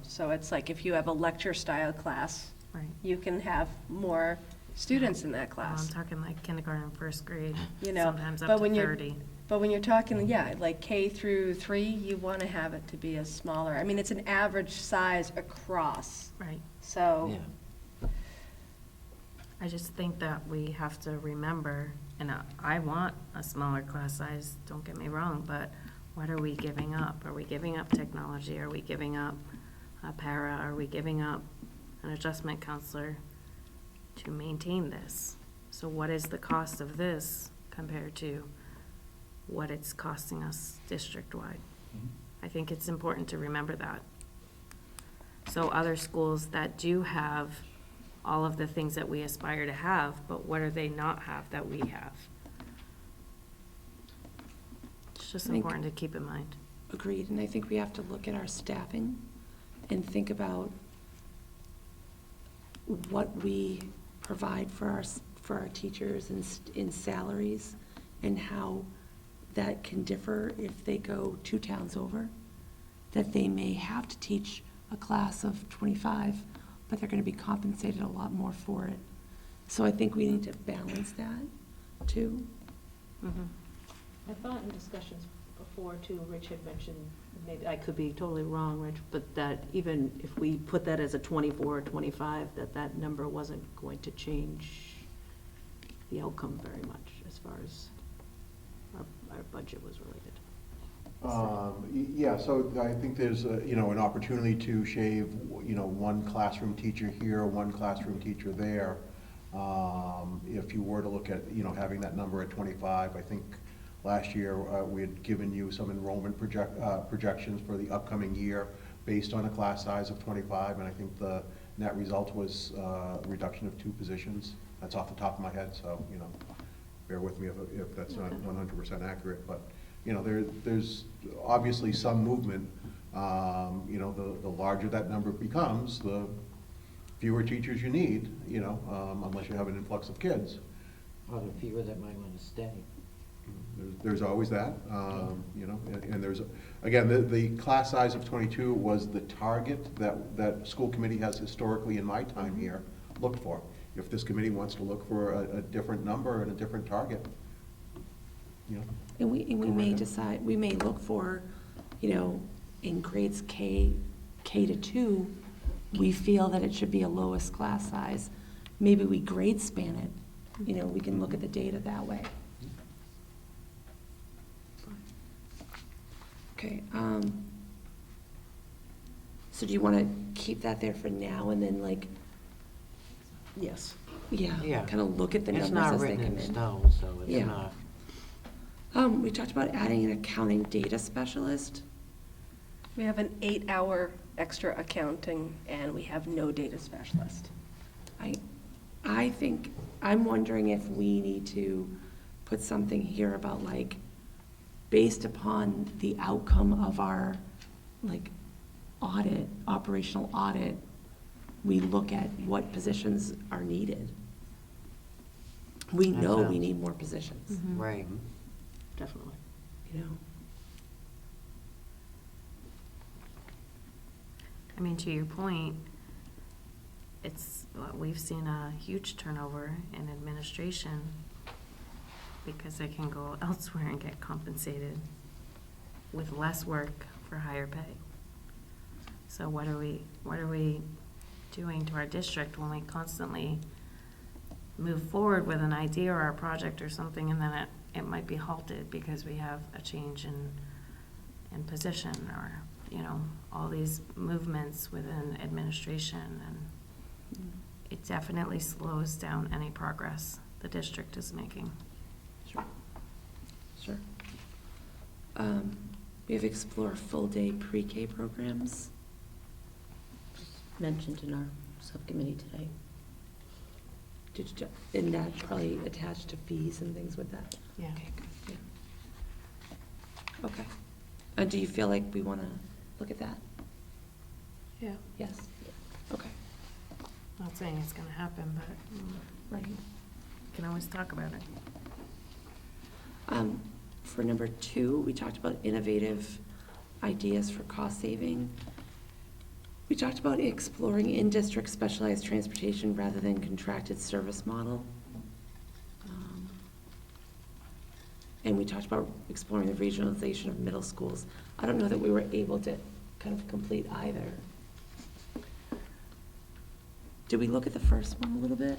So it's like if you have a lecture-style class, Right. you can have more students in that I'm class, talking like kindergarten, first grade, you know. sometimes But up to when you're- 30. But when you're talking, like K through 3, you want to have it to be a smaller, it's an average size across, Right. so. Yeah. I just think that we have to remember, and I want a smaller class size, don't get me wrong, but what are we giving up? Are we giving up technology? Are we giving up a para? Are we giving up an adjustment counselor to maintain this? So what is the cost of this compared to what it's costing us district-wide? I think it's important to remember that. So other schools that do have all of the things that we aspire to have, but what do they not have that we have? It's just I think- important to keep in mind. Agreed, and I think we have to look at our staffing and think about what we provide for our teachers in salaries, and how that can differ if they go 2 towns over, that they may have to teach a class of 25, but they're going to be compensated a lot more for it. So I think we need to balance that, too. I thought in discussions before too, Rich had mentioned, maybe I could be totally wrong, Rich, but that even if we put that as a 24 or 25, that number wasn't going to change the outcome very much as far as our budget was related. Yeah, so I think there's, an opportunity to shave, one classroom teacher here, one classroom teacher there. If you were to look at, having that number at 25, I think last year, we had given you some enrollment projections for the upcoming year based on a class size of 25, and I think the net result was a reduction of 2 positions. That's off the top of my head, so, bear with me if that's not 100% accurate, but, there's obviously some movement. The larger that number becomes, the fewer teachers you need, unless you have an influx of kids. Or the fewer that might want to stay. There's always that, and there's, again, the class size of 22 was the target that school committee has historically, in my time here, looked for. if this committee wants to look for a different number and a different target, you know. And we go may ahead. decide, we may look for, in grades K to 2, we feel that it should be a lowest class size. Maybe we grade span it, we can look at the data that way. Okay, so do you want to keep that there for now and then Yes. yeah, kind of look at the numbers It's not as they written come in in? stone, so Yeah. it's not. We talked about adding an accounting data specialist. We have an 8-hour extra accounting, and we have no data specialist. I think, I'm wondering if we need to put something here about based upon the outcome of our audit, operational audit, we look at what positions are needed. We That know we sounds- need more positions, Right. Definitely. I mean, to your point, we've seen a huge turnover in administration because they can go elsewhere and get compensated with less work for higher pay. So what are we doing to our district when we constantly move forward with an idea or a project or something, and then it might be halted because we have a change in position, or, all these movements within administration, and it definitely slows down any progress the district is making. Sure. We have explore full-day pre-K programs. Mentioned in our subcommittee today. And that probably attached to fees and things with that? Yeah. Okay, good, yeah. Okay. Do you feel like we want to look at that? Yeah. Yes? Okay. Not saying it's gonna happen, but Right. we can always talk about it. For number 2, we talked about innovative ideas for cost saving. We talked about exploring in-district specialized transportation rather than contracted service model. And we talked about exploring the regionalization of middle schools. I don't know that we were able to kind of complete either. Did we look at the first one a little bit?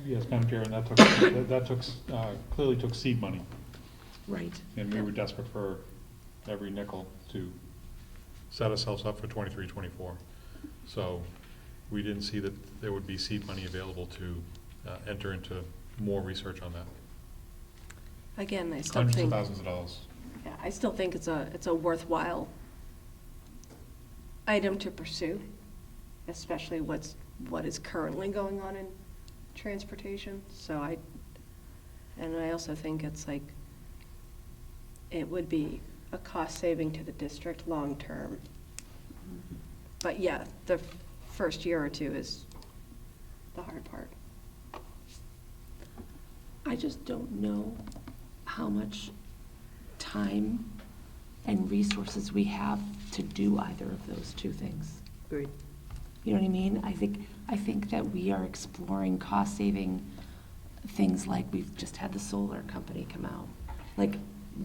Yes, Madam Chair, and clearly took seed money. Right. And we were desperate for every nickel to set ourselves up for 23, 24. So we didn't see that there would be seed money available to enter into more research on that. Again, I still Hundreds of think, thousands of dollars. yeah, I still think it's a worthwhile item to pursue, especially what is currently going on in transportation. So I also think it's it would be a cost saving to the district long-term. But yeah, the first year or two is the hard part. I just don't know how much time and resources we have to do either of those two things. Agreed. You know what I mean? I think that we are exploring cost-saving things like we've just had the solar company come out.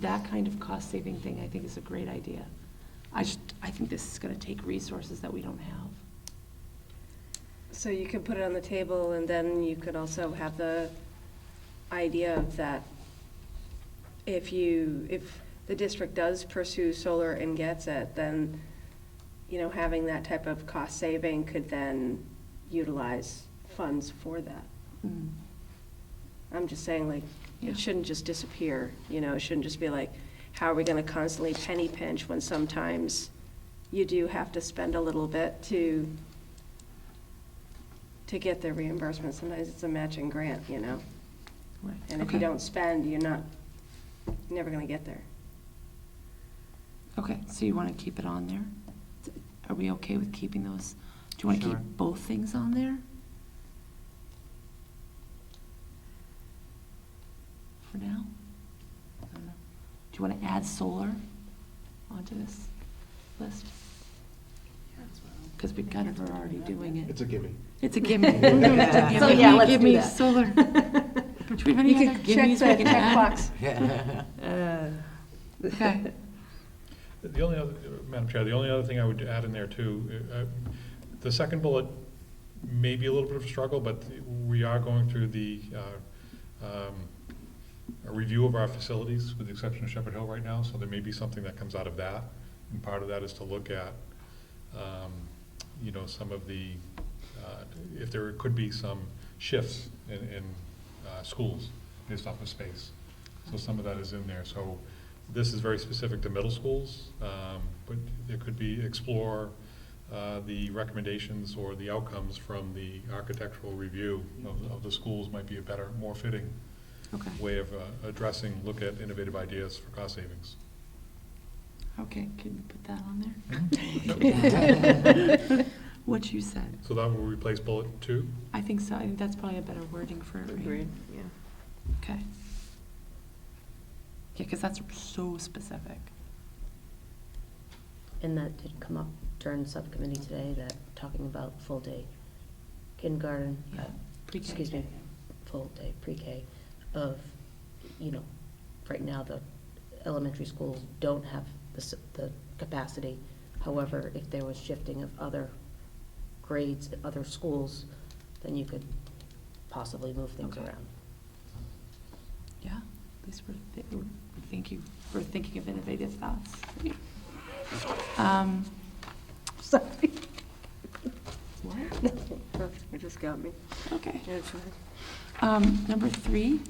That kind of cost-saving thing, I think, is a great idea. I think this is gonna take resources that we don't have. So you could put it on the table, and then you could also have the idea of that if the district does pursue solar and gets it, then, having that type of cost saving could then utilize funds for that. Mm. I'm just saying, Yeah. it shouldn't just disappear, it shouldn't just be how are we gonna constantly penny pinch when sometimes you do have to spend a little bit to get the reimbursement. Sometimes it's a matching grant, Right. And if you Okay. don't spend, you're never gonna get there. Okay, so you wanna keep it on there? Are we okay with keeping those? Do you wanna Sure. keep both things on there? For now? I don't know. Do you wanna add solar onto this list? because we kind of are already doing it. It's a gimme. It's a gimme. It's a gimme. So, yeah, let's do Gimme that. solar. Do we have any You other could check gimmes the we can add? checkbox. Okay. The only other, Madam Chair, the only other thing I would add in there too, the second bullet may be a little bit of a struggle, but we are going through a review of our facilities, with the exception of Shepherd Hill right now, so there may be something that comes out of that. And part of that is to look at, some of the, if there could be some shifts in schools based off of space. So some of that is in there. So this is very specific to middle schools, but there could be, explore the recommendations or the outcomes from the architectural review of the schools might be a better, more fitting Okay. way of addressing, look at innovative ideas for cost savings. Okay, can you put that on there? What you said. So that will replace bullet 2? I think so. I think that's probably a better wording for it. right? Agreed, yeah. Okay. Yeah, because that's so specific. And that did come up during subcommittee today, that talking about full-day kindergarten, Yeah, pre-K. excuse me, full-day pre-K of, right now, the elementary schools don't have the capacity. However, if there was shifting of other grades, other schools, then you could possibly move things Okay. around. Yeah, at least thank you for thinking of innovative thoughts. Sorry. What? It just got me. Okay. Yeah, it's fine. Number 3,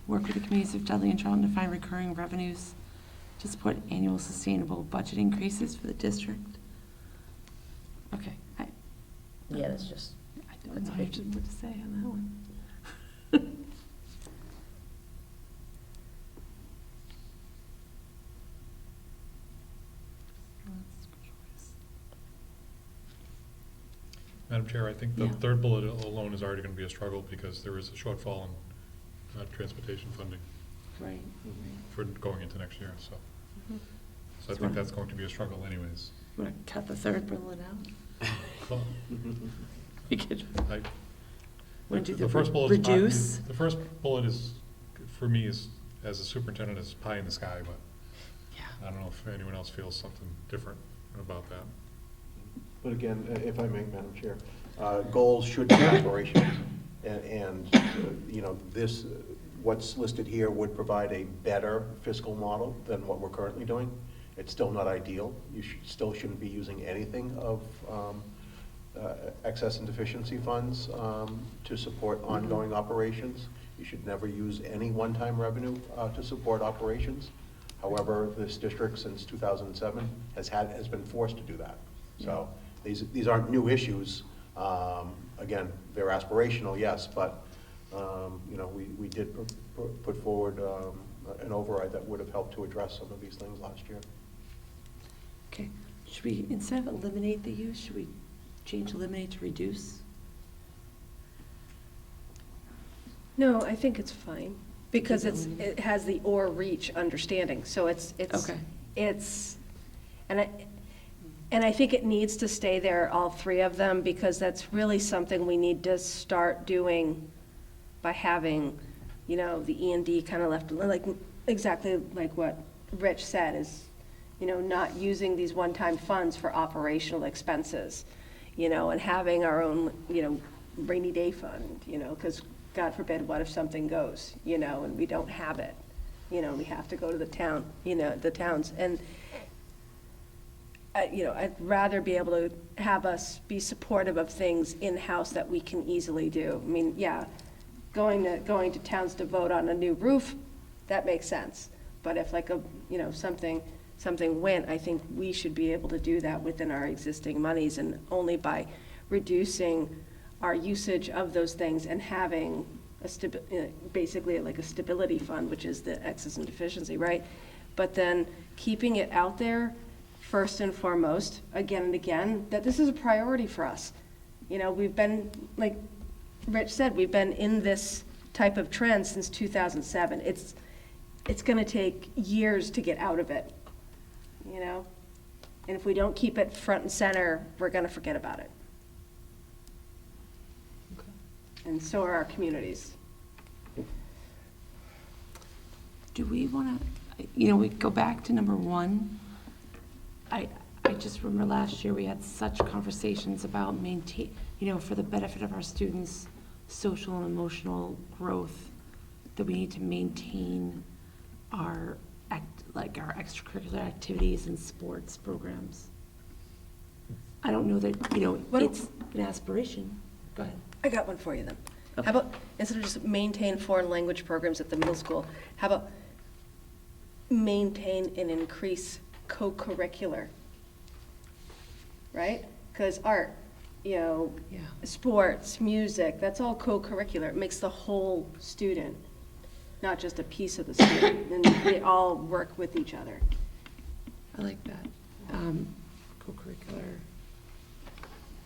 work with the communities of Dudley and Charlton to find recurring revenues to support annual sustainable budget increases for the district. Okay, Yeah, that's just, I don't That's know big. what to say on that one. Madam Chair, I think the Yeah. third bullet alone is already going to be a struggle because there is a shortfall in transportation funding Right. for going into next year, so. Mhm. So I think that's going to be a struggle anyways. You want to cut the third bullet out? Well, We could, I- want to do The the first bullet is pie- reduce? The first bullet is, for me, is, as a superintendent, is pie in the sky, but Yeah. I don't know if anyone else feels something different about that. But again, if I may, Madam Chair, goals should be aspirations. And this, what's listed here would provide a better fiscal model than what we're currently doing. It's still not ideal. You still shouldn't be using anything of excess and deficiency funds to support ongoing operations. You should never use any one-time revenue to support operations. However, this district, since 2007, has been forced to do that. So these aren't new issues. Again, they're aspirational, yes, but we did put forward an override that would have helped to address some of these things last year. Okay, should we, instead of eliminate the use, should we change eliminate to reduce? No, I think it's fine, because Keep it it has the or reach understanding, so it's, Okay. and I think it needs to stay there, all 3 of them, because that's really something we need to start doing by having, the E&D kind of left, like, exactly like what Rich said, is, not using these one-time funds for operational expenses, and having our own, rainy day fund, because God forbid, what if something goes, and we don't have it? We have to go to the town, the towns. And, I'd rather be able to have us be supportive of things in-house that we can easily do. I mean, yeah, going to towns to vote on a new roof, that makes sense. But if like something went, I think we should be able to do that within our existing monies, and only by reducing our usage of those things and having basically like a stability fund, which is the excess and deficiency, right? But then keeping it out there, first and foremost, again and again, that this is a priority for us. We've been, like Rich said, we've been in this type of trend since 2007. It's going to take years to get out of it, And if we don't keep it front and center, we're going to forget about it. And so are our communities. Do we want to, we go back to number one. I just remember last year we had such conversations about for the benefit of our students' social and emotional growth, that we need to maintain our extracurricular activities and sports programs. I don't know that, it's an aspiration. Go ahead. I got one for you then. How about, instead of just maintain foreign language programs at the middle school, how about maintain and increase co-curricular? Right? Because art, sports, music, that's all co-curricular. It makes the whole student, not just a piece of the student. And they all work with each other. I like that. Co-curricular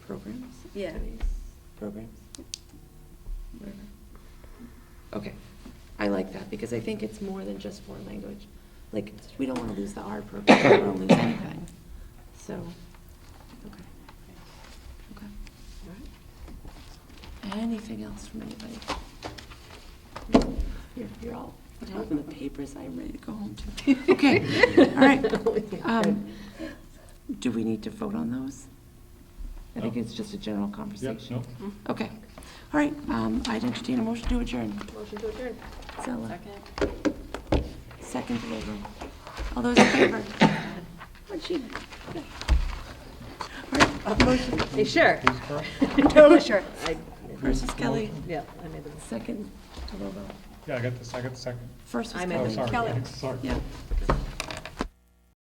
programs? Yeah. Activities, programs? Whatever. Okay. I like that because I think it's more than just foreign language. Like, we don't want to lose the art program. We don't want to lose anything. So, okay. Okay. All right. Anything else from anybody? You're all taking the papers. I'm ready to go home too. Okay. All right. Do we need to vote on those? I think it's just a general conversation. Okay. All right. I'd entertain a motion to adjourn. Motion to adjourn. Zella. Second to Gabriel. All those in favor? What'd she? All right. Motion. Hey, sure. Totally sure. First is Kelly. Yeah, I made them. Second to Lobo. Yeah, I got the second. First was I made Kelly. them. Sorry, Kelly. sorry. Yeah.